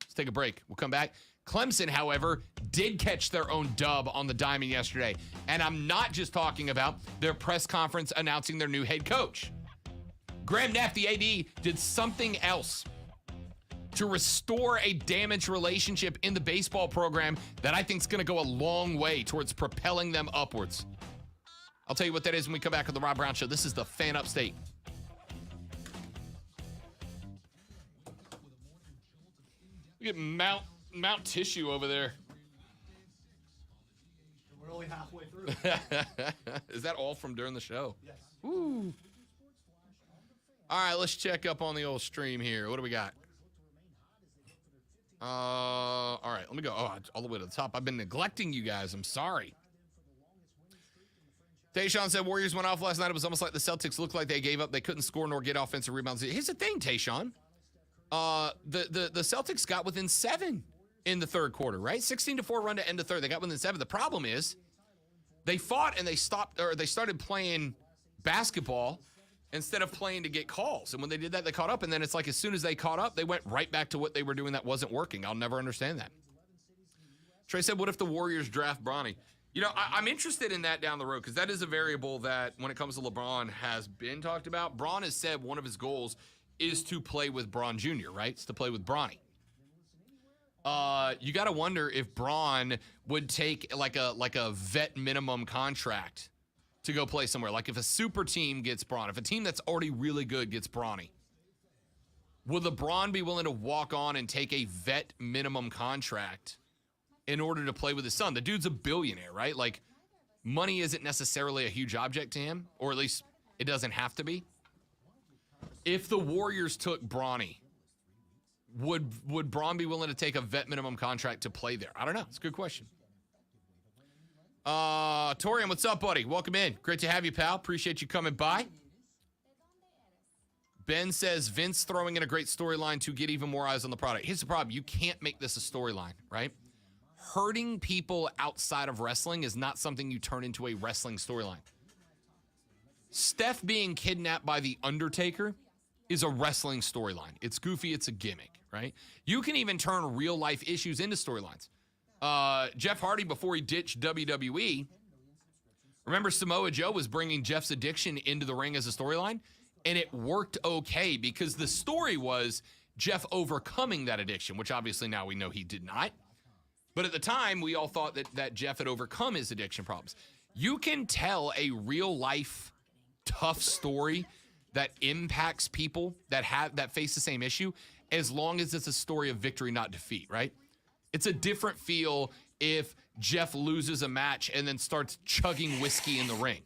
Let's take a break. We'll come back. Clemson, however, did catch their own dub on the diamond yesterday. And I'm not just talking about their press conference announcing their new head coach. Graham Neff, the AD, did something else to restore a damaged relationship in the baseball program that I think is going to go a long way towards propelling them upwards. I'll tell you what that is when we come back on the Rob Brown Show. This is the Fan Upstate. Get Mount Tissue over there. We're only halfway through. Is that all from during the show? Yes. Woo. All right, let's check up on the old stream here. What do we got? All right, let me go. Oh, all the way to the top. I've been neglecting you guys. I'm sorry. Tayshawn said Warriors went off last night. It was almost like the Celtics looked like they gave up. They couldn't score nor get offensive rebounds. Here's the thing, Tayshawn. The Celtics got within 7 in the third quarter, right? 16-4 run to end the third. They got within 7. The problem is they fought and they started playing basketball instead of playing to get calls. And when they did that, they caught up. And then it's like as soon as they caught up, they went right back to what they were doing that wasn't working. I'll never understand that. Trey said, what if the Warriors draft Bronny? You know, I'm interested in that down the road because that is a variable that when it comes to LeBron has been talked about. Bron has said one of his goals is to play with Bron Jr., right? It's to play with Bronny. You got to wonder if Bron would take like a vet minimum contract to go play somewhere. Like if a super team gets Bron, if a team that's already really good gets Bronny, will LeBron be willing to walk on and take a vet minimum contract in order to play with his son? The dude's a billionaire, right? Like money isn't necessarily a huge object to him, or at least it doesn't have to be. If the Warriors took Bronny, would Bron be willing to take a vet minimum contract to play there? I don't know. It's a good question. Torian, what's up, buddy? Welcome in. Great to have you, pal. Appreciate you coming by. Ben says Vince throwing in a great storyline to get even more eyes on the product. Here's the problem. You can't make this a storyline, right? Hurting people outside of wrestling is not something you turn into a wrestling storyline. Steph being kidnapped by The Undertaker is a wrestling storyline. It's goofy. It's a gimmick, right? You can even turn real life issues into storylines. Jeff Hardy, before he ditched WWE, remember Samoa Joe was bringing Jeff's addiction into the ring as a storyline, and it worked okay because the story was Jeff overcoming that addiction, which obviously now we know he did not. But at the time, we all thought that Jeff had overcome his addiction problems. You can tell a real life tough story that impacts people that face the same issue as long as it's a story of victory, not defeat, right? It's a different feel if Jeff loses a match and then starts chugging whiskey in the ring.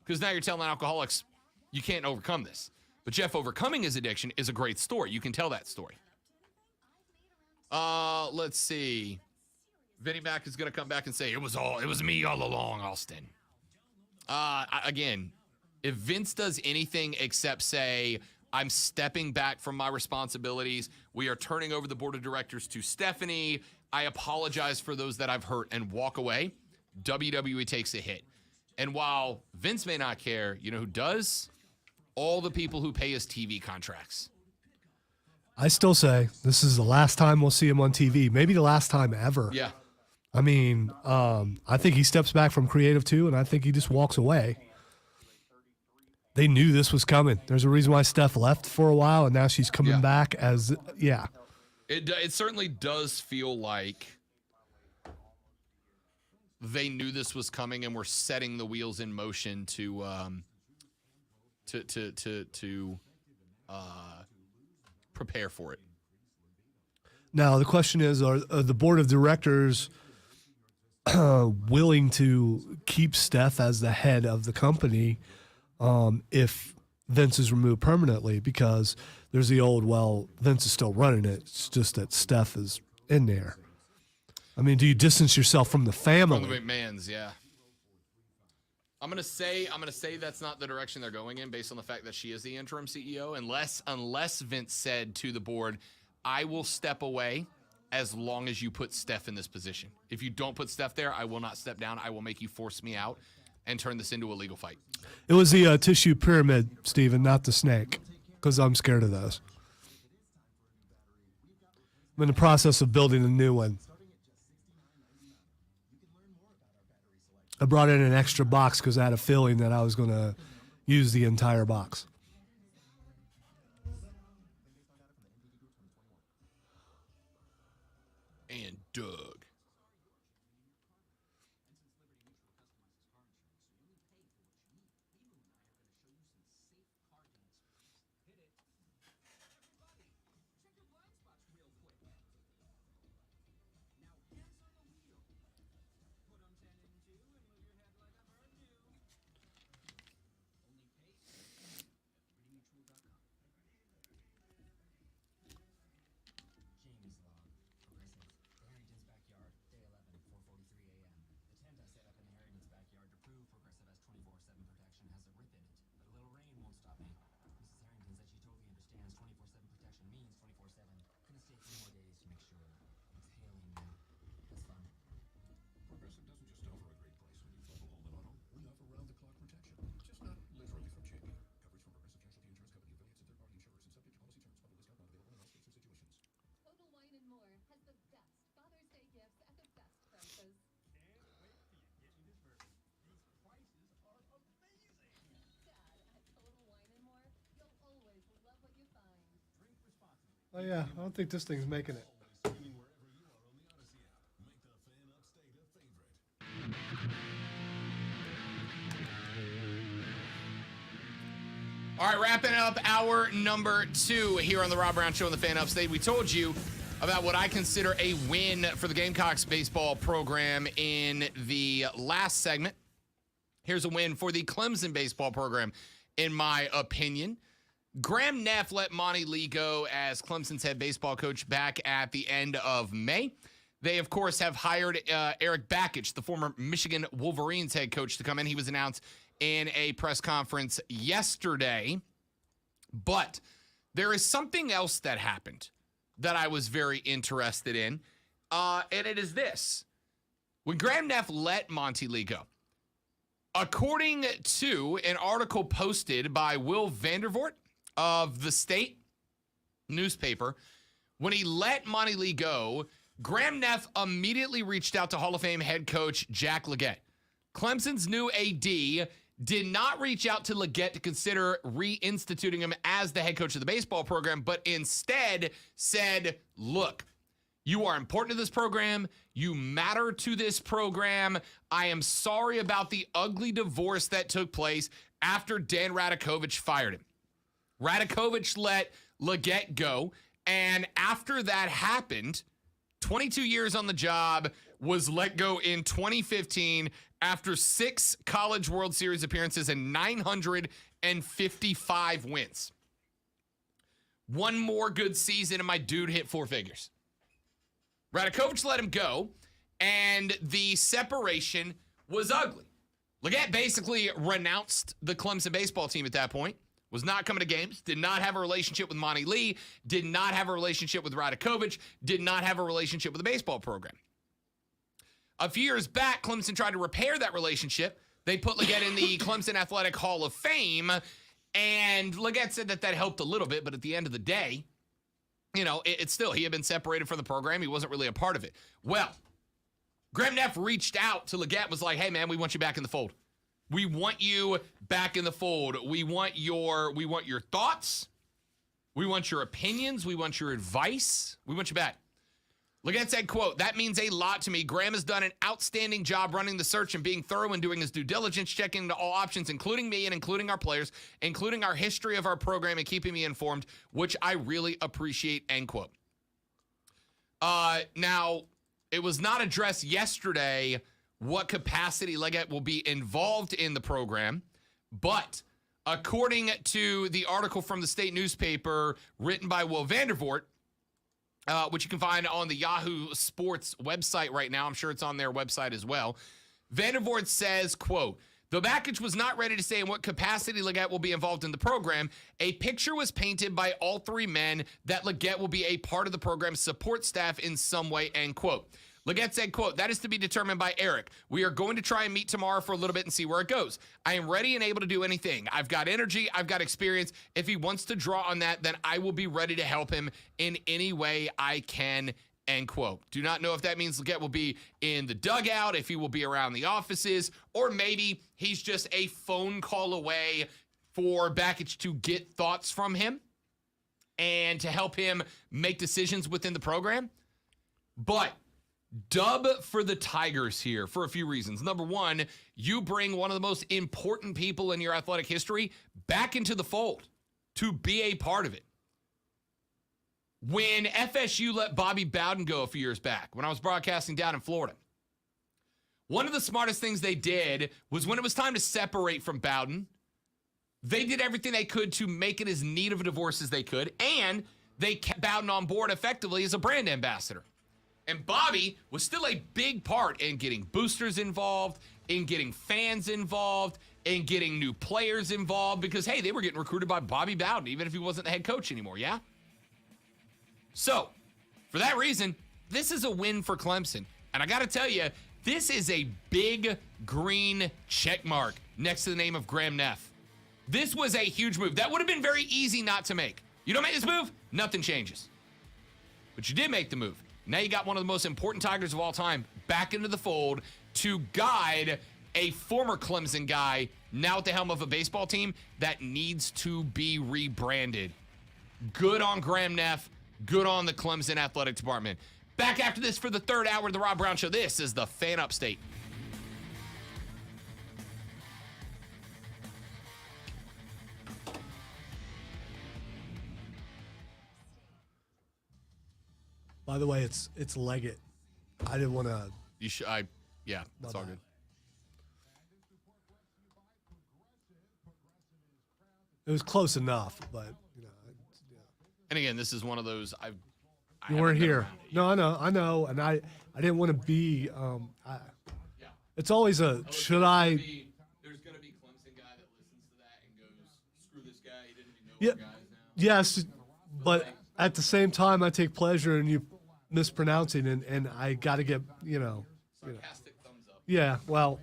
Because now you're telling alcoholics, you can't overcome this. But Jeff overcoming his addiction is a great story. You can tell that story. Let's see. Vinnie Mac is going to come back and say, it was me all along, Austin. Again, if Vince does anything except say, I'm stepping back from my responsibilities, we are turning over the board of directors to Stephanie, I apologize for those that I've hurt, and walk away, WWE takes a hit. And while Vince may not care, you know who does? All the people who pay his TV contracts. I still say this is the last time we'll see him on TV. Maybe the last time ever. Yeah. I mean, I think he steps back from creative too, and I think he just walks away. They knew this was coming. There's a reason why Steph left for a while, and now she's coming back as, It certainly does feel like they knew this was coming and were setting the wheels in motion to prepare for it. Now, the question is, are the board of directors willing to keep Steph as the head of the company if Vince is removed permanently? Because there's the old, well, Vince is still running it. It's just that Steph is in there. I mean, do you distance yourself from the family? From the McMahons, yeah. I'm gonna say that's not the direction they're going in based on the fact that she is the interim CEO, unless Vince said to the board, I will step away as long as you put Steph in this position. If you don't put Steph there, I will not step down. I will make you force me out and turn this into a legal fight. It was the tissue pyramid, Steven, not the snake, because I'm scared of those. I'm in the process of building a new one. I brought in an extra box because I had a feeling that I was going to use the entire box. And Doug. Oh, yeah. I don't think this thing's making it. Streaming wherever you are on the Odyssey app. Make the Fan Upstate a favorite. All right, wrapping up hour number 2 here on the Rob Brown Show on the Fan Upstate. We told you about what I consider a win for the Gamecocks baseball program in the last segment. Here's a win for the Clemson baseball program, in my opinion. Graham Neff let Monty Lee go as Clemson's head baseball coach back at the end of May. They, of course, have hired Eric Bakich, the former Michigan Wolverines head coach, to come in. He was announced in a press conference yesterday. But there is something else that happened that I was very interested in, and it is this. When Graham Neff let Monty Lee go, according to an article posted by Will Vandervoort of the State newspaper, when he let Monty Lee go, Graham Neff immediately reached out to Hall of Fame head coach Jack Leggett. Clemson's new AD did not reach out to Leggett to consider reinstituting him as the head coach of the baseball program, but instead said, look, you are important to this program. You matter to this program. I am sorry about the ugly divorce that took place after Dan Radakovich fired him. Radakovich let Leggett go, and after that happened, 22 years on the job, was let go in 2015 after 6 College World Series appearances and 955 wins. One more good season, and my dude hit 4 figures. Radakovich let him go, and the separation was ugly. Leggett basically renounced the Clemson baseball team at that point, was not coming to games, did not have a relationship with Monty Lee, did not have a relationship with Radakovich, did not have a relationship with the baseball program. A few years back, Clemson tried to repair that relationship. They put Leggett in the Clemson Athletic Hall of Fame, and Leggett said that helped a little bit, but at the end of the day, you know, it's still, he had been separated from the program. He wasn't really a part of it. Well, Graham Neff reached out to Leggett, was like, hey, man, we want you back in the fold. We want you back in the fold. We want your thoughts. We want your opinions. We want your advice. We want you back. Leggett said, quote, that means a lot to me. Graham has done an outstanding job running the search and being thorough and doing his due diligence, checking into all options, including me and including our players, including our history of our program and keeping me informed, which I really appreciate, end quote. Now, it was not addressed yesterday what capacity Leggett will be involved in the program, but according to the article from the State newspaper written by Will Vandervoort, which you can find on the Yahoo Sports website right now. I'm sure it's on their website as well. Vandervoort says, quote, though Bakich was not ready to say in what capacity Leggett will be involved in the program, a picture was painted by all 3 men that Leggett will be a part of the program's support staff in some way, end quote. Leggett said, quote, that is to be determined by Eric. We are going to try and meet tomorrow for a little bit and see where it goes. I am ready and able to do anything. I've got energy. I've got experience. If he wants to draw on that, then I will be ready to help him in any way I can, end quote. Do not know if that means Leggett will be in the dugout, if he will be around the offices, or maybe he's just a phone call away for Bakich to get thoughts from him and to help him make decisions within the program. But dub for the Tigers here for a few reasons. Number one, you bring one of the most important people in your athletic history back into the fold to be a part of it. When FSU let Bobby Bowden go a few years back, when I was broadcasting down in Florida, one of the smartest things they did was when it was time to separate from Bowden, they did everything they could to make it as neat of a divorce as they could, and they kept Bowden on board effectively as a brand ambassador. And Bobby was still a big part in getting boosters involved, in getting fans involved, in getting new players involved, because, hey, they were getting recruited by Bobby Bowden, even if he wasn't the head coach anymore, yeah? So, for that reason, this is a win for Clemson. And I got to tell you, this is a big green check mark next to the name of Graham Neff. This was a huge move. That would have been very easy not to make. You don't make this move, nothing changes. But you did make the move. Now you got one of the most important Tigers of all time back into the fold to guide a former Clemson guy now at the helm of a baseball team that needs to be rebranded. Good on Graham Neff. Good on the Clemson athletic department. Back after this for the third hour of the Rob Brown Show. This is the Fan Upstate. By the way, it's Leggett. I didn't want to. You should. Yeah, it's all good. It was close enough, but And again, this is one of those I you weren't haven't been here. around No, I know, and I didn't want to be. Yeah. It's always a should I? There's gonna be Clemson guy that listens to that and goes, "Screw this guy. He didn't even know Yeah, our guys now." yes, but at the same time, I take pleasure in you mispronouncing, and I got to get Sarcastic thumbs up. Yeah, well,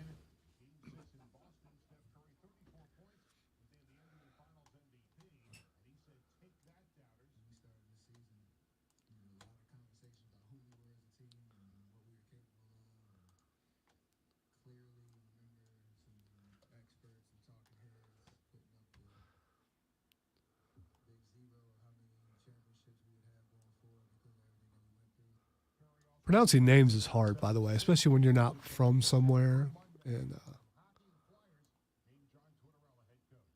pronouncing names is hard, by the way, especially when you're not from somewhere and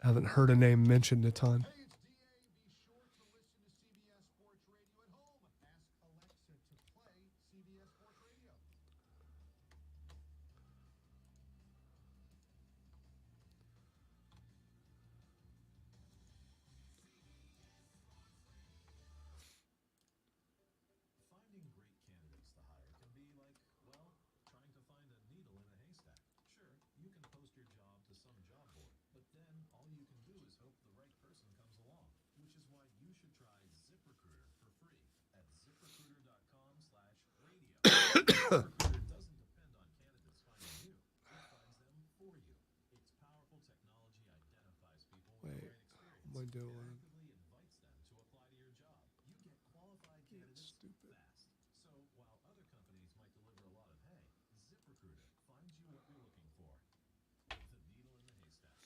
haven't heard a name mentioned a ton. Finding great candidates to hire can be like, well, trying to find a needle in a haystack. Sure, you can post your job to some job board, but then all you can do is hope the right person comes along, which is why you should try ZipRecruiter for free at ZipRecruiter.com/radio. ZipRecruiter doesn't depend on candidates finding you. It finds them for you. Its powerful technology identifies people with Wait, great experience what am I doing? and actively invites them to apply to your job. You get qualified candidates fast. So while other companies might deliver a lot of hay, ZipRecruiter finds you what you're looking for. The needle in the haystack.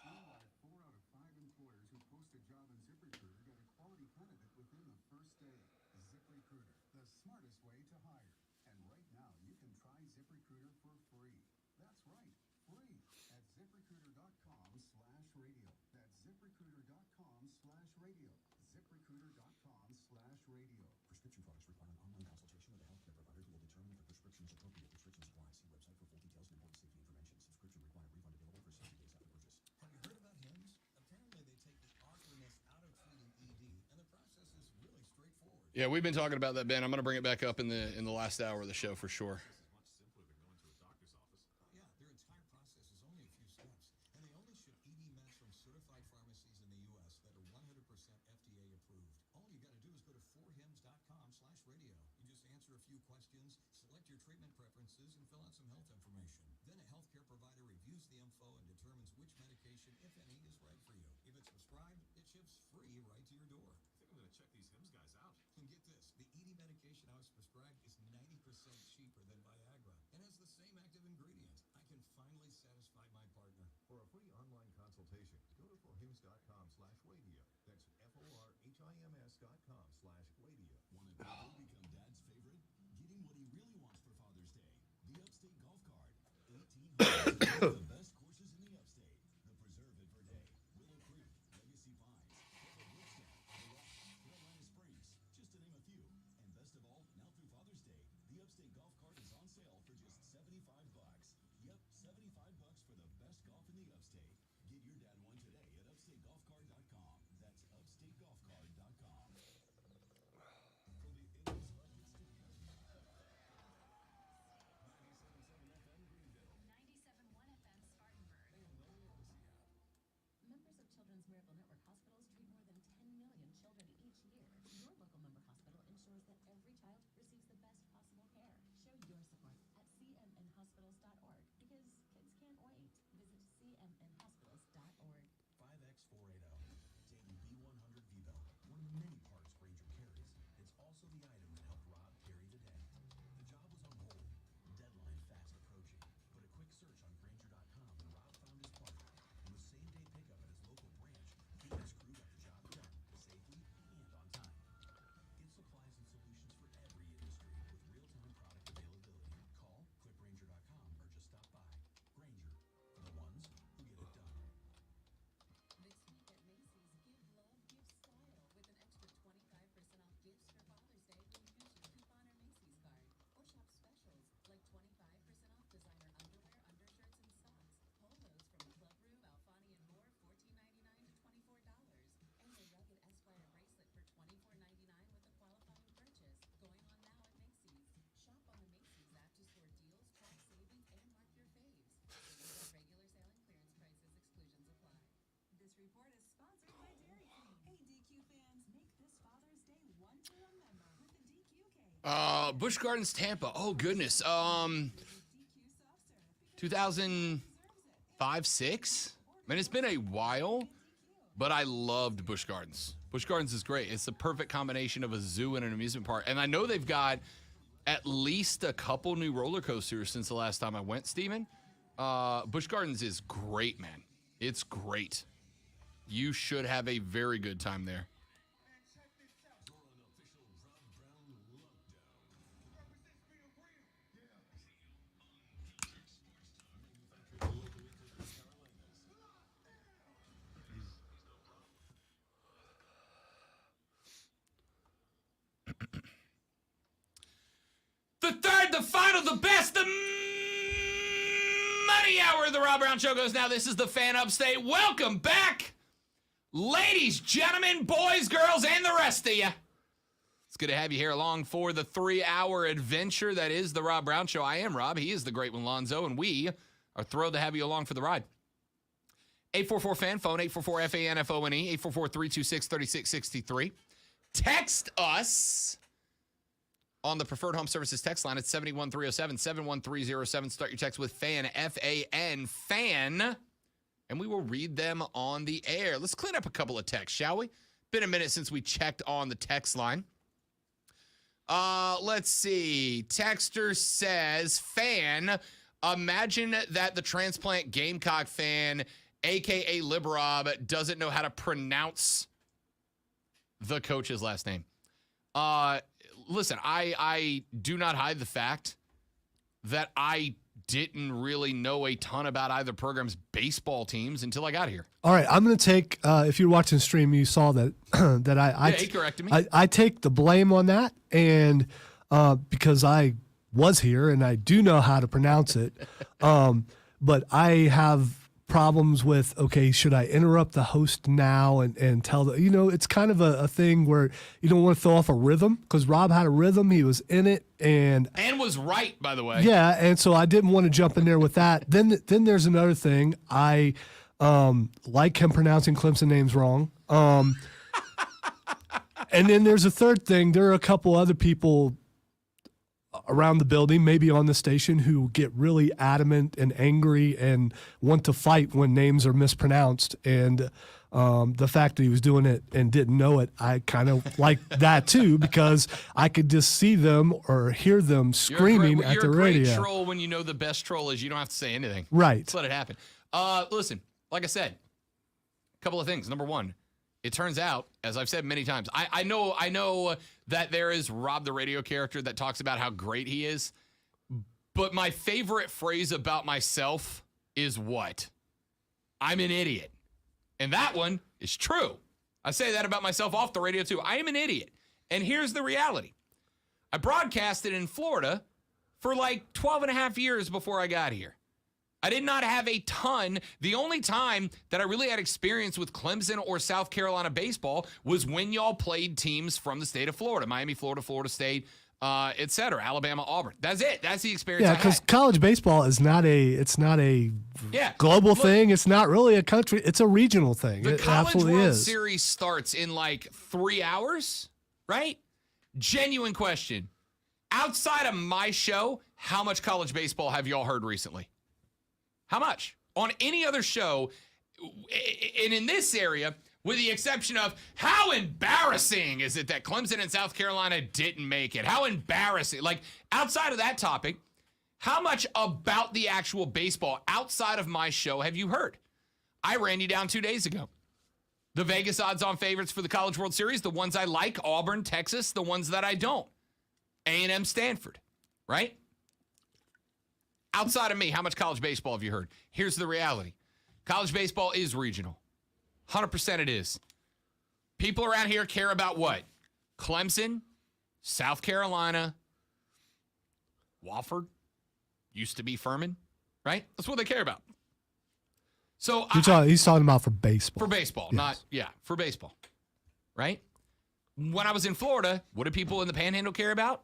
See why 4 out of 5 employers who post a job in ZipRecruiter get a quality candidate within the first day. ZipRecruiter, the smartest way to hire. And right now, you can try ZipRecruiter for free. That's right, free at ZipRecruiter.com/radio. That's ZipRecruiter.com/radio. ZipRecruiter.com/radio. Prescription products require an online consultation with a healthcare provider who will determine if the prescription is appropriate. Restrictions apply. See website for full details and important safety information. Subscription required. Refund available for 60 days after purchase. Have you heard about HIMS? Apparently, they take the awkwardness out of treating ED, and the process is really straightforward. Yeah, we've been talking about that, Ben. I'm going to bring it back up in the last hour of the show for sure. Much simpler than going to a doctor's office. Yeah, their entire process is only a few steps, and they only ship ED meds from certified pharmacies in the U.S. that are 100% FDA approved. All you got to do is go to 4hims.com/radio. You just answer a few questions, select your treatment preferences, and fill out some health information. Then a healthcare provider reviews the info and determines which medication, if any, is right for you. If it's prescribed, it ships free right to your door. I think I'm going to check these HIMS guys out. And get this, the ED medication I was prescribed is 90% cheaper than Viagra and has the same active ingredient. I can finally satisfy my partner. For a free online consultation, go to forhims.com/radio. That's forhims.com/radio. Want to quickly become Dad's favorite? Get him what he really wants for Father's Day. The Upstate Golf Card. 18 holes, the best courses in the Upstate. The Preserve It Verde, Willow Creek, Legacy Pines, Woodstock, The Rock, Carolina Springs, just to name a few. And best of all, now through Father's Day, the Upstate Golf Card is on sale for just $75. Yep, $75 for the best golf in the Upstate. Get your dad one today at upstategolfcard.com. That's upstategolfcard.com. From the English Language Studios. 97.7 FM Greenville. 97.1 FM Busch Gardens, Tampa. Oh, goodness. 2005, 6? I mean, it's been a while, but I loved Busch Gardens. Busch Gardens is great. It's the perfect combination of a zoo and an amusement park. And I know they've got at least a couple new roller coasters since the last time I went, Steven. Busch Gardens is great, man. It's great. You should have a very good time there. The third, the final, the best, the money hour of the Rob Brown Show goes now. This is the Fan Upstate. Welcome back, ladies, gentlemen, boys, girls, and the rest of you. It's good to have you here along for the 3-hour adventure that is the Rob Brown Show. I am Rob. He is the great one, Lonzo, and we are thrilled to have you along for the ride. 844-FAN, phone 844-FANFONE, 844-326-3663. Text us on the Preferred Home Services text line at 71307, 71307. Start your text with FAN, F-A-N, FAN, and we will read them on the air. Let's clean up a couple of texts, shall we? Been a minute since we checked on the text line. Let's see. Texter says, FAN, imagine that the transplant Gamecock fan, a.k.a. Lebron, doesn't know how to pronounce the coach's last name. Listen, I do not hide the fact that I didn't really know a ton about either program's baseball teams until I got here. All right, I'm going to take, if you're watching the stream, you saw that that he corrected me. I take the blame on that, and because I was here and I do know how to pronounce it, but I have problems with, okay, should I interrupt the host now and tell the, it's kind of a thing where you don't want to throw off a rhythm, because Rob had a rhythm. He was in it and was right, by the way. Yeah, and so I didn't want to jump in there with that. Then there's another thing. I like him pronouncing Clemson names wrong. And then there's a third thing. There are a couple other people around the building, maybe on the station, who get really adamant and angry and want to fight when names are mispronounced. And the fact that he was doing it and didn't know it, I kind of like that too, because I could just see them or hear them screaming at the radio. You're a great troll when you know the best troll is you don't have to say anything. Right. Just let it happen. Listen, like I said, a couple of things. Number one, it turns out, as I've said many times, I know that there is Rob the radio character that talks about how great he is, but my favorite phrase about myself is what? I'm an idiot. And that one is true. I say that about myself off the radio too. I am an idiot. And here's the reality. I broadcasted in Florida for like 12 and a half years before I got here. I did not have a ton. The only time that I really had experience with Clemson or South Carolina baseball was when y'all played teams from the state of Florida, Miami, Florida, Florida State, et cetera, Alabama, Auburn. That's it. That's the experience I had. Yeah, because college baseball is not a global thing. It's not really a country. It's a regional thing. The it College absolutely World is. Series starts in like 3 hours, right? Genuine question. Outside of my show, how much college baseball have y'all heard recently? How much? On any other show, and in this area, with the exception of how embarrassing is it that Clemson and South Carolina didn't make it? How embarrassing. Like, outside of that topic, how much about the actual baseball outside of my show have you heard? I ran you down 2 days ago. The Vegas odds-on favorites for the College World Series, the ones I like, Auburn, Texas, the ones that I don't. A&M, Stanford, right? Outside of me, how much college baseball have you heard? Here's the reality. College baseball is regional. 100% it is. People around here care about what? Clemson, South Carolina, Wofford, used to be Furman, right? That's what they care about. So He's talking about for baseball. For baseball, Yes. for baseball, right? When I was in Florida, what did people in the Panhandle care about?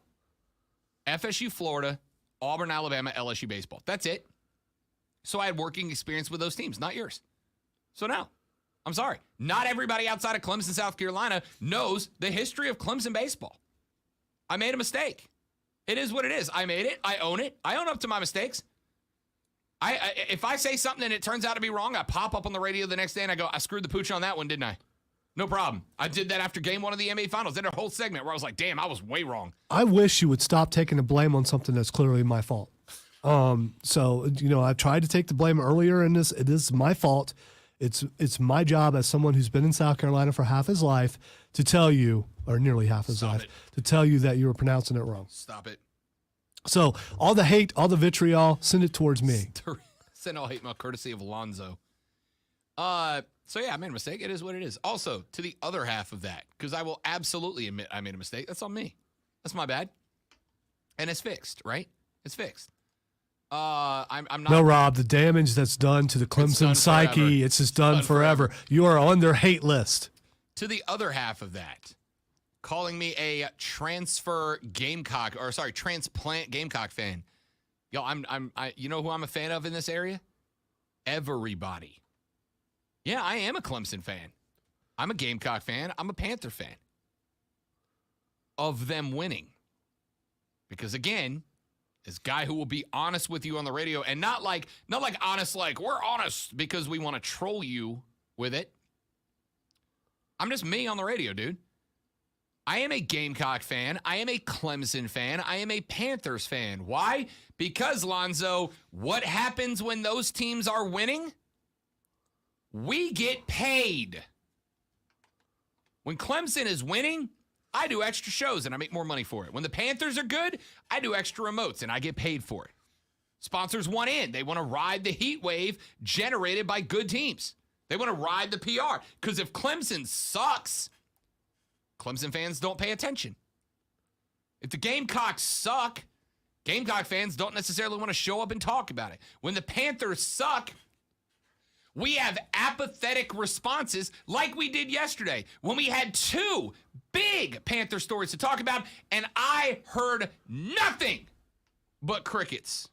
FSU, Florida, Auburn, Alabama, LSU baseball. That's it. So I had working experience with those teams, not yours. So now, I'm sorry. Not everybody outside of Clemson, South Carolina knows the history of Clemson baseball. I made a mistake. It is what it is. I made it. I own it. I own up to my mistakes. If I say something and it turns out to be wrong, I pop up on the radio the next day and I go, I screwed the pooch on that one, didn't I? No problem. I did that after game 1 of the NBA Finals. Did a whole segment where I was like, damn, I was way wrong. I wish you would stop taking the blame on something that's clearly my fault. So, I've tried to take the blame earlier in this. It is my fault. It's my job as someone who's been in South Carolina for half his life to tell you, or nearly half his life, to tell you that you were pronouncing it wrong. Stop it. So all the hate, all the vitriol, send it towards me. Send all hate mail courtesy of Alonzo. So yeah, I made a mistake. It is what it is. Also, to the other half of that, because I will absolutely admit I made a mistake. That's on me. That's my bad. And it's fixed, right? It's fixed. I'm not. No, Rob, the damage that's done to the Clemson psyche, forever. it's just done forever. You are on their hate list. To the other half of that, calling me a transplant Gamecock fan. Yo, you know who I'm a fan of in this area? Everybody. Yeah, I am a Clemson fan. I'm a Gamecock fan. I'm a Panther fan. Of them winning. Because again, this guy who will be honest with you on the radio, and not like honest, like we're honest because we want to troll you with it. I'm just me on the radio, dude. I am a Gamecock fan. I am a Clemson fan. I am a Panthers fan. Why? Because, Lonzo, what happens when those teams are winning? We get paid. When Clemson is winning, I do extra shows and I make more money for it. When the Panthers are good, I do extra remotes and I get paid for it. Sponsors want in. They want to ride the heat wave generated by good teams. They want to ride the PR. Because if Clemson sucks, Clemson fans don't pay attention. If the Gamecocks suck, Gamecock fans don't necessarily want to show up and talk about it. When the Panthers suck, we have apathetic responses like we did yesterday when we had 2 big Panther stories to talk about, and I heard nothing but crickets.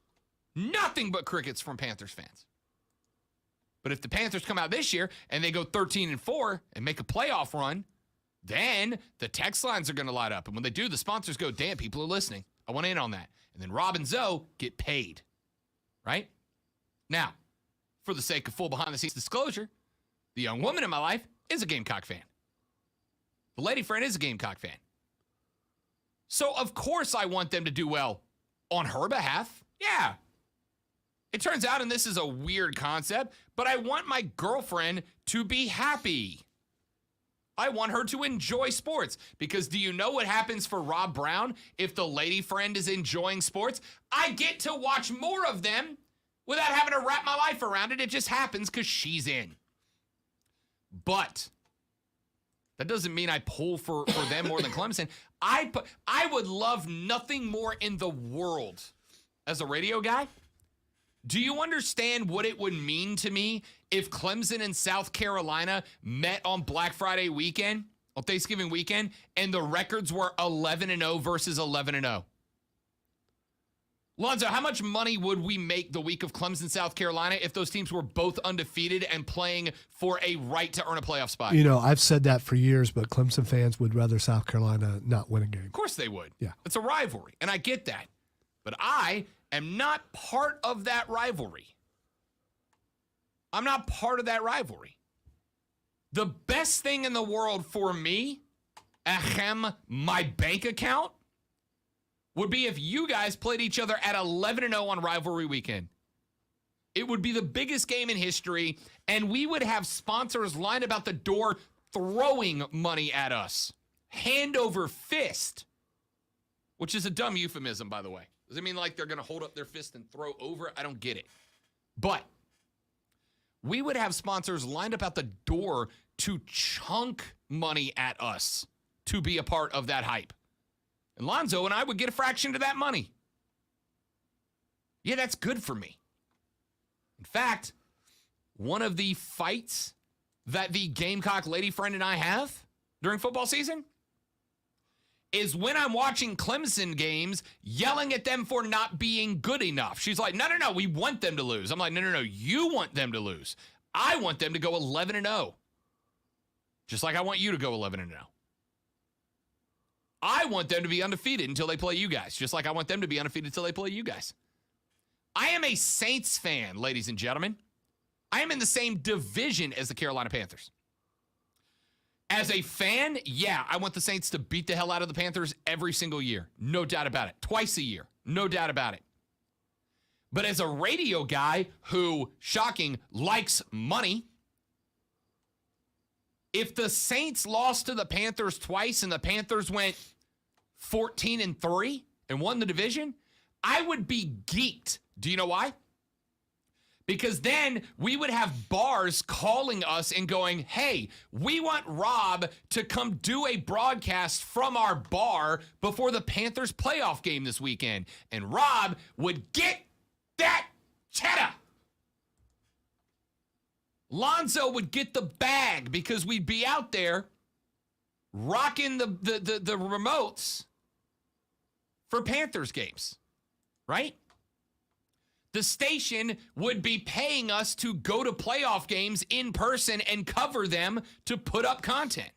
Nothing but crickets from Panthers fans. But if the Panthers come out this year and they go 13-4 and make a playoff run, then the text lines are going to light up. And when they do, the sponsors go, damn, people are listening. I want in on that. And then Rob and Zoe get paid. Right? Now, for the sake of full behind-the-scenes disclosure, the young woman in my life is a Gamecock fan. The lady friend is a Gamecock fan. So, of course, I want them to do well on her behalf. Yeah. It turns out, and this is a weird concept, but I want my girlfriend to be happy. I want her to enjoy sports. Because do you know what happens for Rob Brown if the lady friend is enjoying sports? I get to watch more of them without having to wrap my life around it. It just happens because she's in. But that doesn't mean I pull for them more than Clemson. I would love nothing more in the world as a radio guy. Do you understand what it would mean to me if Clemson and South Carolina met on Black Friday weekend, on Thanksgiving weekend, and the records were 11-0 versus 11-0? Lonzo, how much money would we make the week of Clemson, South Carolina if those teams were both undefeated and playing for a right to earn a playoff spot? I've said that for years, but Clemson fans would rather South Carolina not win a game. Of course they would. Yeah. It's a rivalry, and I get that. But I am not part of that rivalry. I'm not part of that rivalry. The best thing in the world for me, my bank account, would be if you guys played each other at 11-0 on rivalry weekend. It would be the biggest game in history, and we would have sponsors lined about the door throwing money at us. Hand over fist, which is a dumb euphemism, by the way. Does it mean like they're going to hold up their fist and throw over? I don't get it. But we would have sponsors lined up at the door to chunk money at us to be a part of that hype. And Lonzo and I would get a fraction of that money. Yeah, that's good for me. In fact, one of the fights that the Gamecock lady friend and I have during football season is when I'm watching Clemson games, yelling at them for not being good enough. She's like, no, we want them to lose. I'm like, no, you want them to lose. I want them to go 11-0. Just like I want you to go 11-0. I want them to be undefeated until they play you guys, just like I want them to be undefeated until they play you guys. I am a Saints fan, ladies and gentlemen. I am in the same division as the Carolina Panthers. As a fan, yeah, I want the Saints to beat the hell out of the Panthers every single year. No doubt about it. Twice a year. No doubt about it. But as a radio guy who, shocking, likes money, if the Saints lost to the Panthers twice and the Panthers went 14-3 and won the division, I would be geeked. Do you know why? Because then we would have bars calling us and going, hey, we want Rob to come do a broadcast from our bar before the Panthers playoff game this weekend. And Rob would get that cheddar. Lonzo would get the bag because we'd be out there rocking the remotes for Panthers games, right? The station would be paying us to go to playoff games in person and cover them to put up content.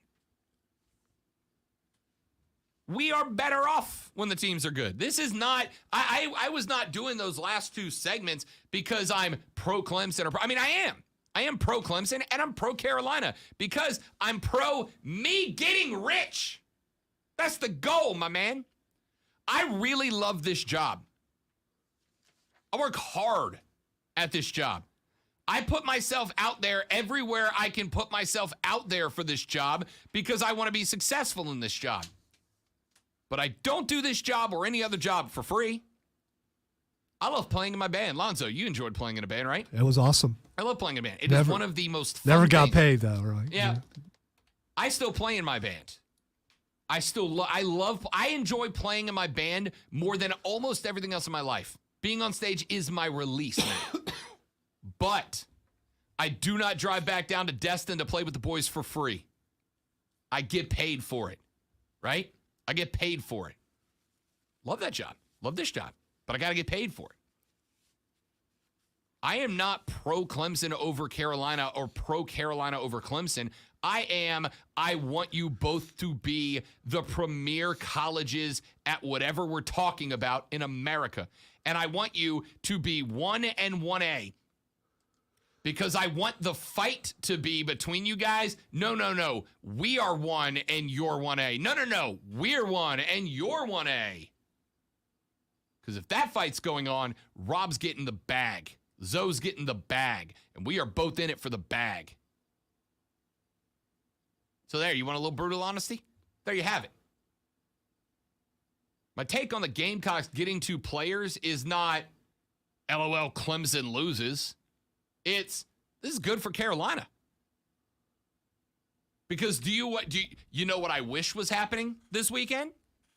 We are better off when the teams are good. This is not, I was not doing those last two segments because I'm pro Clemson. I am. I am pro Clemson and I'm pro Carolina because I'm pro me getting rich. That's the goal, my man. I really love this job. I work hard at this job. I put myself out there everywhere I can put myself out there for this job because I want to be successful in this job. But I don't do this job or any other job for free. I love playing in my band. Lonzo, you enjoyed playing in a band, right? It was awesome. I love playing in a band. It is one of the most fun Never got things. paid, though, right? Yeah. I still play in my band. I enjoy playing in my band more than almost everything else in my life. Being on stage is my release, man. But I do not drive back down to Destin to play with the boys for free. I get paid for it, right? I get paid for it. Love that job. Love this job. But I got to get paid for it. I am not pro Clemson over Carolina or pro Carolina over Clemson. I want you both to be the premier colleges at whatever we're talking about in America. And I want you to be 1 and 1A. Because I want the fight to be between you guys. No. We are 1 and you're 1A. No. We're 1 and you're 1A. Because if that fight's going on, Rob's getting the bag. Zoe's getting the bag. And we are both in it for the bag. So there, you want a little brutal honesty? There you have it. My take on the Gamecocks getting 2 players is not, LOL, Clemson loses. This is good for Carolina. Because do you know what I wish was happening this weekend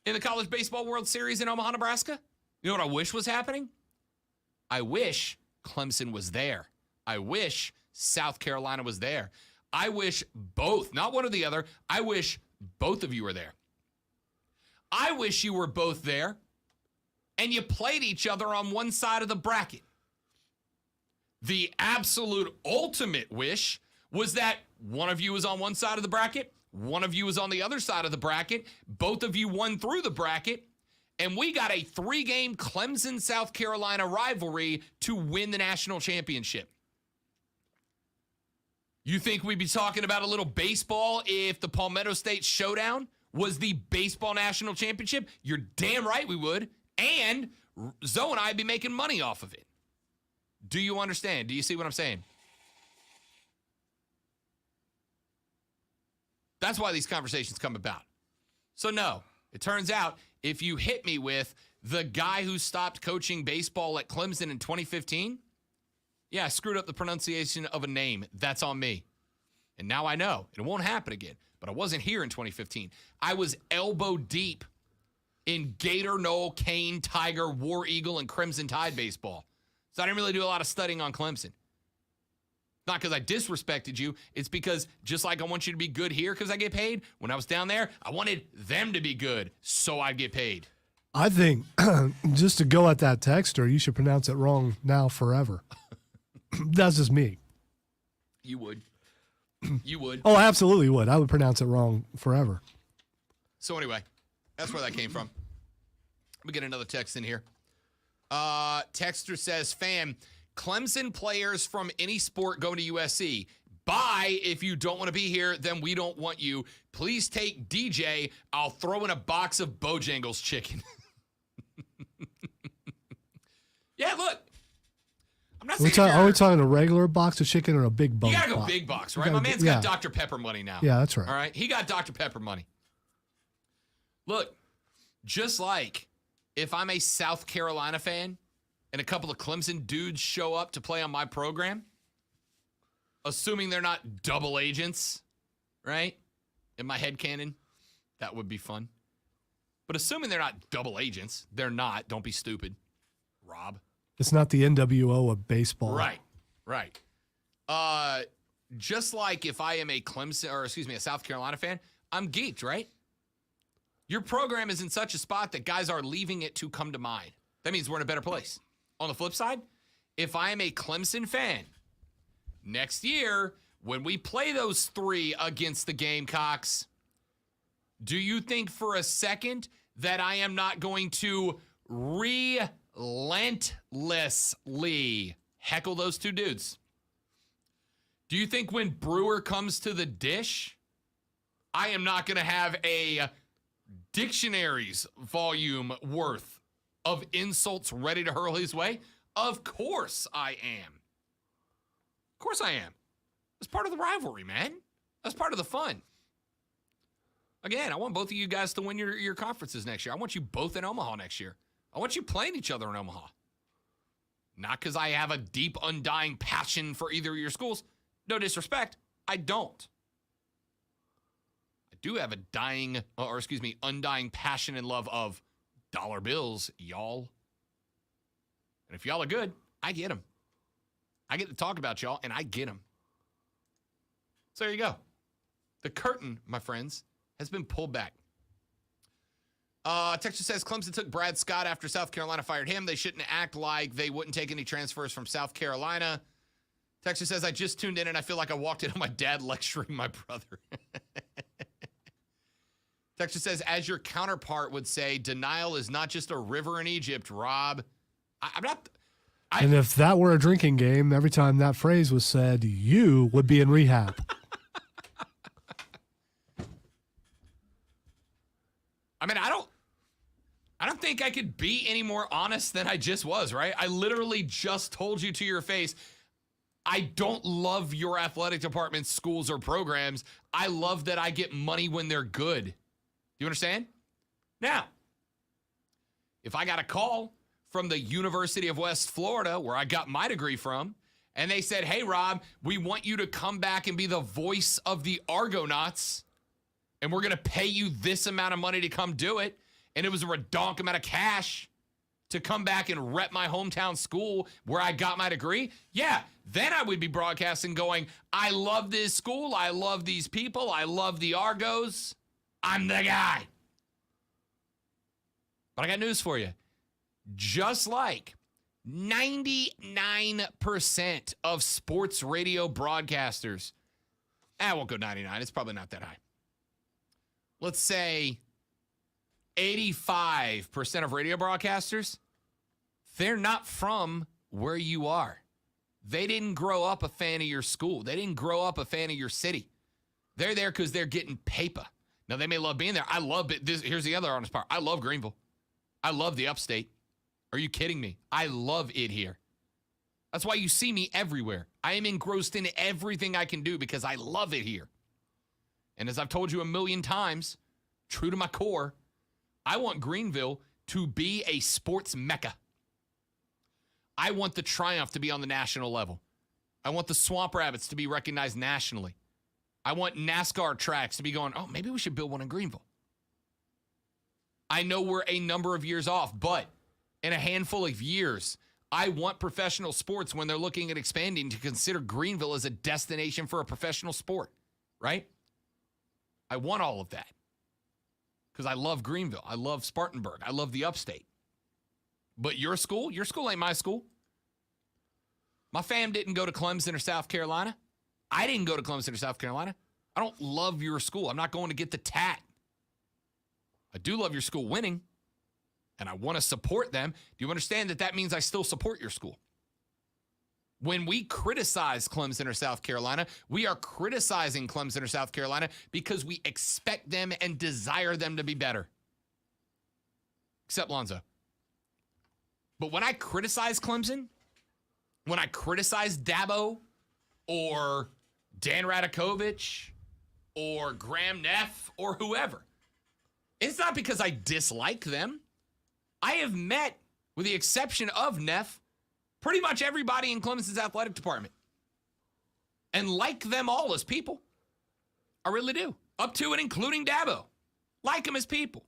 in the College Baseball World Series in Omaha, Nebraska? You know what I wish was happening? I wish Clemson was there. I wish South Carolina was there. I wish both, not one or the other. I wish both of you were there. I wish you were both there and you played each other on one side of the bracket. The absolute ultimate wish was that one of you was on one side of the bracket, one of you was on the other side of the bracket, both of you won through the bracket, and we got a 3-game Clemson-South Carolina rivalry to win the national championship. You think we'd be talking about a little baseball if the Palmetto State Showdown was the baseball national championship? You're damn right we would. And Zoe and I would be making money off of it. Do you understand? Do you see what I'm saying? That's why these conversations come about. So no, it turns out if you hit me with the guy who stopped coaching baseball at Clemson in 2015, yeah, I screwed up the pronunciation of a name. That's on me. And now I know. It won't happen again. But I wasn't here in 2015. I was elbow deep in Gator, Knoll, Cane, Tiger, War Eagle, and Crimson Tide baseball. So I didn't really do a lot of studying on Clemson. Not because I disrespected you. It's because just like I want you to be good here because I get paid, when I was down there, I wanted them to be good so I'd get paid. I think just to go at that texter, you should pronounce it wrong now forever. That's just me. You would. You would. Oh, I absolutely would. I would pronounce it wrong forever. So anyway, That's where that came from. Let me get another text in here. Texter says, fam, Clemson players from any sport go to USC. Bye. If you don't want to be here, then we don't want you. Please take DJ. I'll throw in a box of Bojangles chicken. Yeah, look. I'm not saying Are we talking a regular box of chicken or a big box? You gotta go big box, right? My man's got Dr. Pepper money now. Yeah, that's right. All right, he got Dr. Pepper money. Look, just like if I'm a South Carolina fan and a couple of Clemson dudes show up to play on my program, assuming they're not double agents, right? In my head canon, that would be fun. But assuming they're not double agents, they're not. Don't be stupid, Rob. It's not the NWO of baseball. Right. Just like if I am a a South Carolina fan, I'm geeked, right? Your program is in such a spot that guys are leaving it to come to mine. That means we're in a better place. On the flip side, if I am a Clemson fan, next year, when we play those three against the Gamecocks, do you think for a second that I am not going to relentlessly heckle those two dudes? Do you think when Brewer comes to the dish, I am not going to have a dictionary's volume worth of insults ready to hurl his way? Of course I am. Of course I am. That's part of the rivalry, man. That's part of the fun. Again, I want both of you guys to win your conferences next year. I want you both in Omaha next year. I want you playing each other in Omaha. Not because I have a deep, undying passion for either of your schools. No disrespect. I don't. I do have a undying passion and love of dollar bills, y'all. And if y'all are good, I get them. I get to talk about y'all, and I get them. So there you go. The curtain, my friends, has been pulled back. Texas says Clemson took Brad Scott after South Carolina fired him. They shouldn't act like they wouldn't take any transfers from South Carolina. Texas says, I just tuned in and I feel like I walked in on my dad lecturing my brother. Texas says, as your counterpart would say, denial is not just a river in Egypt, Rob. I'm not. And if that were a drinking game, every time that phrase was said, you would be in rehab. I mean, I don't think I could be any more honest than I just was, right? I literally just told you to your face, I don't love your athletic department, schools, or programs. I love that I get money when they're good. Do you understand? Now, if I got a call from the University of West Florida, where I got my degree from, and they said, hey, Rob, we want you to come back and be the voice of the Argonauts, and we're going to pay you this amount of money to come do it, and it was a redonk amount of cash to come back and rep my hometown school where I got my degree, yeah, then I would be broadcasting going, I love this school, I love these people, I love the Argos, I'm the guy. But I got news for you. Just like 99% of sports radio broadcasters, I won't go 99, it's probably not that high. Let's say 85% of radio broadcasters, they're not from where you are. They didn't grow up a fan of your school. They didn't grow up a fan of your city. They're there because they're getting paper. Now, they may love being there. I love it. Here's the other honest part. I love Greenville. I love the upstate. Are you kidding me? I love it here. That's why you see me everywhere. I am engrossed in everything I can do because I love it here. And as I've told you a million times, true to my core, I want Greenville to be a sports mecca. I want the Triumph to be on the national level. I want the Swamp Rabbits to be recognized nationally. I want NASCAR tracks to be going, oh, maybe we should build one in Greenville. I know we're a number of years off, but in a handful of years, I want professional sports, when they're looking at expanding, to consider Greenville as a destination for a professional sport, right? I want all of that because I love Greenville. I love Spartanburg. I love the upstate. But your school ain't my school. My fam didn't go to Clemson or South Carolina. I didn't go to Clemson or South Carolina. I don't love your school. I'm not going to get the tat. I do love your school winning, and I want to support them. Do you understand that means I still support your school? When we criticize Clemson or South Carolina, we are criticizing Clemson or South Carolina because we expect them and desire them to be better. Except Lonzo. But when I criticize Clemson, when I criticize Dabo or Dan Radakovich or Graham Neff or whoever, it's not because I dislike them. I have met, with the exception of Neff, pretty much everybody in Clemson's athletic department. And like them all as people. I really do. Up to and including Dabo. Like them as people.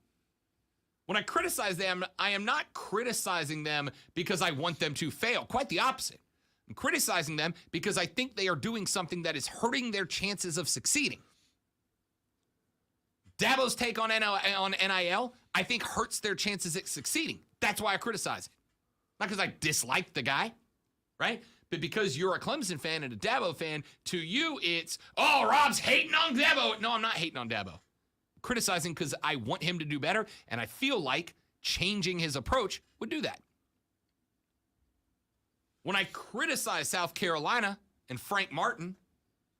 When I criticize them, I am not criticizing them because I want them to fail. Quite the opposite. I'm criticizing them because I think they are doing something that is hurting their chances of succeeding. Dabo's take on NIL, I think hurts their chances at succeeding. That's why I criticize it. Not because I dislike the guy, right? But because you're a Clemson fan and a Dabo fan, to you it's, oh, Rob's hating on Dabo. No, I'm not hating on Dabo. I'm criticizing because I want him to do better, and I feel like changing his approach would do that. When I criticize South Carolina and Frank Martin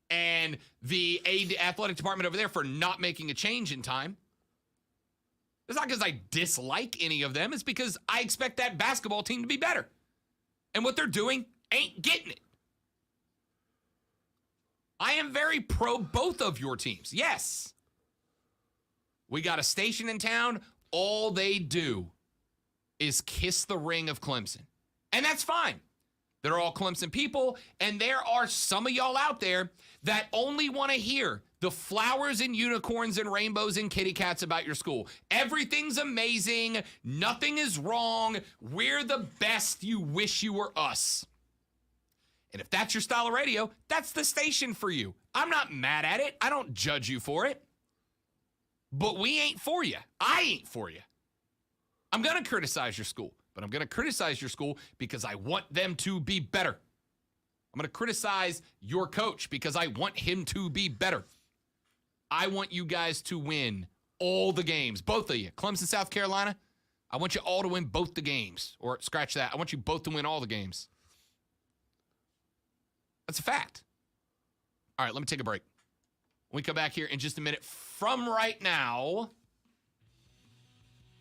and the athletic department over there for not making a change in time, it's not because I dislike any of them. It's because I expect that basketball team to be better. And what they're doing ain't getting it. I am very pro both of your teams. Yes. We got a station in town. All they do is kiss the ring of Clemson. And that's fine. They're all Clemson people. And there are some of y'all out there that only want to hear the flowers and unicorns and rainbows and kitty cats about your school. Everything's amazing. Nothing is wrong. We're the best. You wish you were us. And if that's your style of radio, that's the station for you. I'm not mad at it. I don't judge you for it. But we ain't for you. I ain't for you. I'm going to criticize your school, but I'm going to criticize your school because I want them to be better. I'm going to criticize your coach because I want him to be better. I want you guys to win all the games, both of you. Clemson, South Carolina, I want you all to win both the games. Or scratch that. I want you both to win all the games. That's a fact. All right, let me take a break. When we come back here in just a minute from right now,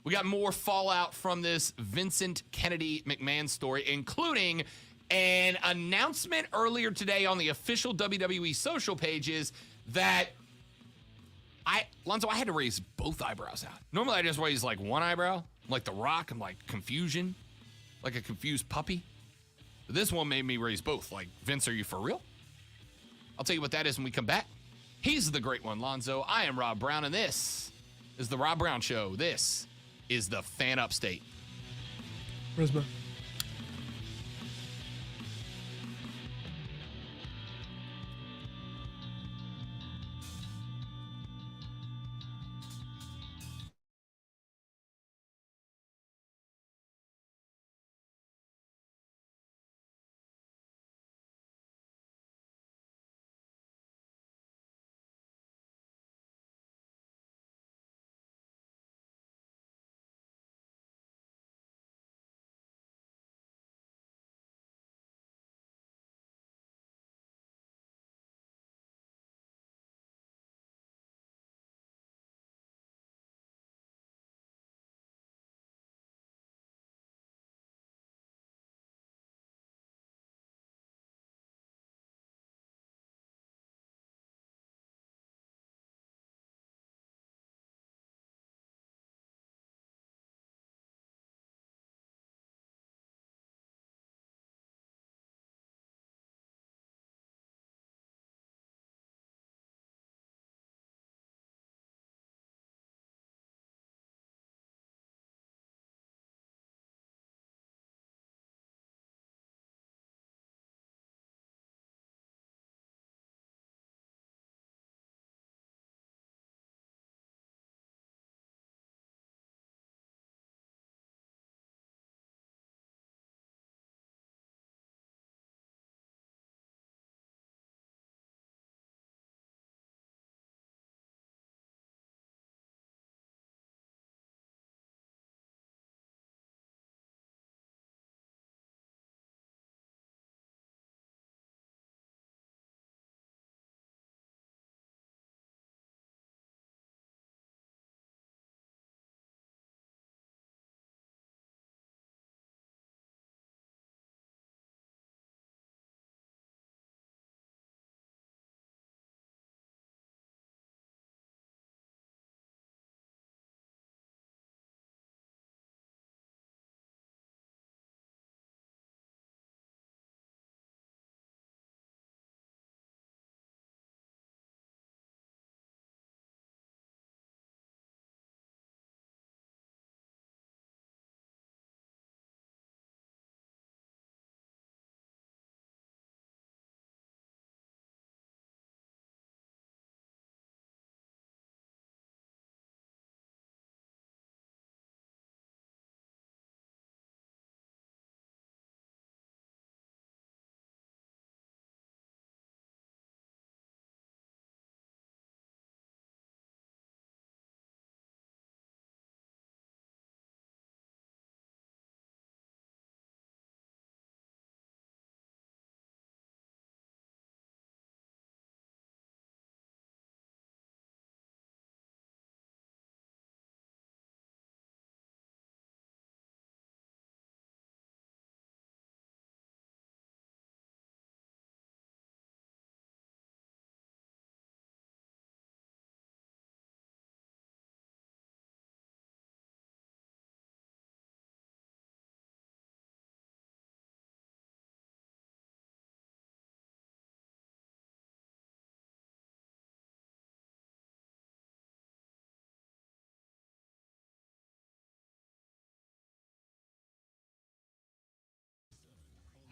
we got more fallout from this Vincent Kennedy McMahon story, including an announcement earlier today on the official WWE social pages that Lonzo, I had to raise both eyebrows out. Normally I just raise like one eyebrow, like The Rock. I'm like confusion, like a confused puppy. But this one made me raise both. Like, Vince, are you for real? I'll tell you what that is when we come back. He's the great one, Lonzo. I am Rob Brown, and this is the Rob Brown Show. This is the Fan Upstate. Prisma.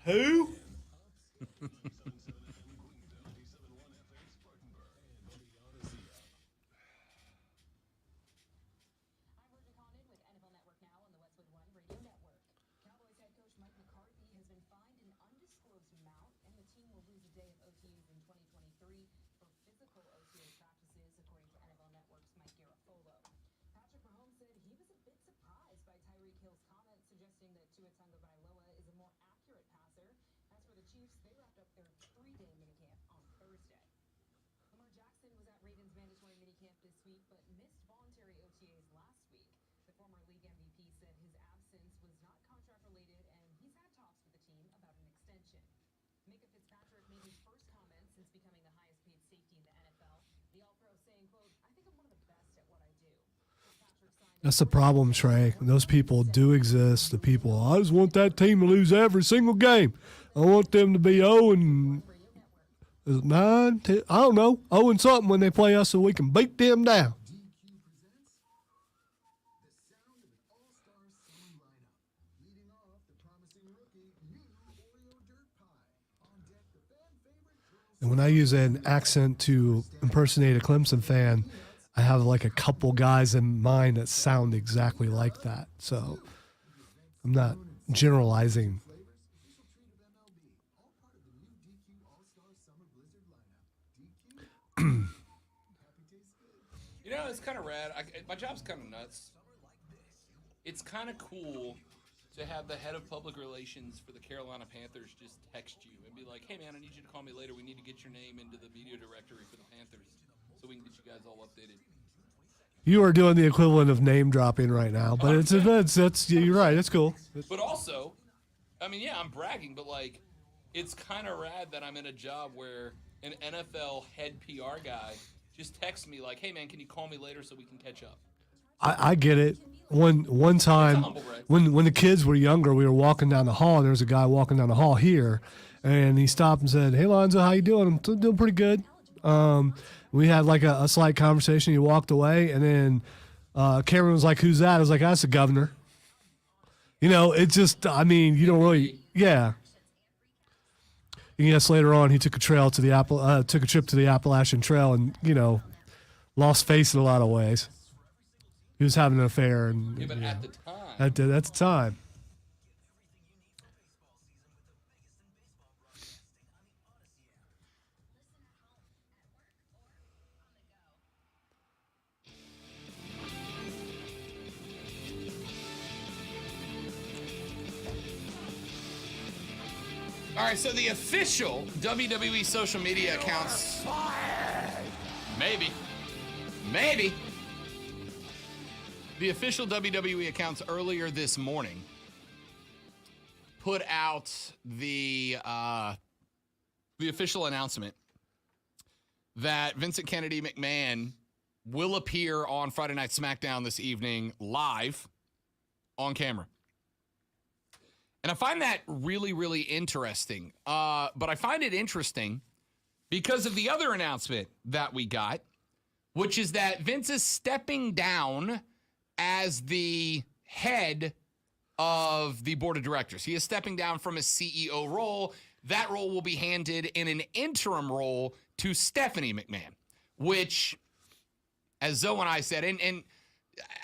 Who? I'm Roger Condon with NFL Network Now on the Westwood One Radio Network. Cowboys head coach Mike McCarthy has been fined an undisclosed amount, and the team will lose a day of OTAs in 2023 for physical OTA practices, according to NFL Network's Mike Garafolo. Patrick Mahomes said he was a bit surprised by Tyreek Hill's comments suggesting that Tua Tagovailoa is a more accurate passer. As for the Chiefs, they wrapped up their 3-day minicamp on Thursday. Lamar Jackson was at Ravens mandatory minicamp this week, but missed voluntary OTAs last week. The former league MVP said his absence was not contract related, and he's had talks with the team about an extension. Micah Fitzpatrick made his first comments since becoming the highest paid safety in the NFL. The All-Pro saying, quote, "I think I'm one of the best at what I do." Fitzpatrick signed That's the problem, Trey. Those people do exist. The people, I just want that team to lose every single game. I want them to be 0 and 9, 10, I don't know, 0 and something when they play us so we can beat them down. DQ presents the sound of an all-star summer lineup. Leading off, the promising rookie, new Oreo dirt pie. On deck, the fan favorite girls. And when I use an accent to impersonate a Clemson fan, I have like a couple guys in mind that sound exactly like that. So I'm not generalizing. Flavors, official treat of MLB. All part of the new DQ All-Star Summer Blizzard lineup. DQ. Happy tastes good. You know, it's kind of rad. My job's kind of nuts. It's kind of cool to have the head of public relations for the Carolina Panthers just text you and be like, "Hey, man, I need you to call me later. We need to get your name into the media directory for the Panthers so we can get you guys all updated." You are doing the equivalent of name dropping right now, but it's you're right. It's cool. But also, I mean, yeah, I'm bragging, but like, it's kind of rad that I'm in a job where an NFL head PR guy just texts me like, "Hey, man, can you call me later so we can catch up?" I get it. One time humble brag. when the kids were younger, we were walking down the hall, and there was a guy walking down the hall here, and he stopped and said, "Hey, Lonzo, how you doing?" "I'm doing pretty good." We had like a slight conversation. He walked away, and then Cameron was like, "Who's that?" I was like, "That's the governor." You know, it's just, I mean, you don't really, yeah. And yes, later on, he took a trip to the Appalachian Trail, and lost face in a lot of ways. He was having an affair, and Yeah, but at the time, at the time. all right, so the official WWE social media accounts, maybe, the official WWE accounts earlier this morning put out the official announcement that Vincent Kennedy McMahon will appear on Friday Night SmackDown this evening live on camera. And I find that really, really interesting. But I find it interesting because of the other announcement that we got, which is that Vince is stepping down as the head of the board of directors. He is stepping down from his CEO role. That role will be handed in an interim role to Stephanie McMahon, which, as Zoe and I said, and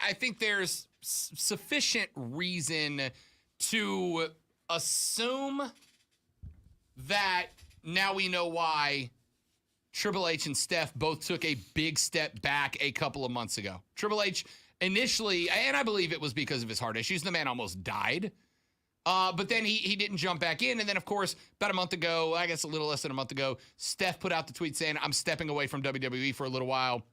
I think there's sufficient reason to assume that now we know why Triple H and Steph both took a big step back a couple of months ago. Triple H initially, and I believe it was because of his heart issues, the man almost died. But then he didn't jump back in. And then, of course, about a month ago, I guess a little less than a month ago, Steph put out the tweet saying, "I'm stepping away from WWE for a little while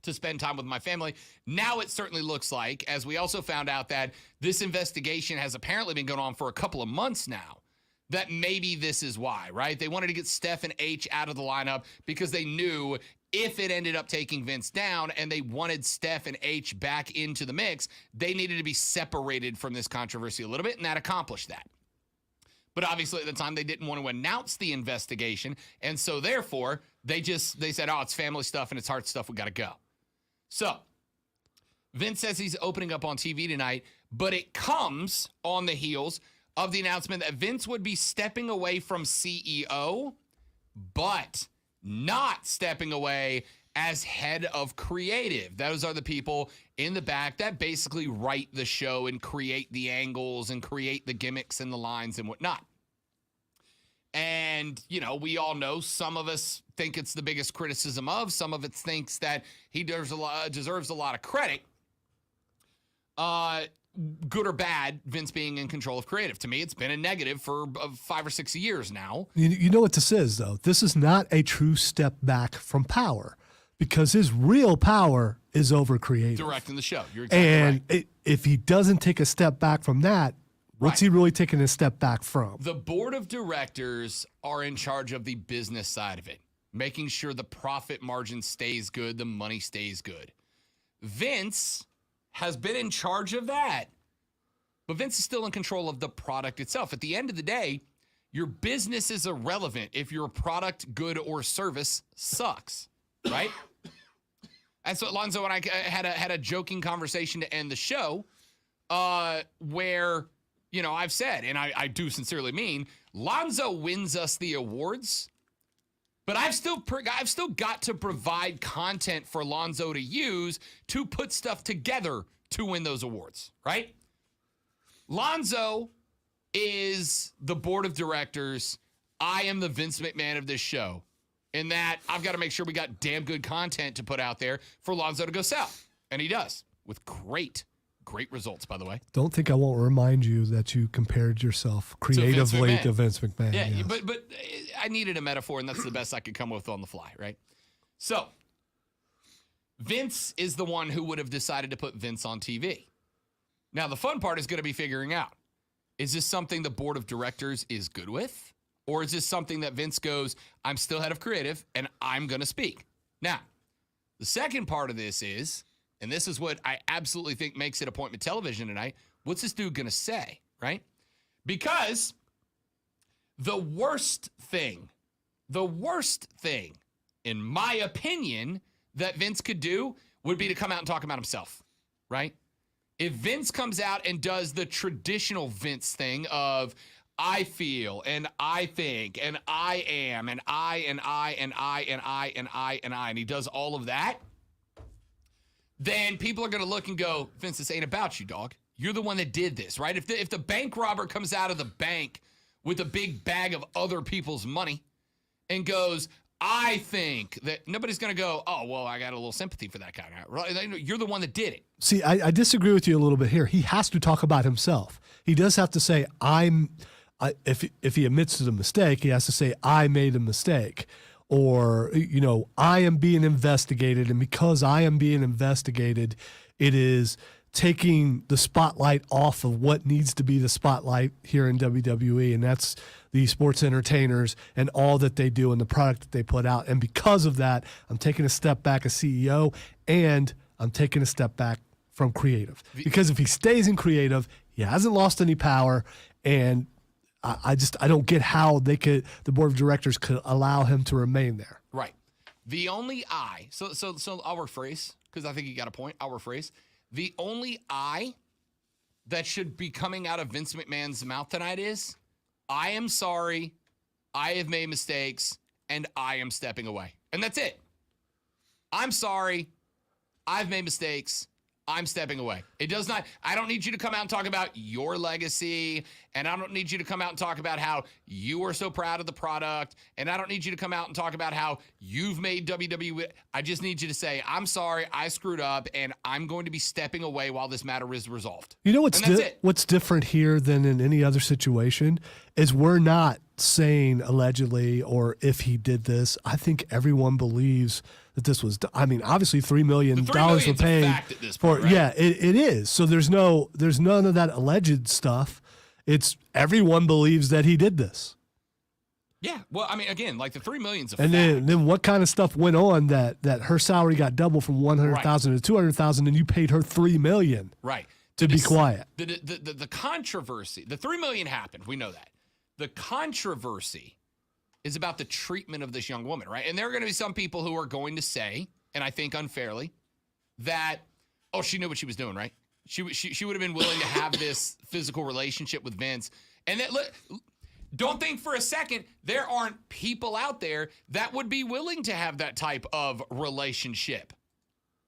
to spend time with my family." Now it certainly looks like, as we also found out that this investigation has apparently been going on for a couple of months now, that maybe this is why, right? They wanted to get Steph and H out of the lineup because they knew if it ended up taking Vince down and they wanted Steph and H back into the mix, they needed to be separated from this controversy a little bit, and that accomplished that. But obviously at the time they didn't want to announce the investigation, and so therefore they said, "Oh, it's family stuff and it's heart stuff, we got to go." So Vince says he's opening up on TV tonight, but it comes on the heels of the announcement that Vince would be stepping away from CEO, but not stepping away as head of creative. Those are the people in the back that basically write the show and create the angles and create the gimmicks and the lines and whatnot. And, you know, we all know some of us think it's the biggest criticism of, some of us thinks that he deserves a lot of credit. Good or bad, Vince being in control of creative. To me, it's been a negative for 5 or 6 years now. You know what this is, though? This is not a true step back from power because his real power is over creative. Directing the show. You're exactly right. If he doesn't take a step back from that, what's he really taking a step back from? The board of directors are in charge of the business side of it, making sure the profit margin stays good, the money stays good. Vince has been in charge of that, but Vince is still in control of the product itself. At the end of the day, your business is irrelevant if your product, good, or service sucks, right? That's what Lonzo and I had a joking conversation to end the show where, you know, I've said, and I do sincerely mean, Lonzo wins us the awards, but I've still got to provide content for Lonzo to use to put stuff together to win those awards, right? Lonzo is the board of directors. I am the Vince McMahon of this show. In that, I've got to make sure we got damn good content to put out there for Lonzo to go sell. And he does, with great results, by the way. Don't think I won't remind you that you compared yourself creatively to Vince McMahon. Yeah, yes. but I needed a metaphor, and that's the best I could come with on the fly, right? So, Vince is the one who would have decided to put Vince on TV. Now, the fun part is going to be figuring out, is this something the board of directors is good with? Or is this something that Vince goes, I'm still head of creative, and I'm going to speak? Now, the second part of this is, and this is what I absolutely think makes it appointment television tonight, what's this dude going to say, right? Because the worst thing, in my opinion, that Vince could do would be to come out and talk about himself, right? If Vince comes out and does the traditional Vince thing of, I feel, and I think, and I am, and I, and I, and I, and I, and I, and I, and he does all of that, then people are going to look and go, Vince, this ain't about you, dog. You're the one that did this, right? If the bank robber comes out of the bank with a big bag of other people's money and goes, I think that, nobody's going to go, oh, well, I got a little sympathy for that guy. Right? You're the one that did it. See, I disagree with you a little bit here. He has to talk about himself. He does have to say, if he admits to the mistake, he has to say, I made a mistake. Or, you know, I am being investigated, and because I am being investigated, it is taking the spotlight off of what needs to be the spotlight here in WWE, and that's the sports entertainers and all that they do and the product that they put out. And because of that, I'm taking a step back as CEO, and I'm taking a step back from creative. Because if he stays in creative, he hasn't lost any power, and I don't get how the board of directors could allow him to remain there. Right. The only so I'll rephrase, because I think you got a point. I'll rephrase. The only that should be coming out of Vince McMahon's mouth tonight is, I am sorry, I have made mistakes, and I am stepping away. And that's it. I'm sorry, I've made mistakes, I'm stepping away. It does not, I don't need you to come out and talk about your legacy, and I don't need you to come out and talk about how you are so proud of the product, and I don't need you to come out and talk about how you've made WWE. I just need you to say, I'm sorry, I screwed up, and I'm going to be stepping away while this matter is resolved. You know what's different here than in any other situation is we're not saying allegedly or if he did this. I think everyone believes that this was, I mean, obviously $3 million were paid at this point, for, right? Yeah, it is. So there's none of that alleged stuff. It's everyone believes that he did this. Yeah. Well, I mean, again, like the $3 million's a and fact. then what kind of stuff went on that her salary got doubled from $100,000 to $200,000, and you paid her $3 million. Right. To be quiet. The controversy, the $3 million happened. We know that. The controversy is about the treatment of this young woman, right? And there are going to be some people who are going to say, and I think unfairly, that, oh, she knew what she was doing, right? She would have been willing to have this physical relationship with Vince And that look, don't think for a second there aren't people out there that would be willing to have that type of relationship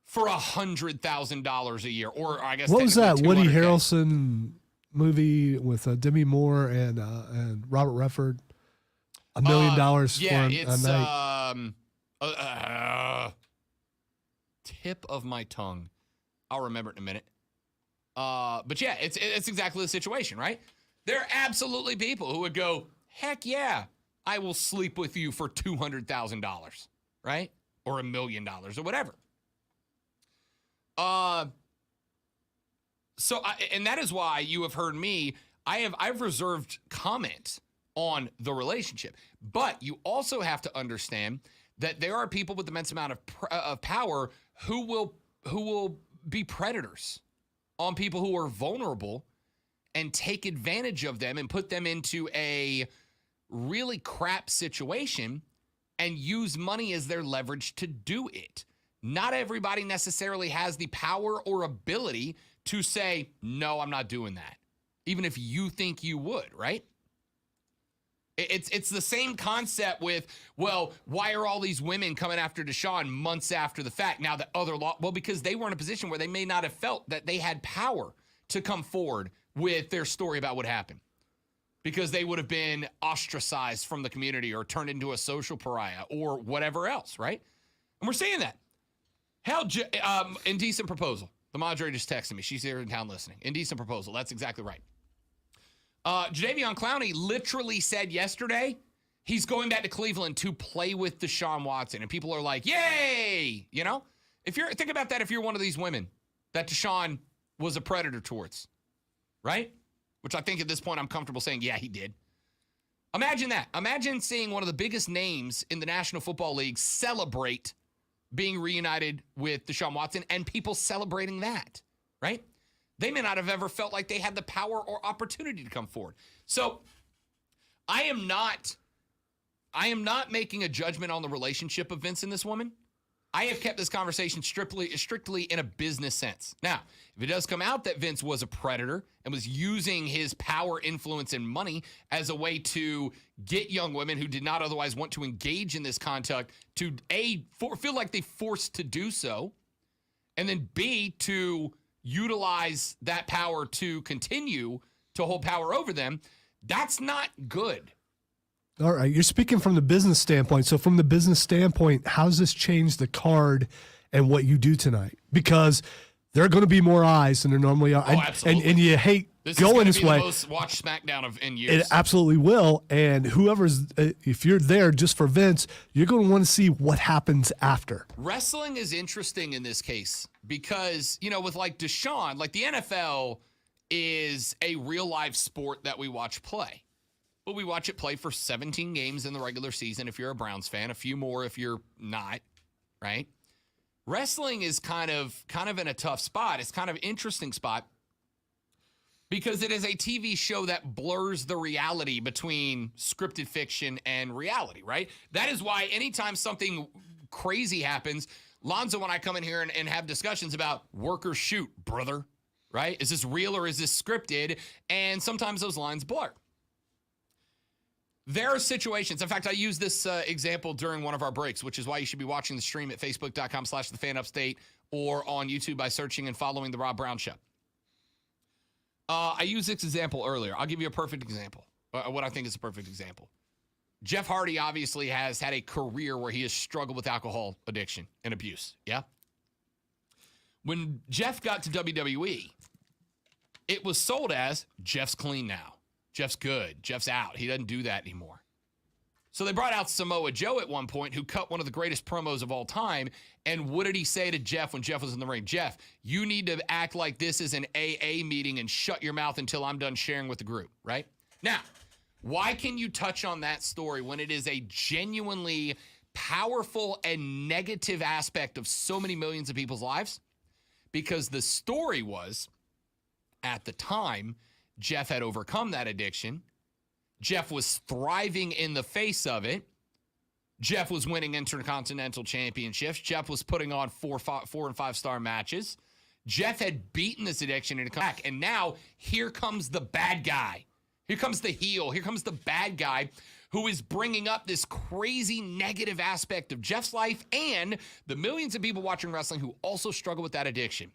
for $100,000 a year, or I guess What was that technically Woody 200K. Harrelson movie with Demi Moore and Robert Redford? $1 million for Yeah, a it's night. tip of my tongue. I'll remember it in a minute. But yeah, it's exactly the situation, right? There are absolutely people who would go, heck yeah, I will sleep with you for $200,000, right? Or $1 million or whatever. And that is why you have heard me. I've reserved comment on the relationship, but you also have to understand that there are people with immense amount of power who will be predators on people who are vulnerable and take advantage of them and put them into a really crap situation and use money as their leverage to do it. Not everybody necessarily has the power or ability to say, no, I'm not doing that, even if you think you would, right? It's the same concept with, well, why are all these women coming after Deshaun months after the fact? Now that other law, well, because they were in a position where they may not have felt that they had power to come forward with their story about what happened, because they would have been ostracized from the community or turned into a social pariah or whatever else, right? And we're seeing that. Hell, indecent proposal. The moderator just texted me. She's here in town listening. Indecent proposal. That's exactly right. Jadeveon Clowney literally said yesterday he's going back to Cleveland to play with Deshaun Watson. And people are like, yay! You know? Think about that if you're one of these women that Deshaun was a predator towards, right? Which I think at this point I'm comfortable saying, yeah, he did. Imagine that. Imagine seeing one of the biggest names in the National Football League celebrate being reunited with Deshaun Watson and people celebrating that, right? They may not have ever felt like they had the power or opportunity to come forward. So I am not making a judgment on the relationship of Vince and this woman. I have kept this conversation strictly in a business sense. Now, if it does come out that Vince was a predator and was using his power, influence, and money as a way to get young women who did not otherwise want to engage in this contact to feel like they forced to do so, and then B, to utilize that power to continue to hold power over them, that's not good. All right, you're speaking from the business standpoint. So from the business standpoint, how does this change the card and what you do tonight? Because there are going to be more eyes than there normally are. Oh, absolutely. And you hate This going is this be way. The most watched SmackDown in years. It absolutely will. And whoever's, if you're there just for Vince, you're going to want to see what happens after. Wrestling is interesting in this case because, with like Deshaun, like the NFL is a real life sport that we watch play. But we watch it play for 17 games in the regular season if you're a Browns fan, a few more if you're not, right? Wrestling is kind of in a tough spot. It's kind of an interesting spot because it is a TV show that blurs the reality between scripted fiction and reality, right? That is why anytime something crazy happens, Lonzo and I come in here and have discussions about work or shoot, brother, right? Is this real or is this scripted? And sometimes those lines blur. There are situations. In fact, I used this example during one of our breaks, which is why you should be watching the stream at facebook.com/thefanupstate or on YouTube by searching and following The Rob Brown Show. I used this example earlier. I'll give you a perfect example, what I think is a perfect example. Jeff Hardy obviously has had a career where he has struggled with alcohol addiction and abuse, yeah? When Jeff got to WWE, it was sold as Jeff's clean now. Jeff's good. Jeff's out. He doesn't do that anymore. So they brought out Samoa Joe at one point, who cut one of the greatest promos of all time. And what did he say to Jeff when Jeff was in the ring? Jeff, you need to act like this is an AA meeting and shut your mouth until I'm done sharing with the group, right? Now, why can you touch on that story when it is a genuinely powerful and negative aspect of so many millions of people's lives? Because the story was, at the time, Jeff had overcome that addiction. Jeff was thriving in the face of it. Jeff was winning intercontinental championships. Jeff was putting on 4 and 5 star matches. Jeff had beaten this addiction and come back. And now here comes the bad guy Here comes the heel. Here comes the bad guy who is bringing up this crazy negative aspect of Jeff's life and the millions of people watching wrestling who also struggle with that addiction.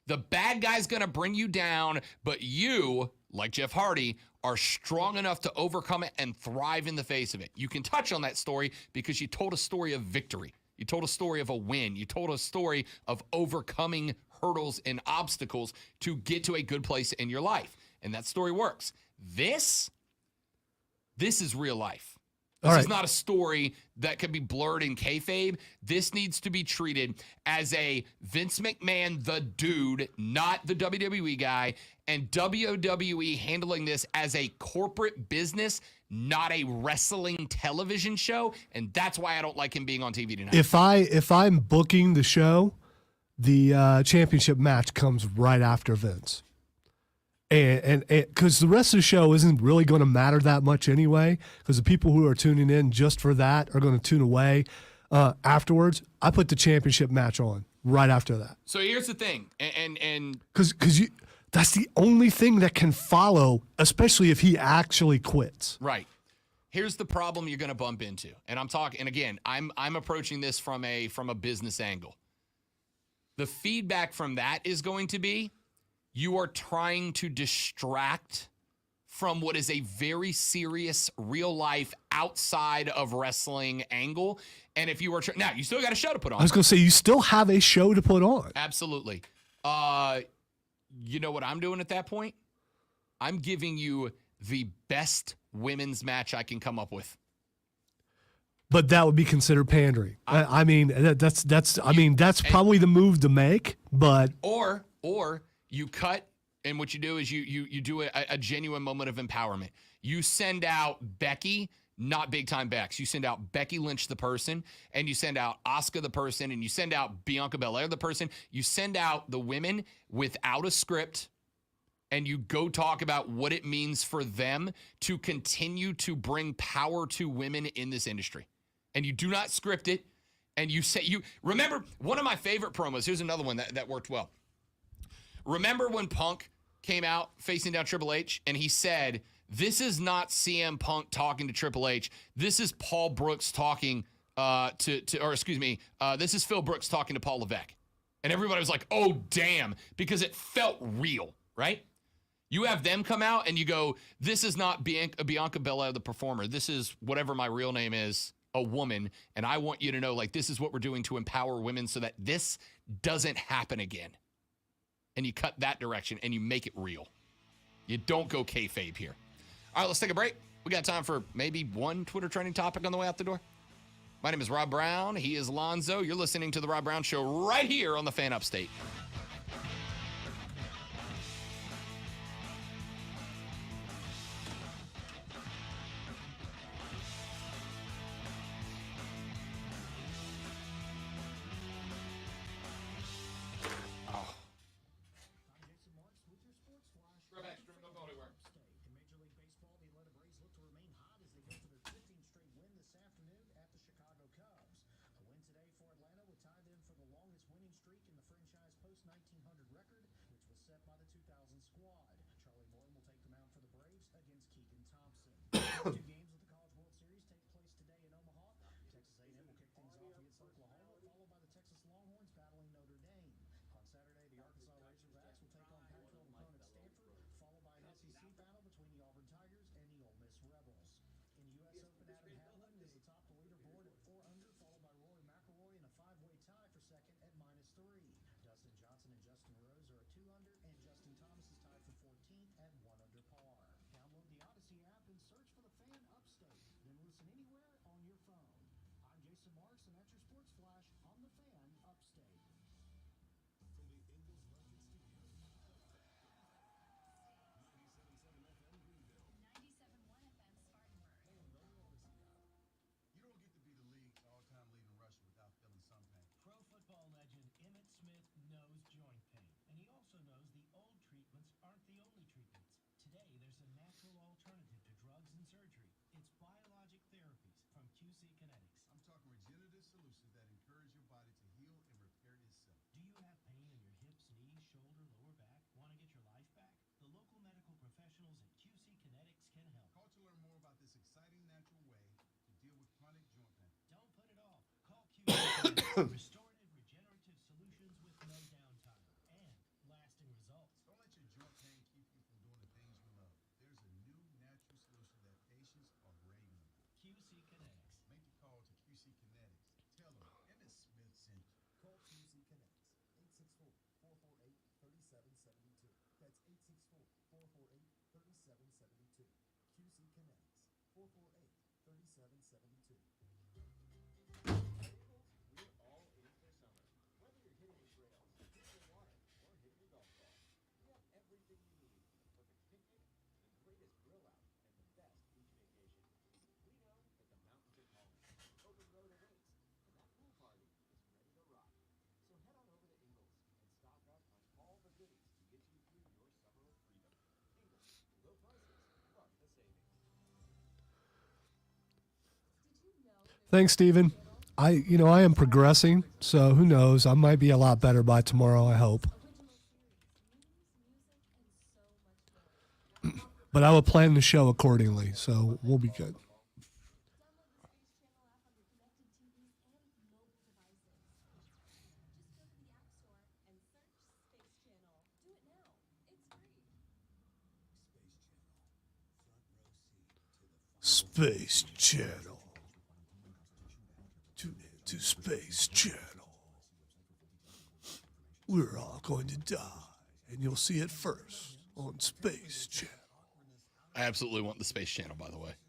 The bad guy's going to bring you down, but you, like Jeff Hardy, are strong enough to overcome it and thrive in the face of it. You can touch on that story because you told a story of victory. You told a story of a win. You told a story of overcoming hurdles and obstacles to get to a good place in your life. And that story works. This is real life. This is not a story that can be blurred in kayfabe. This needs to be treated as a Vince McMahon, the dude, not the WWE guy, and WWE handling this as a corporate business, not a wrestling television show. And that's why I don't like him being on TV tonight. If I'm booking the show, the championship match comes right after Vince. And because the rest of the show isn't really going to matter that much anyway, because the people who are tuning in just for that are going to tune away afterwards. I put the championship match on right after that. So here's the thing, and because that's the only thing that can follow, especially if he actually quits. Right. Here's the problem you're going to bump into, and I'm talking. And again, I'm approaching this from a business angle. The feedback from that is going to be, you are trying to distract from what is a very serious, real life, outside of wrestling angle. And if you were now, you still got a show to put on. I was going to say, you still have a show to put on. Absolutely. You know what I'm doing at that point? I'm giving you the best women's match I can come up with. But that would be considered pandering. I mean, that's probably the move to make. But or you cut, and what you do is you do a genuine moment of empowerment. You send out Becky, not big time Bex. You send out Becky Lynch the person, and you send out Asuka the person, and you send out Bianca Belair the person. You send out the women without a script, and you go talk about what it means for them to continue to bring power to women in this industry. And you do not script it. And you remember one of my favorite promos. Here's another one that worked well. Remember when Punk came out facing down Triple H and he said, this is not CM Punk talking to Triple H. This is Paul Brooks talking this is Phil Brooks talking to Paul Levesque. And everybody was like, oh, damn, because it felt real, right? You have them come out and you go, this is not Bianca Belair, the performer. This is whatever my real name is, a woman. And I want you to know, like, this is what we're doing to empower women so that this doesn't happen again. And you cut that direction and you make it real. You don't go kayfabe here. All right, let's take a break. We got time for maybe one Twitter trending topic on the way out the door. My name is Rob Brown. He is Lonzo. You're listening to The Rob Brown Show right here on the Fan Upstate. Professionals at QC Restorative, regenerative solutions with no downtime and lasting results. Don't let your joint pain keep you from doing the things you love. There's a new natural solution that patients are raving about. QC Kinetics. Make the call to QC Kinetics. Tell them Emmitt Smith sent you. Call QC Kinetics, 864-448-3772. That's 864-448-3772. QC Kinetics, 448-3772. We're all in for summer. Whether you're hitting the trails, hitting the water, or hitting your golf ball, we have everything you need for the perfect picnic, the greatest grill out, and the best beach vacation. We know that the mountains are calling, open road awaits, and that pool party is ready to rock. So head on over to Ingles and stock up on all the goodies to get you through your summer of freedom. Ingles, low prices, love the savings. Thanks, Stephen. I am progressing, so who knows? I might be a lot better by tomorrow, I hope. But I will plan the show accordingly, so we'll be good. Space Channel. Tune in to Space Channel. We're all going to die, and you'll see it first on Space Channel. I absolutely want the Space Channel, by the way. Yeah,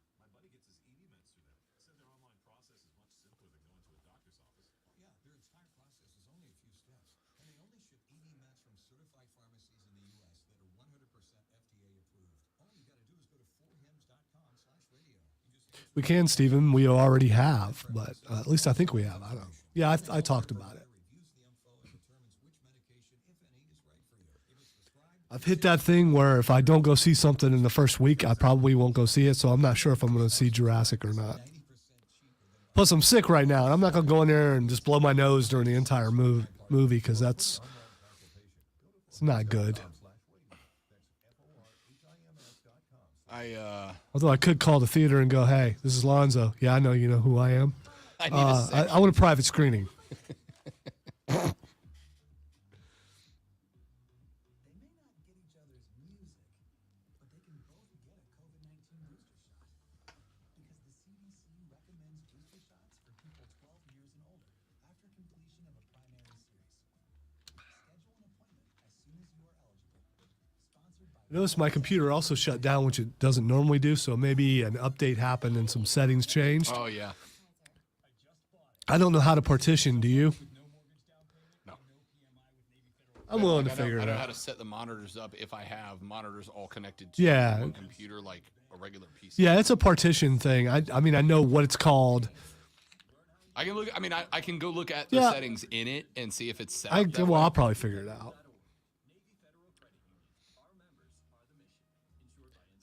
my buddy gets his ED meds through that. Said their online process is much simpler than going to a doctor's office. Yeah, their entire process is only a few steps. And they only ship ED meds from certified pharmacies in the U.S. that are 100% FDA approved. All you got to do is go to 4hims.com/radio. We can, Stephen. We already have, but at least I think we have. I don't know. Yeah, I talked about it. Reviews the info and determines which medication, if any, is right for you. If it's prescribed, I've hit that thing where if I don't go see something in the first week, I probably won't go see it, so I'm not sure if I'm going to see Jurassic or not. Plus, I'm sick right now, and I'm not going to go in there and just blow my nose during the entire movie because it's not good. Although I could call the theater and go, hey, this is Lonzo. Yeah, I know you know who I am. I need a section. I want a private screening. they may not get each other's music, but they can both get a COVID-19 booster shot. Because the CDC recommends booster shots for people 12 years and older after completion of a primary series. Schedule an appointment as soon as you are eligible. Sponsored by Notice my computer also shut down, which it doesn't normally do, so maybe an update happened and some settings changed. Oh, yeah. I don't know how to partition, do you? No. I'm willing to I figure it know how out. to set the monitors up if I have monitors all connected to Yeah. one computer like a regular PC. Yeah, it's a partition thing. I mean, I know what it's called. I can look. I mean, I can go look at the Yeah. settings in it and see if it's set up that Well, way. I'll probably figure it out.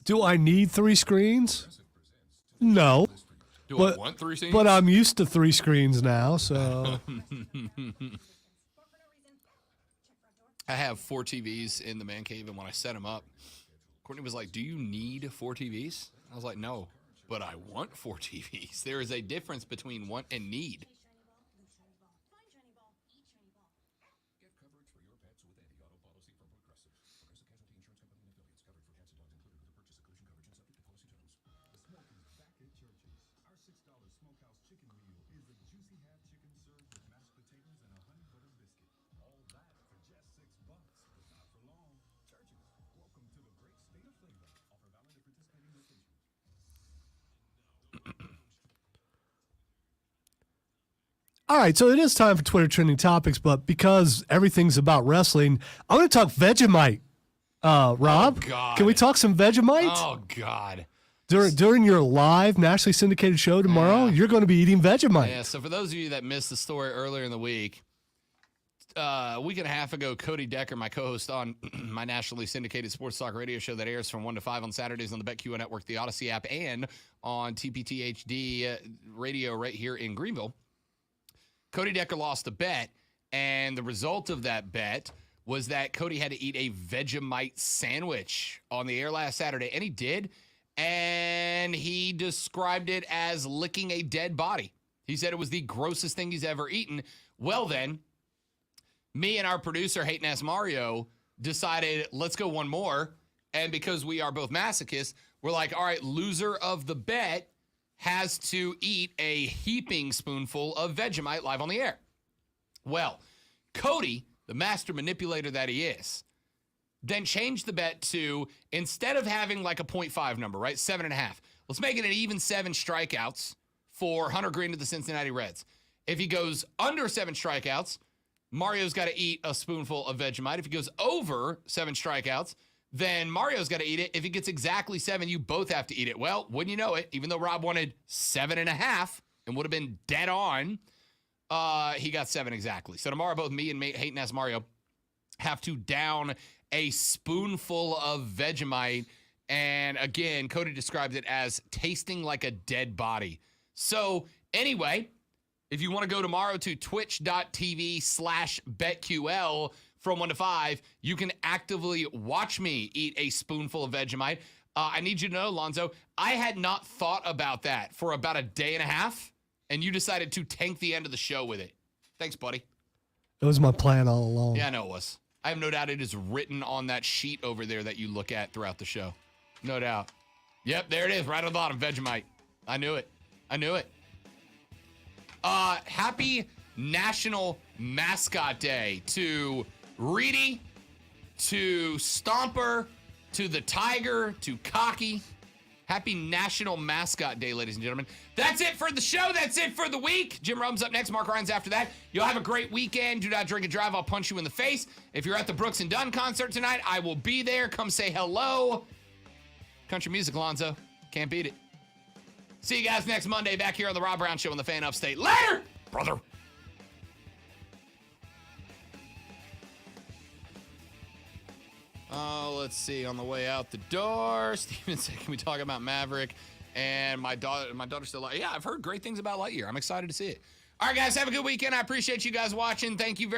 Do I need 3 screens? No. Do but- I want 3 scenes? But I'm used to 3 screens now, so I have 4 TVs in the man cave, and when I set them up, Courtney was like, "Do you need 4 TVs?" I was like, "No, but I want 4 TVs." There is a difference between want and need. Get coverage for your pets with anti-auto policy from Progressive. Progressive Casualty Insurance Company and affiliates. Coverage for cats and dogs included with the purchase of collision coverage and subject to policy terms. The smoke is back at Church's. Our $6 smokehouse chicken meal is a juicy half chicken served with mashed potatoes and a honey butter biscuit. All that for just $6, but not for long. Church's, welcome to the great state of flavor. Offer valid at participating locations. all right, so it is time for Twitter trending topics, but because everything's about wrestling, I'm going to talk Vegemite. Rob, God. can we talk some Vegemite? Oh God. During your live nationally syndicated show tomorrow, you're going to be eating Vegemite. Yeah. So for those of you that missed the story earlier in the week, a week and a half ago, Cody Decker, my co-host on my nationally syndicated sports talk radio show that airs from 1 to 5 on Saturdays on the BetQL Network, the Odyssey app, and on TPT HD radio right here in Greenville. Cody Decker lost a bet, and the result of that bet was that Cody had to eat a Vegemite sandwich on the air last Saturday, and he did, and he described it as licking a dead body. He said it was the grossest thing he's ever eaten. Well, then, me and our producer, Hating Ass Mario, decided, let's go one more. And because we are both masochists, we're like, all right, loser of the bet has to eat a heaping spoonful of Vegemite live on the air. Well, Cody, the master manipulator that he is, then changed the bet to, instead of having like a 0.5 number, right, 7.5, let's make it an even 7 strikeouts for Hunter Green to the Cincinnati Reds. If he goes under 7 strikeouts, Mario's got to eat a spoonful of Vegemite. If he goes over 7 strikeouts, then Mario's got to eat it. If he gets exactly 7, you both have to eat it. Well, wouldn't you know it, even though Rob wanted 7.5 and would have been dead on, he got 7 exactly. So tomorrow, both me and Hating Ass Mario have to down a spoonful of Vegemite. And again, Cody described it as tasting like a dead body. So anyway, if you want to go tomorrow to twitch.tv/BetQL from 1 to 5, you can actively watch me eat a spoonful of Vegemite. I need you to know, Lonzo, I had not thought about that for about a day and a half, and you decided to tank the end of the show with it. Thanks, buddy. It was my plan all along. Yeah, I know it was. I have no doubt it is written on that sheet over there that you look at throughout the show. No doubt. Yep, there it is, right on the bottom, Vegemite. I knew it. Happy National Mascot Day to Reedy, to Stomper, to the Tiger, to Cocky. Happy National Mascot Day, ladies and gentlemen. That's it for the show. That's it for the week. Jim Rome's up next. Mark Ryan's after that. You'll have a great weekend. Do not drink and drive. I'll punch you in the face. If you're at the Brooks and Dunn concert tonight, I will be there. Come say hello. Country music, Lonzo. Can't beat it. See you guys next Monday back here on the Rob Brown Show on the Fan Upstate. Later, brother. Oh, let's see. On the way out the door, Steven said, can we talk about Maverick? And my daughter's still like, yeah, I've heard great things about Lightyear. I'm excited to see it. All right, guys, have a good weekend. I appreciate you guys watching. Thank you very